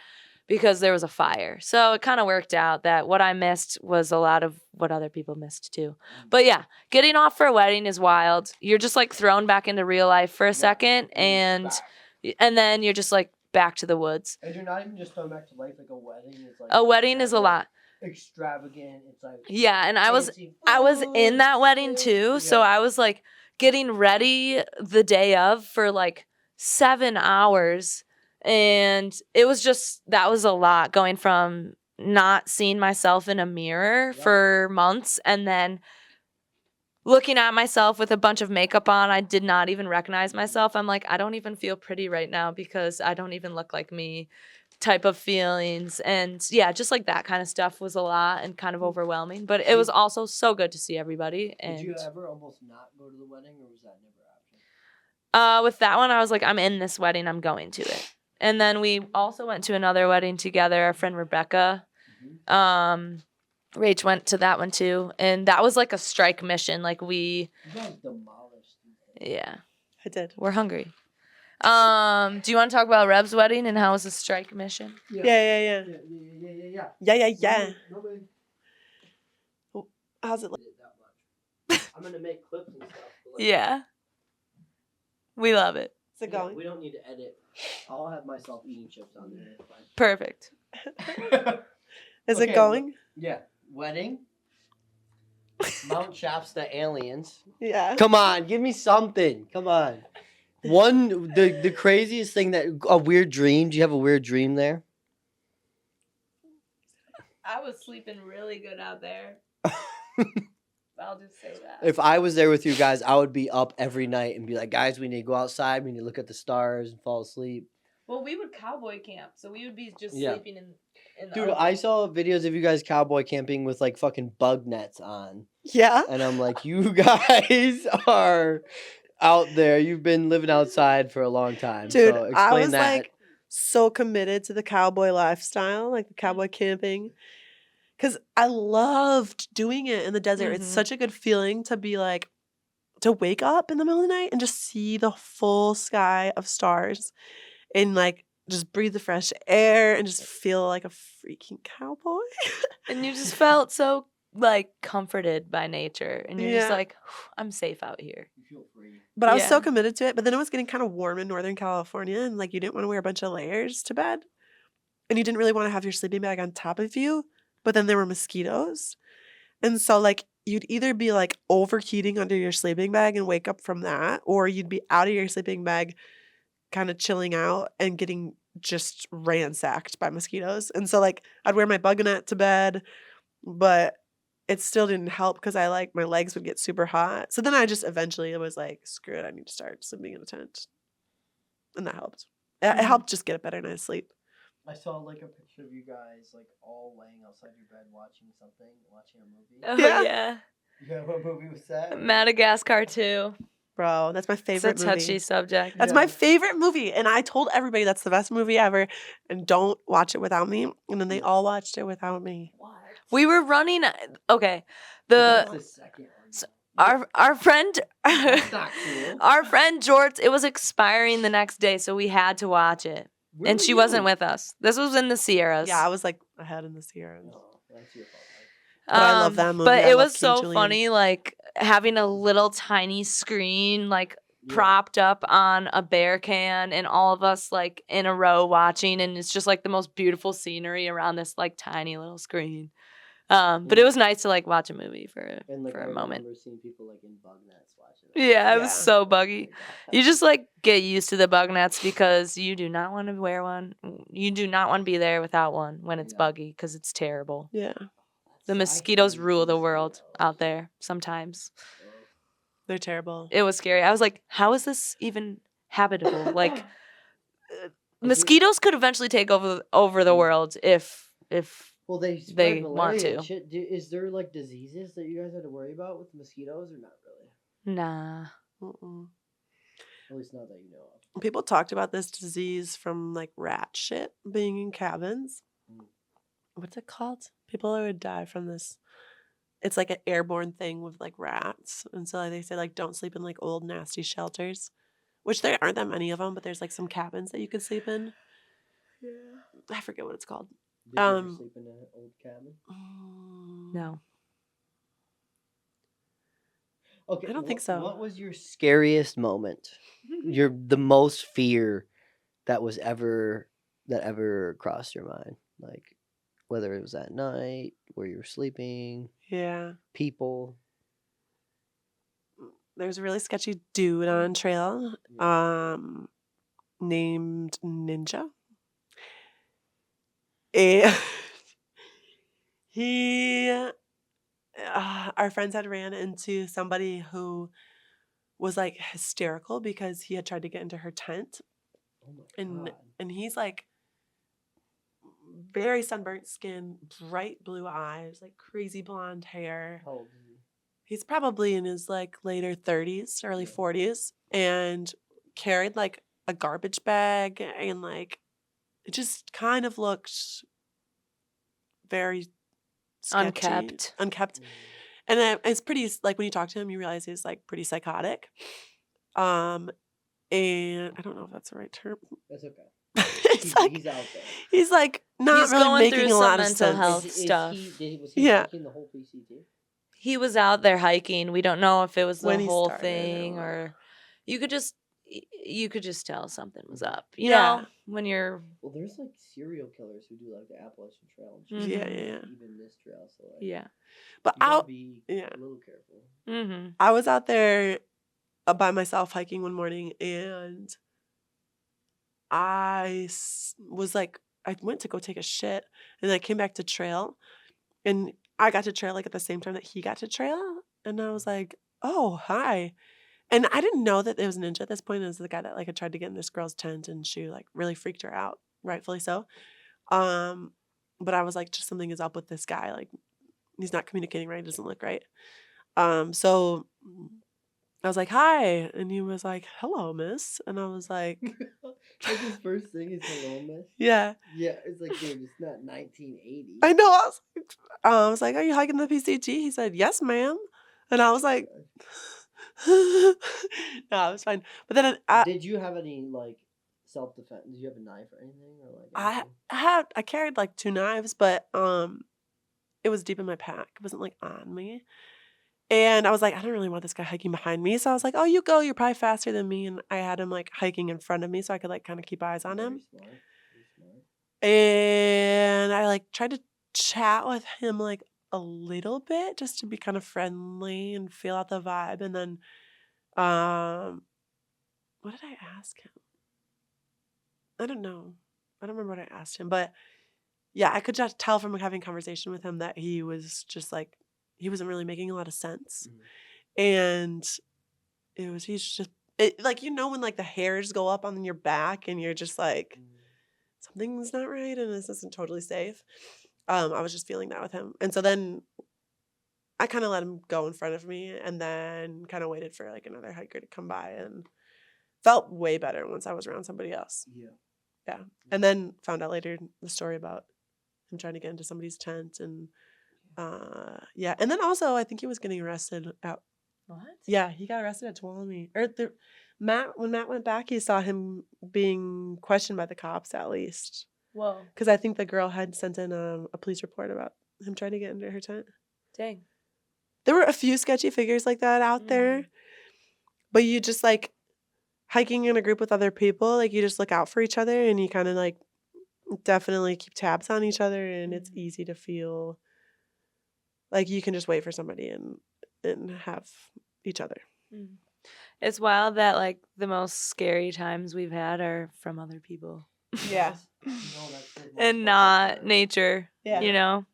because there was a fire. So it kind of worked out that what I missed was a lot of what other people missed too. But yeah, getting off for a wedding is wild. You're just like thrown back into real life for a second, and then you're just like back to the woods. And you're not even just thrown back to life. Like a wedding is like. A wedding is a lot. Extravagant. It's like. Yeah, and I was fancy in food, that wedding shit. too, so Yeah. I was like getting ready the day of for like 7 hours, and it was just that was a lot, going from not seeing myself in a mirror for months and then looking at myself with a bunch of makeup on. I did not even recognize myself. I'm like, I don't even feel pretty right now because I don't even look like me, type of feelings. And yeah, just like that kind of stuff was a lot and kind of overwhelming, but it was also so good to see everybody. And Did you ever almost not go to the wedding, or was that never an option? with that one, I was like, I'm in this wedding, I'm going to it. And then we also went to another wedding together, our friend Rebecca. Rach went to that one too, and that was like a strike mission. Like You guys demolished. yeah, I did. we're hungry. Do you want to talk about Reb's wedding and how it was a strike mission? Yeah. Yeah. Yeah. Nobody How's it look? did that much. I'm gonna make clips and stuff. but, like, Yeah, we love it. Is it yeah, going? we don't need to edit. I'll have myself eating chips on there. It's Perfect. fine. Is Okay, it going? Yeah. Wedding. Mount Shasta aliens. Yeah. Come on, give me something. Come on. The craziest thing a weird dream. Do you have a weird dream there? I was sleeping really good out there. I'll just say that. If I was there with you guys, I would be up every night and be like, guys, we need to go outside. We need to look at the stars and fall asleep. Well, we would cowboy camp, so we would be just Yeah. sleeping in the Dude, open. I saw videos of you guys cowboy camping with like fucking bug nets on. Yeah. And I'm like, you guys are out there. You've been living outside for a long time. Dude, so I explain was that. like so committed to the cowboy lifestyle, like the cowboy camping. Cause I loved doing it in the desert. It's Mhm. such a good feeling to be like, to wake up in the middle of the night and just see the full sky of stars and like just breathe the fresh air and just feel like a freaking cowboy. And you just felt so like comforted by nature, and you're just Yeah. like, I'm safe out here. You feel free. But I was so Yeah. committed to it. But then it was getting kind of warm in Northern California, and like you didn't want to wear a bunch of layers to bed. And you didn't really want to have your sleeping bag on top of you. But then there were mosquitoes. And so like you'd either be like overheating under your sleeping bag and wake up from that, or you'd be out of your sleeping bag kind of chilling out and getting just ransacked by mosquitoes. And so like I'd wear my bug net to bed, but it still didn't help because I like my legs would get super hot. So then I just eventually was like, screw it, I need to start sleeping in a tent. And that helped. It Mhm. helped just get a better night's sleep. I saw like a picture of you guys like all laying outside your bed watching something, watching a movie. Oh Yeah. yeah. Yeah, what movie was that? Madagascar 2. Bro, that's my It's a favorite touchy movie. subject. That's my favorite movie. And I told everybody that's the best movie ever. And don't watch it without me. And then they all watched it without me. What? We were running. Okay, That's the the second one. s- our friend That's not cool. our friend Jorts. It was expiring the next day, so we had to watch it. Where And were she wasn't you? with us. This was in the Sierras. Yeah, I was like ahead in the Sierras. Oh, that's your fault. But I love that movie. But I it love was King so Julian. funny, like having a little tiny screen, like Yeah. propped up on a bear can, and all of us like in a row watching, and it's just like the most beautiful scenery around this like tiny little screen. But it was nice to like watch a movie for And like for I a moment. remember seeing people like in bug nets watching it. Yeah, it was Yeah. so Oh my buggy. God. You just like get used to the bug nets because you do not want to wear one. You do not want to be there without one when it's Yeah. buggy because it's terrible. Yeah, The I mosquitoes hate rule the world mosquitoes. out there sometimes. Oh. they're terrible. It was scary. I was like, how is this even habitable? Like If mosquitoes could eventually take over the world if Well, they They spread want malaria and to. shit. Is there like diseases that you guys had to worry about with mosquitoes or not really? nah. Mm-mm. At least not that you know of. People talked about this disease from like rat shit being in cabins. Mm. What's it called? People would die from this. It's like an airborne thing with like rats. And so like, they say like don't sleep in like old nasty shelters, which there aren't that many of them, but there's like some cabins that you could sleep in. Yeah. I forget what it's called. Did you ever sleep in an old cabin? No. Okay, I don't think so. What was your scariest moment? The most fear that ever crossed your mind? Like whether it was at night, where you were sleeping, Yeah. people. There's a really sketchy dude on trail named Ninja. And our friends had ran into somebody who was like hysterical because he had tried to get into her tent. Oh my And God. and he's like very sunburnt skin, bright blue eyes, like crazy blonde hair. How old is he? He's probably in his like later 30s, early Yeah. 40s, and carried like a garbage bag and like it just kind of looked very sketchy, Unkept. unkept. Mm. And it's pretty like when you talk to him, you realize he's like pretty psychotic. And I don't know if that's the right term. That's okay. It's like He's out there. he's like not He's really going making through a some lot of mental sense. health Is stuff. was he Yeah. taking the whole PCT? He was out there hiking. We don't know if it was the When he whole started or thing what. or you could just tell something was up. You Yeah. know, when you're Well, there's like serial killers who do like the Appalachian Trail and Mhm. shit. Yeah, yeah. Even this trail, so like yeah. But you gotta out, be yeah. a little careful. Mm-hmm. I was out there by myself hiking one morning, and was like, I went to go take a shit, and I came back to trail, and I got to trail like at the same time that he got to trail, and I was like, oh, hi. And I didn't know that it was Ninja at this point. It was the guy that like had tried to get in this girl's tent, and she like really freaked her out, rightfully so. But I was like, just something is up with this guy. Like he's not communicating right. He doesn't look right. So I was like, hi. And he was like, hello, miss. And I was like, Like his first thing is hello, miss. yeah. Yeah, it's like, dude, it's not 1980. I know. I was like, are you hiking the PCT? He said, yes, ma'am. And I was like, no, it was fine. But then Did you have any like self-defense? Did you have a knife or anything, or like? I anything? I carried like 2 knives, but it was deep in my pack. It wasn't like on me. And I was like, I don't really want this guy hiking behind me. So I was like, oh, you go. You're probably faster than me. And I had him like hiking in front of me so I could like kind of keep eyes on him. Very smart. Very smart. And I like tried to chat with him like a little bit just to be kind of friendly and feel out the vibe. And then what did I ask him? I don't know. I don't remember what I asked him, but yeah, I could just tell from having conversation with him that he was just like he wasn't really making a lot of sense. Mhm. And he's just like when like the hairs go up on your back and you're just like something's not right and this isn't totally safe. I was just feeling that with him. And so then I kind of let him go in front of me and then kind of waited for like another hiker to come by, and felt way better once I was around somebody else. Yeah. And then found out later the story about him trying to get into somebody's tent, and yeah. And then also I think he was getting arrested at What? Yeah, he got arrested at Tuolumne. When Matt went back, he saw him being questioned by the cops at least. Whoa. Because I think the girl had sent in a police report about him trying to get into her tent. Dang. There were a few sketchy figures like that out there, but you just like hiking in a group with other people, like you just look out for each other and you kind of like definitely keep tabs on each other, and it's easy to feel like you can just wait for somebody and have each other. It's wild that like the most scary times we've had are from other people. Yeah. And not nature. Yeah. You know?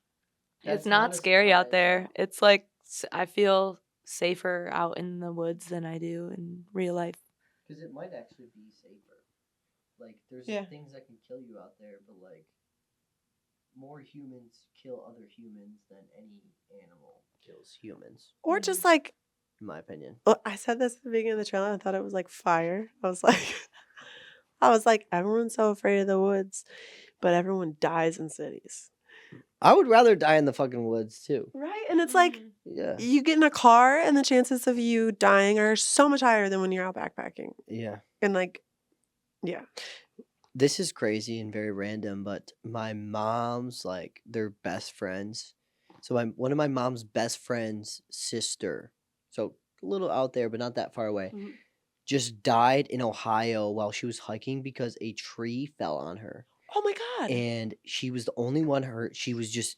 That's It's not not a scary out surprise, there. though. It's like I feel safer out in the woods than I do in real life. Because it might actually be safer. Like, there's Yeah. things that can kill you out there, but like, more humans kill other humans than any animal kills humans, Or just like, in my opinion. well, I said this at the beginning of the trailer. I thought it was like fire. I was like, everyone's so afraid of the woods, but everyone dies in cities. I would rather die in the fucking woods too. Right? And it's like, Yeah. you get in a car and the chances of you dying are so much higher than when you're out backpacking. Yeah. And like, yeah. This is crazy and very random, but my mom's like they're best friends. So one of my mom's best friend's sister, so a little out there but not that far away, Mhm. just died in Ohio while she was hiking because a tree fell on her. Oh my God. And she was the only one hurt. She was just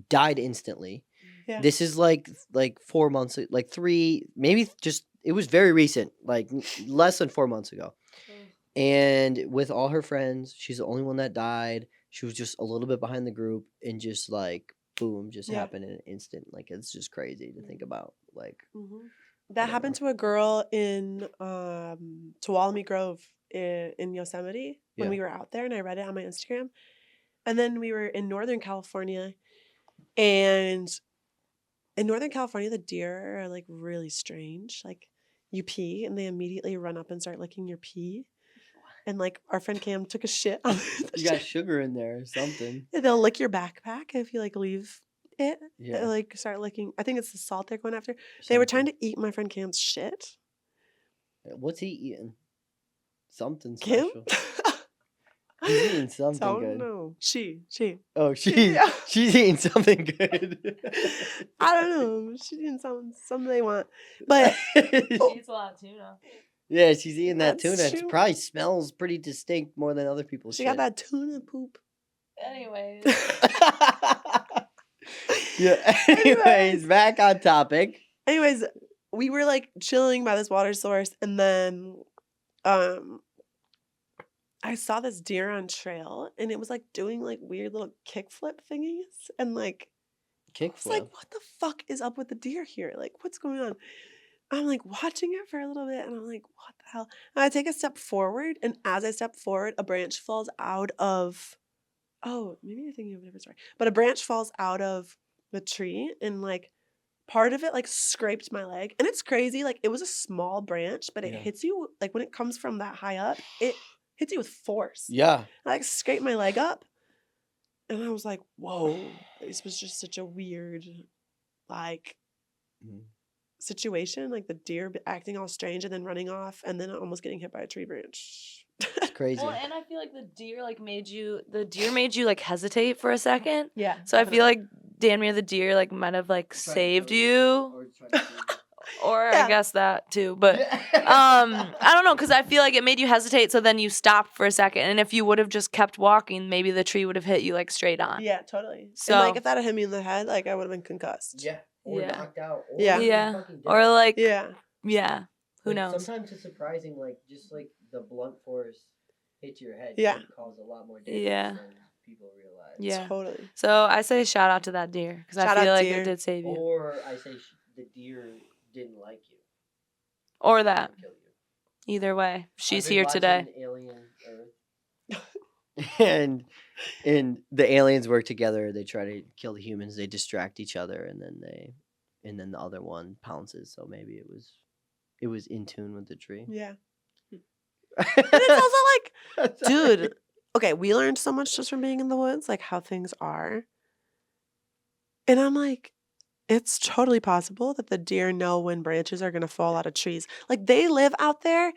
died instantly. Yeah. This is like 4 months, like 3, maybe just it was very recent, like less than 4 months ago. And with all her friends, she's the only one that died. She was just a little bit behind the group, and just like boom, just Yeah. happened in an instant. Like it's just crazy to think about. Like That happened to a girl in Tuolumne Grove in Yosemite when Yeah. we were out there, and I read it on my Instagram. And then we were in Northern California, and in Northern California, the deer are like really strange. Like you pee, and they immediately run up and start licking your pee. And like our friend Cam took a shit on the you got shit. sugar in there or something. And they'll lick your backpack if you like leave it. Yeah. They'll, like start licking. I think it's the salt they're going after. They were trying to eat my friend Cam's shit. What's he eating? Something Kim? special. He's eating something Don't good. know. She. Oh, she's eating something good. I don't know. She's eating something they want. But She eats a lot of tuna. Yeah, she's eating that That's tuna. It true. probably smells pretty distinct more than other people's she shit. got that tuna poop. Anyways. Yeah. Anyways, back on topic. Anyways, we were like chilling by this water source, and then I saw this deer on trail, and it was like doing like weird little kickflip thingies, and like I was like, Kickflip. what the fuck is up with the deer here? Like, what's going on? I'm like watching it for a little bit, and I'm like, what the hell? And I take a step forward, and as I step forward, a branch falls out of. Oh, maybe you're thinking of a different story. But a branch falls out of the tree, and like part of it like scraped my leg. And it's crazy. Like it was a small branch, but it Yeah. hits you like when it comes from that high up, it hits you with force. Yeah. I like scraped my leg up. And I was like, whoa, this was just such a weird like situation. Like the deer acting all strange and then running off and then almost getting hit by a tree branch. It's crazy. Well, and I feel like the deer made you like hesitate for a second. Yeah. So I feel like damn near the deer like might have like saved you. Or Yeah. I guess that too. But I don't know, because I feel like it made you hesitate, so then you stopped for a second. And if you would have just kept walking, maybe the tree would have hit you like straight on. Yeah, totally. So and like if that had hit me in the head, like I would have been concussed. Yeah. Or Yeah. knocked out. Or Yeah. even Yeah. fucking dead. Or like Yeah. yeah. Who Like, knows? Sometimes it's surprising, like just like the blunt force hit your head Yeah. can cause a lot more damage Yeah. than people realize. Yeah. Totally. So I say shout out to that deer, because I Shout feel out like deer. it did save you. Or I say the deer didn't like you. Or that. Kill you. Either way, she's I've been here today. watching Alien Earth. and the aliens work together. They try to kill the humans. They distract each other, and then they and then the other one pounces. So maybe it was in tune with the tree. Yeah. But it's also like, dude, okay, we learned so much just from being in the woods, like how things are. And I'm like, it's totally possible that the deer know when branches are going to fall out of trees. Like they live out there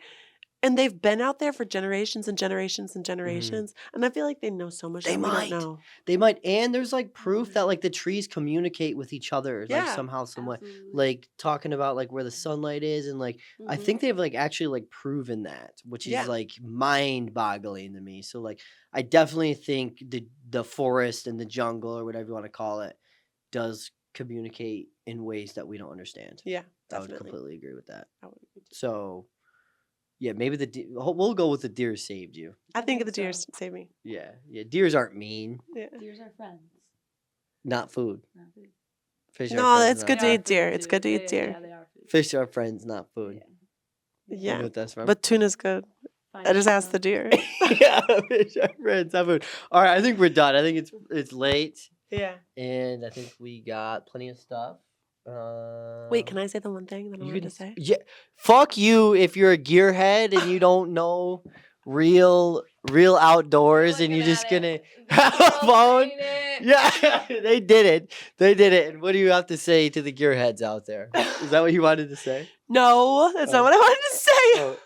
and they've been out there for generations and generations and generations. And I feel like they know so much They that we might. don't know. They might, and there's like proof that like the trees communicate with each other, like Yeah, somehow, some way, absolutely. like talking about like where the sunlight is, and like I Mhm. think they've like actually like proven that, which is Yeah. like mind-boggling to me. So like I definitely think the forest and the jungle or whatever you want to call it does communicate in ways that we don't understand. Yeah, I would definitely. completely agree with that. I would agree too. So yeah, maybe we'll go with the deer saved you. I think think the deer so. save me. Yeah, deers aren't mean, Yeah. Deers are friends. not food. Not food. Fish are No, friends, it's not good to They are eat deer. food, It's too. good to eat Yeah, deer. Yeah, they are food. Fish are friends, not food. Yeah. You know Yeah. what that's from? But tuna's good. Fine I just asked stuff. the deer. Yeah, fish are friends, not food. All right, I think we're done. I think it's late, Yeah. and I think we got plenty of stuff. Wait, can I say the one thing that I You wanted can to say? yeah. Fuck you if you're a gearhead and you don't know real outdoors and you're just gonna have a phone. Yeah, they did it. They did it. And what do you have to say to the gearheads out there? Is that what you wanted to say? No, that's not Oh. what I wanted to say. Oh.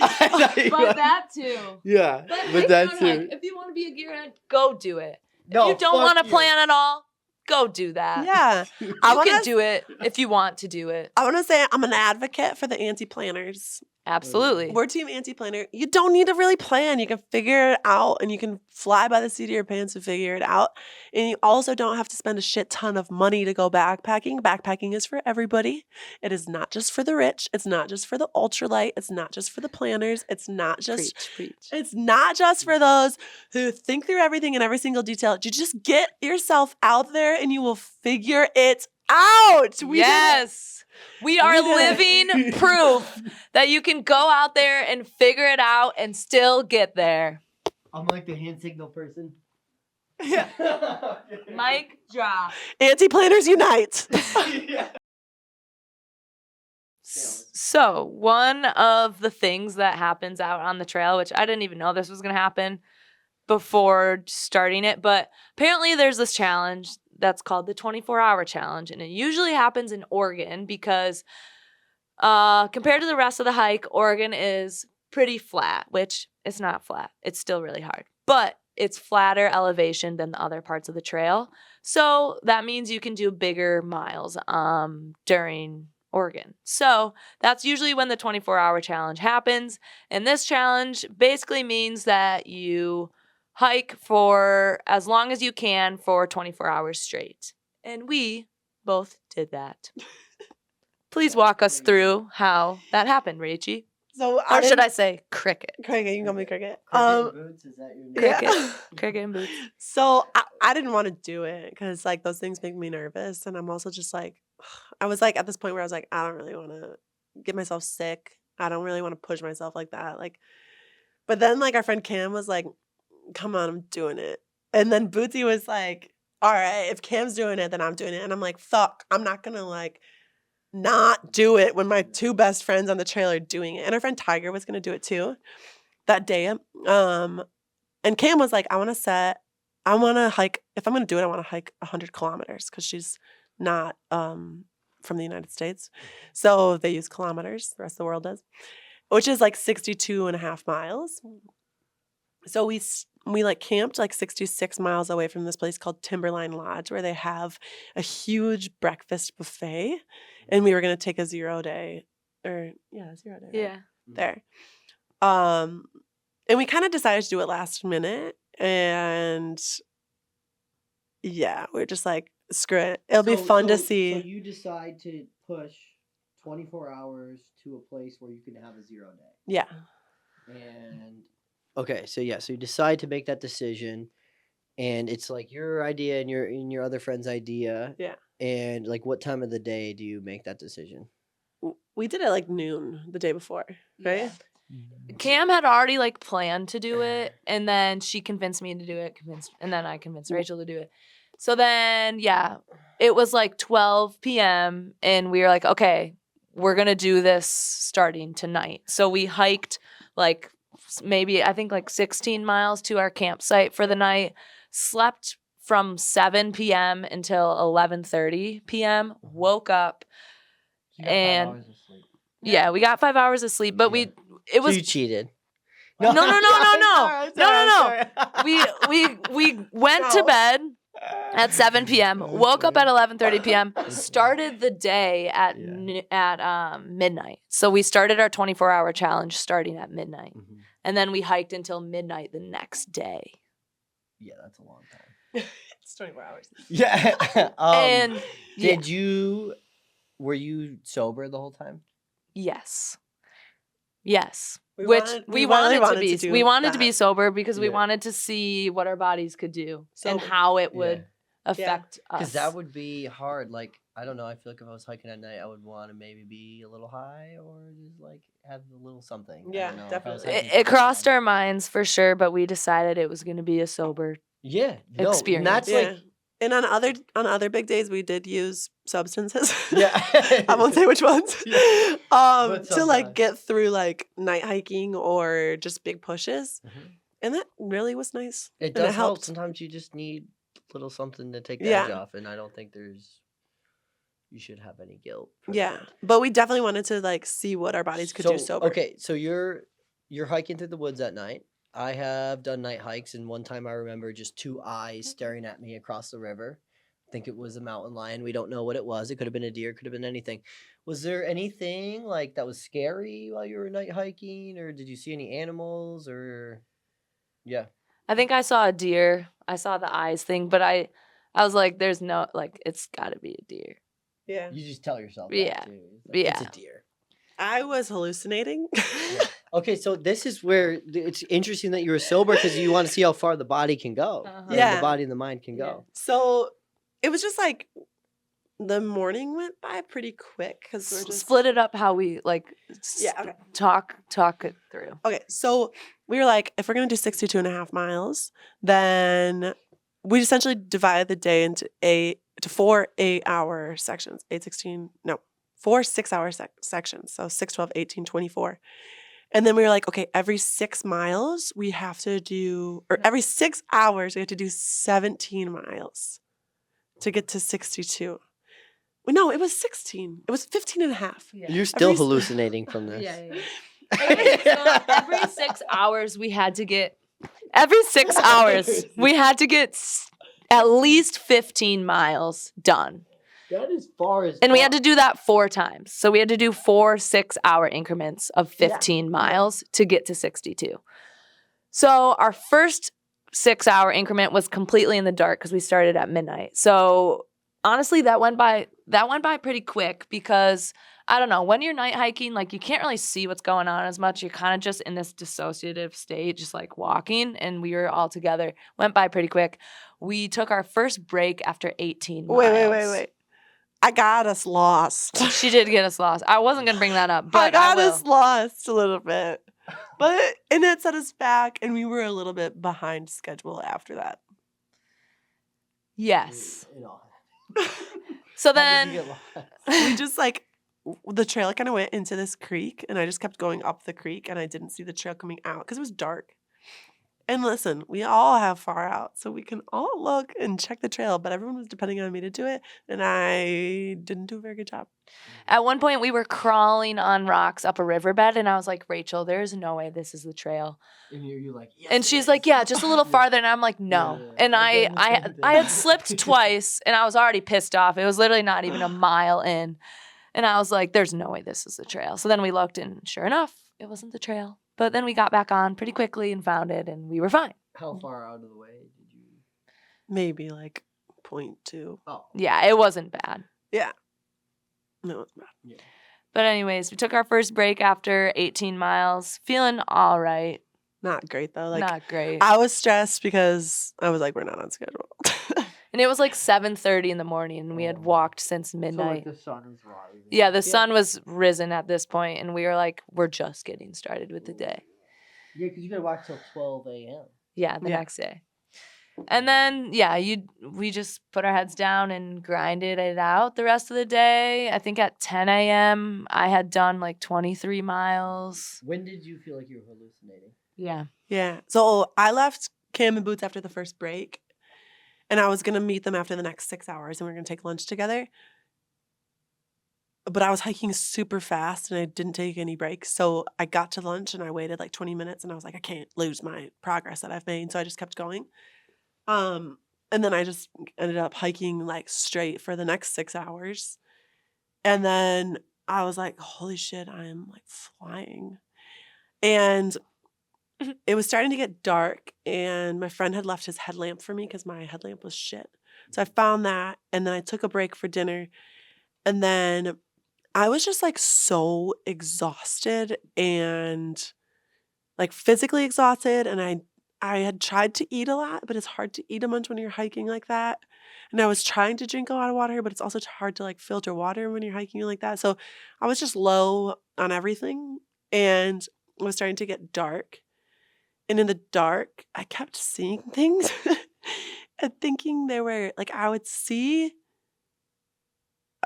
I thought you But wanted- that too. yeah, But but that hike, too. if you want to be a gearhead, Go do it. No, if you don't fuck want to you. plan at all, go do that. Yeah. You I can wanna do it if you want to do it. I want to say I'm an advocate for the anti-planners. Absolutely. We're team anti-planner. You don't need to really plan. You can figure it out and you can fly by the seat of your pants and figure it out. And you also don't have to spend a shit ton of money to go backpacking. Backpacking is for everybody. It is not just for the rich. It's not just for the ultralight. It's not just for the planners. It's not just Preach. It's not just for those who think through everything and every single detail. You just get yourself out there and you will figure it out. We did it. Yes. We are We did it. living proof that you can go out there and figure it out and still get there. I'm like the hand signal person. Yeah. Mic drop. Anti-planners unite. Yeah. So, one of the things that happens out on the trail, which I didn't even know this was going to happen before starting it, but apparently there's this challenge that's called the 24-hour challenge, and it usually happens in Oregon because compared to the rest of the hike, Oregon is pretty flat, which it's not flat. It's still really hard, but it's flatter elevation than the other parts of the trail. So that means you can do bigger miles during Oregon. So that's usually when the 24-hour challenge happens. And this challenge basically means that you hike for as long as you can for 24 hours straight. And we both did that. Please walk us through how that happened, Rachie. So Or should I say cricket? Cricket, you can call me Cricket. Boots, is that your name? Cricket. Yeah. Cricket and boots. So I didn't want to do it because like those things make me nervous. And I'm also just like, I was like at this point where I was like, I don't really want to get myself sick. I don't really want to push myself like that. Like, but then like our friend Cam was like, come on, I'm doing it. And then Bootsy was like, all right, if Cam's doing it, then I'm doing it. And I'm like, fuck, I'm not going to like not do it when my two best friends on the trail are doing it. And our friend Tiger was going to do it too that day. And Cam was like, I want to hike, if I'm going to do it, I want to hike 100 kilometers because she's not from the United States. So they use kilometers, the rest of the world does, which is like 62 and a half miles. So we like camped like 66 miles away from this place called Timberline Lodge where they have a huge breakfast buffet. And we were going to take a 0 day right? Yeah. There. And we kind of decided to do it last minute. And yeah, we're just like, screw it. It'll be fun to see. So you decide to push 24 hours to a place where you can have a 0 day. Yeah. And okay, so yeah, so you decide to make that decision, and it's like your idea and your other friend's idea. Yeah. And like, what time of the day do you make that decision? We did it like noon the day before, right? Cam had already planned to do it, and then she convinced me to do it, and then I convinced Rachel to do it. So then, yeah, it was like 12 p.m. and we were like, okay, we're going to do this starting tonight. So we hiked like maybe, I think like 16 miles to our campsite for the night, slept from 7 p.m. until 11:30 p.m., woke up. You got 5 And hours of sleep. yeah, we got 5 hours of sleep, but Yeah. it was So you cheated. No. we went to No. bed at 7 p.m., woke up at 11:30 p.m., started the day at midnight. So we started our 24-hour challenge starting at midnight. Mhm. And then we hiked until midnight the next day. Yeah, that's a long time. It's 24 hours. Yeah. And Were you sober the whole time? yes. We Which wanted- we we really wanted to wanted be. to do We wanted to be that. sober because we Yeah. wanted to see what our bodies could do and Sober. how it would affect us. Because that would be hard. Like, I don't know. I feel like if I was hiking at night, I would want to maybe be a little high or just like have a little something. Yeah, I don't know. If I was definitely. hiking It for crossed fun. our minds for sure, but we decided it was going to be a sober. Yeah. No, experience. And that's Yeah. like. And on other big days, we did use substances. Yeah. I won't say which ones. Yeah. But To like sometimes. get through like night hiking or just big pushes, Mhm. and that really was nice. It And does help. helped. Sometimes you just need a little something to take the Yeah. edge off, and I don't think you should have any guilt. For Yeah, that. but we definitely wanted to like see what our bodies could do sober. Okay, so you're hiking through the woods at night. I have done night hikes, and one time I remember just 2 eyes staring at me across the river. I think it was a mountain lion. We don't know what it was. It could have been a deer. Could have been anything. Was there anything like that was scary while you were night hiking, or did you see any animals? Or yeah, I think I saw a deer. I saw the eyes thing, but I was like, there's no, like, it's got to be a deer. Yeah, you just tell yourself. That Yeah. too. It's a Yeah. deer. I was hallucinating. Okay, so this is where it's interesting that you were sober because you want to see how far the body can go. Uh-huh. And Yeah. the body and the mind can go. So it was just like the morning went by pretty quick because we're just Split it up how we like Yeah, okay. talk it through. Okay, so we were like, if we're going to do 62 and a half miles, then we essentially divided the day into 4 8-hour sections. 4 6-hour sections. So 6, 12, 18, 24. And then we were like, okay, every 6 miles we have to do, or every 6 hours we have to do 17 miles to get to 62. No, it was 16. It was 15 and a half. Yeah. You're still Every s- hallucinating from this. Every 6 hours we had to get at least 15 miles done. That is far as And we had to do that 4 times. So we had to do 4 6-hour increments of 15 miles to get to 62. So our first 6-hour increment was completely in the dark because we started at midnight. So honestly, that went by pretty quick because I don't know, when you're night hiking, like you can't really see what's going on as much. You're kind of just in this dissociative state, just like walking, and we were all together. Went by pretty quick. We took our first break after 18 miles. Wait. I got us lost. She did get us lost. I wasn't gonna bring that up, but I got will. us lost a little bit. And it set us back, and we were a little bit behind schedule after that. Yes. You know. So How did then you get lost? We just like the trail kind of went into this creek, and I just kept going up the creek, and I didn't see the trail coming out because it was dark. And listen, we all have far out, so we can all look and check the trail, but everyone was depending on me to do it, and I didn't do a very good job. at one point we were crawling on rocks up a riverbed, and I was like, Rachel, there's no way this is the trail. And you're like, yes, And it she's is. like, yeah, just a little Yeah. farther. And I'm like, no. Yeah, And I've done the same thing. I had slipped twice, and I was already pissed off. It was literally not even a mile in. And I was like, there's no way this is the trail. So then we looked, and sure enough, it wasn't the trail. But then we got back on pretty quickly and found it, and we were fine. How far out of the way did you? Maybe like 0.2. Oh, Yeah, it wasn't bad. No, it's bad. yeah. But anyways, we took our first break after 18 miles, feeling all right. Not great though. Like Not great. I was stressed because I was like, we're not on schedule. And it was like 7:30 in the morning, and we had walked since midnight. So like the sun is rising. Yeah, the sun was risen at this point, and we were like, we're just getting started with the day. Yeah, because you gotta watch till 12 a.m. Yeah, the Yeah. next day. And then, yeah, we just put our heads down and grinded it out the rest of the day. I think at 10 a.m., I had done like 23 miles. When did you feel like you were hallucinating? Yeah. Yeah. So I left Cam and Boots after the first break, and I was going to meet them after the next 6 hours, and we are going to take lunch together. But I was hiking super fast, and I didn't take any breaks. So I got to lunch, and I waited like 20 minutes, and I was like, I can't lose my progress that I've made. So I just kept going. And then I just ended up hiking like straight for the next 6 hours. And then I was like, holy shit, I am like flying. And it was starting to get dark, and my friend had left his headlamp for me because my headlamp was shit. So I found that, and then I took a break for dinner. And then I was just like so exhausted and like physically exhausted. And I had tried to eat a lot, but it's hard to eat a bunch when you're hiking like that. And I was trying to drink a lot of water, but it's also hard to like filter water when you're hiking like that. So I was just low on everything, and it was starting to get dark. And in the dark, I kept seeing things and thinking they were like, I would see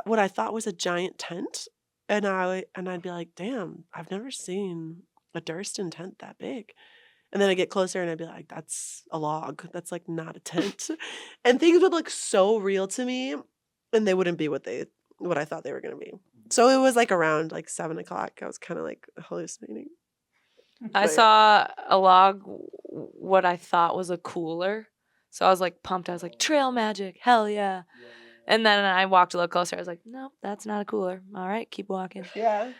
what I thought was a giant tent, and I'd be like, damn, I've never seen a Durston tent that big. And then I get closer and I'd be like, that's a log. That's like not a tent. And things would look so real to me, and they wouldn't be what I thought they were gonna be. So it was like around like 7 o'clock. I was kind of like hallucinating. I But yeah. saw a log, what I thought was a cooler. So I was like pumped. I was like, trail magic, hell yeah. And then I walked a little closer. I was like, nope, that's not a cooler. All right, keep walking. Yeah.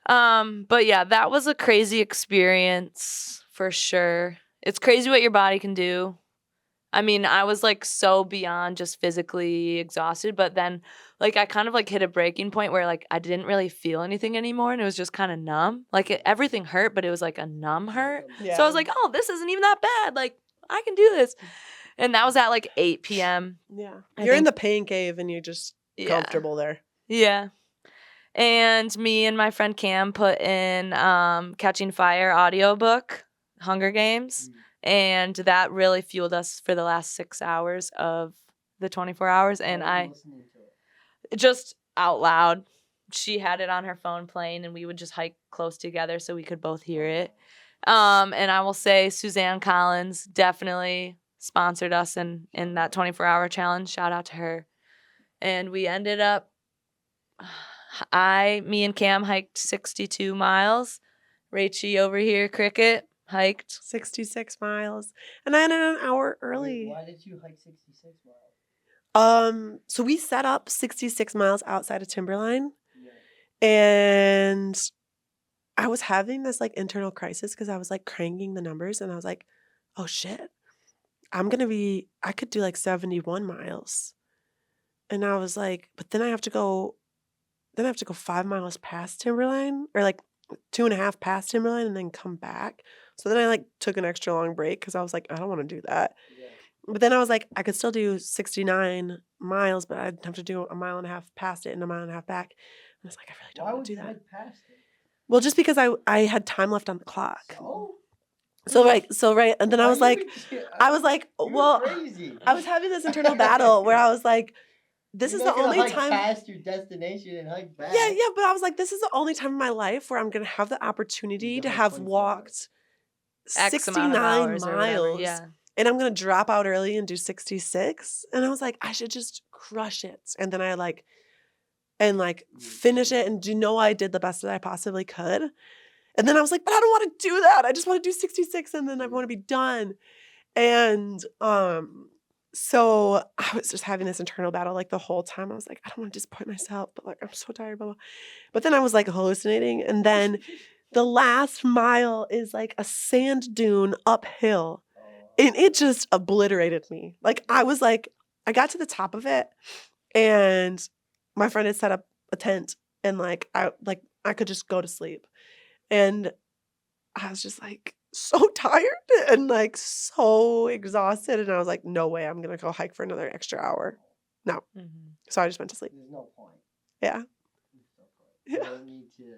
But yeah, that was a crazy experience for sure. It's crazy what your body can do. I mean, I was like so beyond just physically exhausted, but then like I kind of like hit a breaking point where like I didn't really feel anything anymore, and it was just kind of numb. Like everything hurt, but it was like a numb hurt. Yeah. So I was like, oh, this isn't even that bad. Like I can do this. And that was at like 8 p.m. Yeah. I You're in think- the pain cave and you're just comfortable there. Yeah. And me and my friend Cam put in Catching Fire audiobook, Hunger Games. And that really fueled us for the last 6 hours of the 24 hours. And I just out loud, she had it on her phone playing, and we would just hike close together so we could both hear it. And I will say Suzanne Collins definitely sponsored us in that 24-hour challenge. Shout out to her. And we ended up, me and Cam hiked 62 miles. Rachie over here, Cricket, hiked 66 miles. And I ended an hour early. Wait, why did you hike 66 miles? So we set up 66 miles outside of Timberline, Yeah. and I was having this like internal crisis because I was like cranking the numbers, and I was like, oh shit, I could do like 71 miles. And I was like, but then I have to go 5 miles past Timberline, or like 2.5 past Timberline, and then come back. So then I like took an extra long break because I was like, I don't want to do that. Yeah. But then I was like, I could still do 69 miles, but I'd have to do a mile and a half past it and a mile and a half back. And I was like, I really don't Why want would to do you that. hike past it? Well, just because I had time left on the clock. Oh. So right, and then I was like, You're well, crazy. I was having this internal battle where I was like, this You're is not the gonna only hike time. past your destination and hike back. Yeah, but I was like, this is the only time in my life where I'm gonna have the opportunity to hike have 24 walked X amount 69 of hours or whatever. miles. Yeah. And I'm gonna drop out early and do 66. And I was like, I should just crush it. And then I finish it and I did the best that I possibly could. And then I was like, but I don't want to do that. I just want to do 66, and then I want to be done. And so I was just having this internal battle like the whole time. I was like, I don't want to disappoint myself, but like I'm so tired, blah, blah. But then I was like hallucinating. And then the last mile is like a sand dune uphill. And it just obliterated me. Like I got to the top of it, and my friend had set up a tent, and I could just go to sleep. And I was just like so tired and like so exhausted. And I was like, no way, I'm going to go hike for another extra hour. No. Mm-hmm. So I just went to sleep. There's no point. Yeah. There's no point. You don't need to.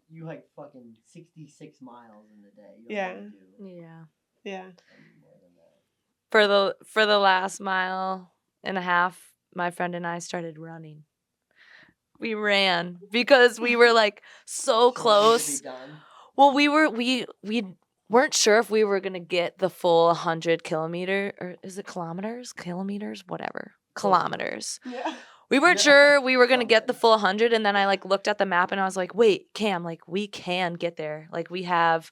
You hike fucking 66 miles in a day. You don't Yeah. need to do Yeah. Yeah. any more than that. For the last mile and a half, my friend and I started running. We ran because we were like so close. Well, we weren't sure if we were gonna get the full 100 kilometer, or is it kilometers? Kilometers? Whatever. Kilometers. Yeah. We weren't sure we were gonna get the full 100, and then I like looked at the map and I was like, wait, Cam, like we can get there. Like we have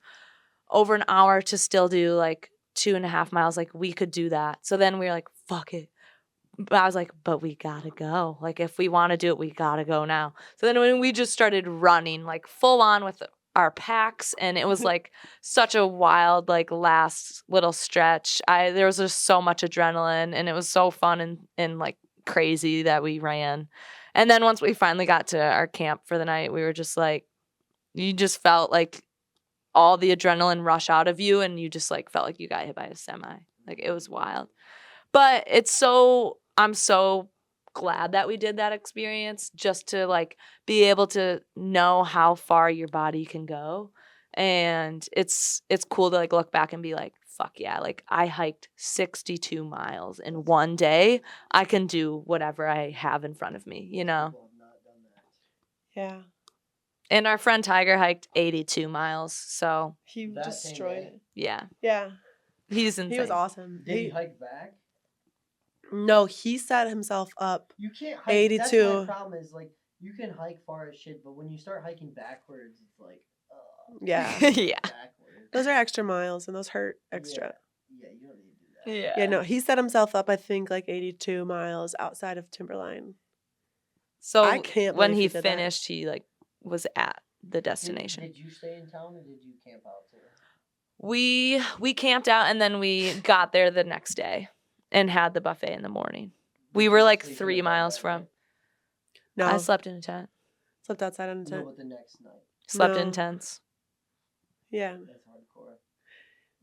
over an hour to still do like 2.5 miles. Like we could do that. So then we were like, fuck it. But I was like, but we gotta go. Like if we want to do it, we gotta go now. So then when we just started running, like full on with our packs, and it was like such a wild like last little stretch. There was just so much adrenaline, and it was so fun and like crazy that we ran. And then once we finally got to our camp for the night, we were just like, you just felt like all the adrenaline rush out of you, and you just like felt like you got hit by a semi. Like it was wild. But I'm so glad that we did that experience, just to like be able to know how far your body can go. And it's cool to like look back and be like, fuck yeah, like I hiked 62 miles in one day. I can do whatever I have in front of me, you know? Yeah. And our friend Tiger hiked 82 miles. So He That same destroyed day? it. yeah, Yeah. he's insane. He was awesome. Did he hike back? No, he set himself up. You can't hike. 82. That's my problem is like you can hike far as shit, but when you start hiking backwards, it's like, Yeah. Yeah. Backwards. Those are extra miles and those hurt extra. Yeah, you don't need to do that. Yeah. Yeah, no, he set himself up, I think, like 82 miles outside of Timberline. So I can't when believe he he did that. finished, he like was at the destination. Did you stay in town or did you camp out too? We camped out, and then we got there the next day and had the buffet in the morning. We were like Sleep in 3 the miles bed, from. right? No, I slept in a tent. slept outside on a No, tent. but the next night. Slept in No. tents. Yeah, That's hardcore.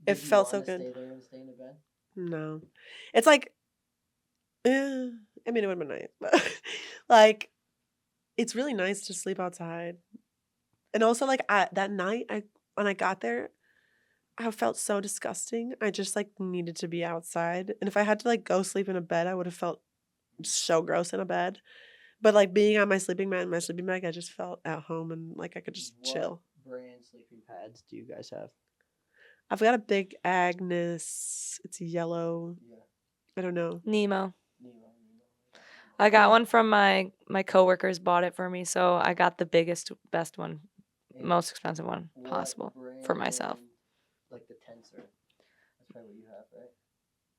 It Did you felt so wanna good. Stay there and stay in the bed? no. It's like, I mean, it would have been nice, but like, it's really nice to sleep outside. And also, like, that night, when I got there, I felt so disgusting. I just like needed to be outside. And if I had to like go sleep in a bed, I would have felt so gross in a bed. But like being on my sleeping mat and my sleeping bag, I just felt at home and like I could just chill. What brand sleeping pads do you guys have? I've got a big Agnes. It's yellow. Yeah. I don't know. Nemo. Nemo. I got Yeah. one from my coworkers bought it for me, so I got the biggest, best one, And most expensive one what possible for myself. brand, like the tensor. That's probably what you have, right?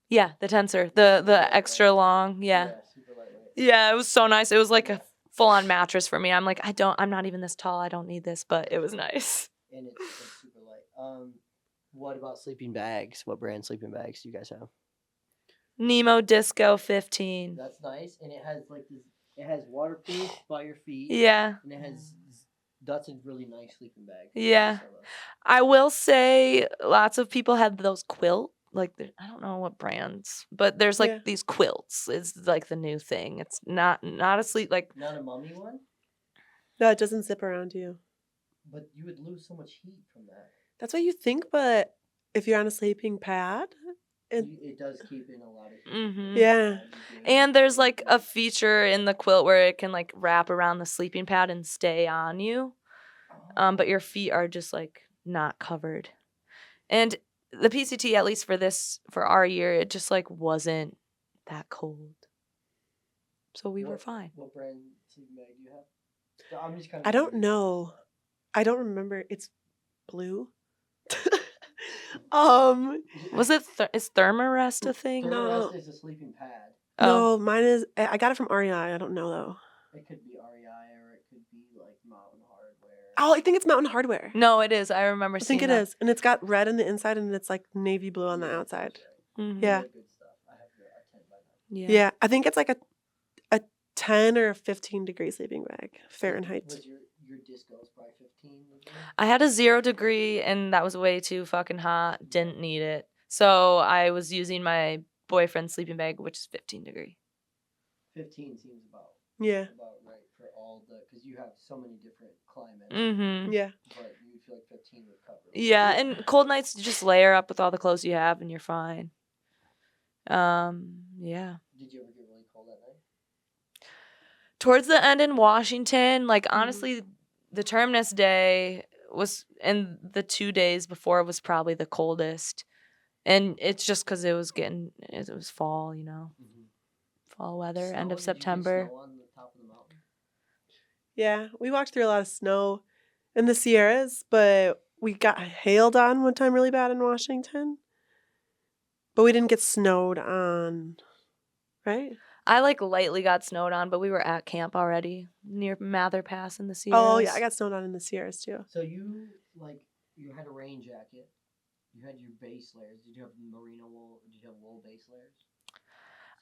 Yeah, the tensor, Super the lightweight. extra long. Yeah. Super lightweight. Yeah, it was so nice. It was like Yeah. a full-on mattress for me. I'm like, I'm not even this tall. I don't need this, but it was nice. And it's super light. What about sleeping bags? What brand sleeping bags do you guys have? Nemo Disco 15. That's nice, and it has like this. It has waterproof by your feet. Yeah. And it has. That's a really nice sleeping bag. Yeah. I will say lots of people have those quilt. Like, I don't know what brands, but there's like Yeah. these quilts. It's like the new thing. It's not a sleep, like, Not a mummy one, No, it doesn't zip around you. but you would lose so much heat from that. That's what you think, but if you're on a sleeping pad, It does keep in a lot of heat. Mhm. Yeah. And there's like a feature in the quilt where it can like wrap around the sleeping pad and stay on you. But your feet are just like not covered. And the PCT, at least for our year, it just like wasn't that cold. So we were fine. What brand sleeping bag do you have? So I'm just kind of I don't know. I don't remember. It's blue. Was it is Thermarest a thing? No. Thermarest is a sleeping pad. Oh. No, mine is. I got it from REI. I don't know though. It could be REI or it could be like Mountain Hardware. Oh, I think it's Mountain Hardware. No, it is. I remember I seeing think it that. is, and it's got red on the inside, and it's like navy blue on the Yeah, outside. that's right. Mhm. Yeah. Really good stuff. I have a tent by that. Yeah. Yeah, I think it's like a 10 or a 15-degree sleeping bag Fahrenheit. Was your disco's probably 15? I had a 0 degree, and that was way too fucking hot. Didn't need it. So I was using my boyfriend's sleeping bag, which is 15 degree. 15 seems about Yeah, right for all the because you have so many different climates. Mm-hmm. yeah. But you feel like 15 would cover. Yeah, and cold nights, you just layer up with all the clothes you have, and you're fine. Yeah. Did you ever get really cold at night? Towards the end in Washington, like Mhm. honestly, the terminus day was, and the 2 days before was probably the coldest. And it's just because it was fall, fall weather, end of Snow? Did you get September. snow on the top of the mountain? Yeah, we walked through a lot of snow in the Sierras, but we got hailed on one time really bad in Washington. But we didn't get snowed on, right? I like lightly got snowed on, but we were at camp already near Mather Pass in the Sierras. Oh yeah, I got snowed on in the Sierras too. So you had a rain jacket. You had your base layers. Did you have merino wool? Did you have wool base layers?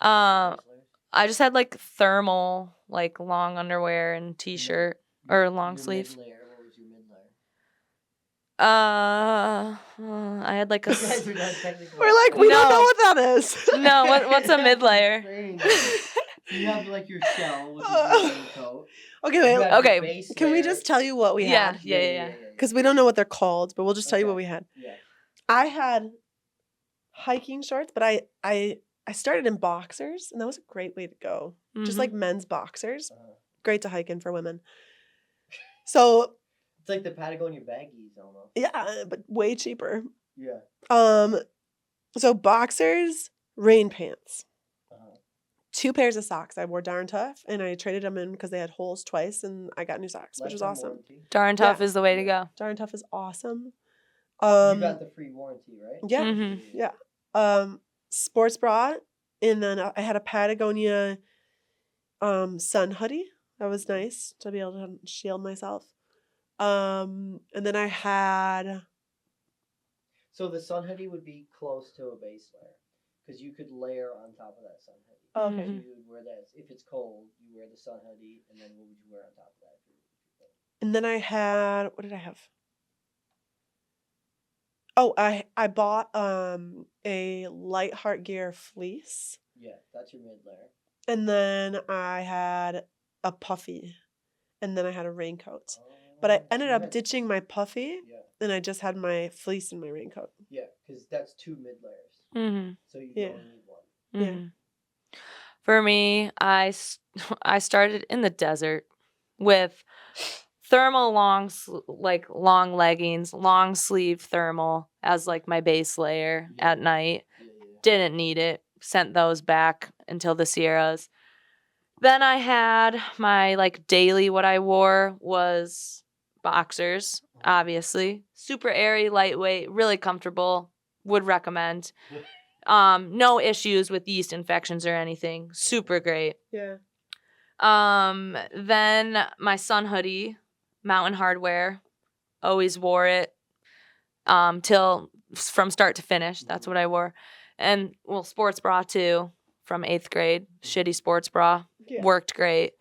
Um, Base layers? I just had like thermal, like long underwear and t-shirt or long Your sleeve. mid-layer. What was your mid-layer? I had like a. You guys are not technical. We're like, we don't know No. what that is. No, what's a mid layer? You have like your shell, which is your raincoat. Okay, You wait. have your Okay, base Can we layer. just tell you what we Yeah, had? yeah. Because we don't know what they're called, but we'll just tell you what Okay. we had. Yeah. I had hiking shorts, but I started in boxers, and that was a great way to go. Just like men's boxers. Great to hike in for women. So It's like the Patagonia baggies almost. yeah, but way cheaper. Yeah. So boxers, rain pants, Uh-huh. 2 pairs of socks. I wore Darn Tough, and I traded them in because they had holes twice, and I got new socks, which was Lifetime awesome. warranty. Darn tough Yeah. is the way to go. Darn Tough is awesome. You got the free warranty, right? Yeah, Mhm. yeah. Sports bra, and then I had a Patagonia sun hoodie. That was nice to be able to shield myself. And then I had So the sun hoodie would be close to a base layer, because you could layer on top of that sun hoodie. okay. So Mhm. you would wear that. If it's cold, you wear the sun hoodie, and then what would you wear on top of that? If you're cold? And then I had, what did I have? Oh, I bought a Light Heart Gear fleece, Yeah, that's your mid layer. and then I had a puffy, and then I had a raincoat. But I ended up ditching my puffy, Yeah, and I just had my fleece and my raincoat. yeah, because that's 2 mid layers. Mhm. So you Yeah. only need one. Yeah. Mhm. For me, I started in the desert with thermal long leggings, long sleeve thermal as like my base layer Yeah. at night. Yeah. Didn't need it. Sent those back until the Sierras. Then I had my like daily, what I wore was boxers, obviously. Super airy, lightweight, really comfortable. Would recommend. No issues with yeast infections or anything. Super great. Yeah. Then my sun hoodie, Mountain Hardwear. Always wore it. Till from start to finish. That's what I wore. And well, sports bra too from 8th grade. Shitty sports bra. Yeah. Worked great.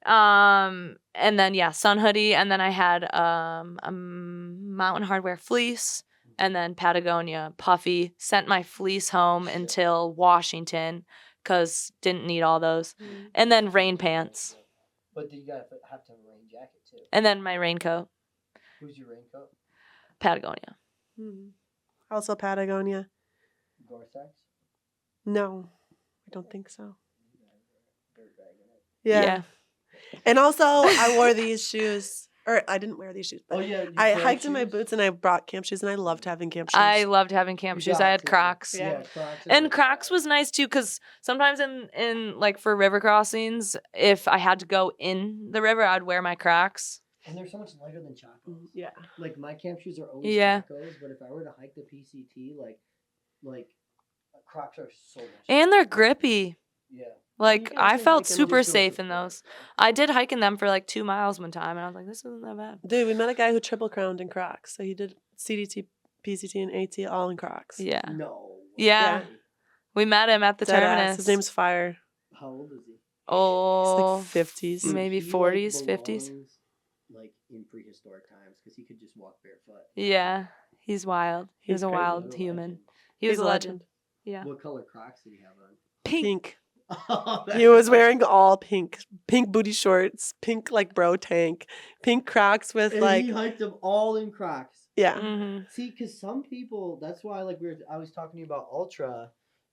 And then yeah, sun hoodie, and then I had a Mountain Hardwear fleece, and then Patagonia puffy. Sent my fleece home until Washington, cause didn't need all those, and then rain pants, But you gotta have to have a rain jacket too. and then my raincoat, Who's your raincoat? Patagonia. Also Patagonia. Gore-Tex? No, I don't think so. Dirt bag in it. Yeah. And also, I wore these shoes, or I didn't wear these shoes. But Oh yeah. I hiked in my boots, and I brought camp shoes, and I loved having camp shoes. I loved having camp You shoes. I had got to. Crocs. Yeah. Crocs. And Crocs was nice too, because sometimes in like for river crossings, if I had to go in the river, I'd wear my Crocs. And they're so much lighter than Chacos. Yeah. Like my camp shoes are always Yeah. Chacos, but if I were to hike the PCT, like Crocs are so much. And they're grippy. Yeah. Like, can I actually felt hike in them. super Just go safe for in fun. those. I did hike in them for like 2 miles one time, and I was like, this isn't that bad. Dude, we met a guy who triple crowned in Crocs. So he did CDT, PCT, and AT all in Crocs. Yeah. No. Yeah. Yeah. We met him at the Dead ass. terminus. His name's Fire. How old is he? Oh, He's like 50s. Dude, maybe he, 40s, 50s. belongs, like in prehistoric times, because he could just walk barefoot. Yeah. He's wild. He was He's a great. wild What a human. legend. He was He's a legend. Yeah. What color Crocs did he have on? Pink. He was wearing all pink. Pink booty shorts, pink like bro tank, pink Crocs with And like, he hiked them all in Crocs. yeah. Mm-hmm. See, because some people, that's why, like, I was talking to you about Ultra,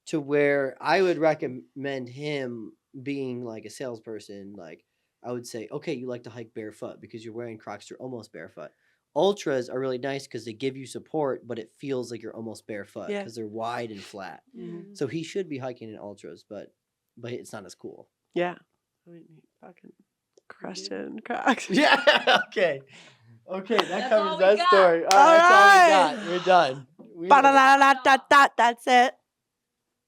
to where I would recommend him being like a salesperson. Like I would say, okay, you like to hike barefoot because you're wearing Crocs, you're almost barefoot. Ultras are really nice because they give you support, but it feels like you're almost barefoot Yeah. because they're wide and flat. Mhm. So he should be hiking in ultras, but it's not as cool. Yeah. I mean, he fucking crushed it in Crocs. Yeah. Okay. Okay, that That's covers all we that got. story. All All right, that's all we right. got. We're done. Ba-da-da-da-da-da, that's it.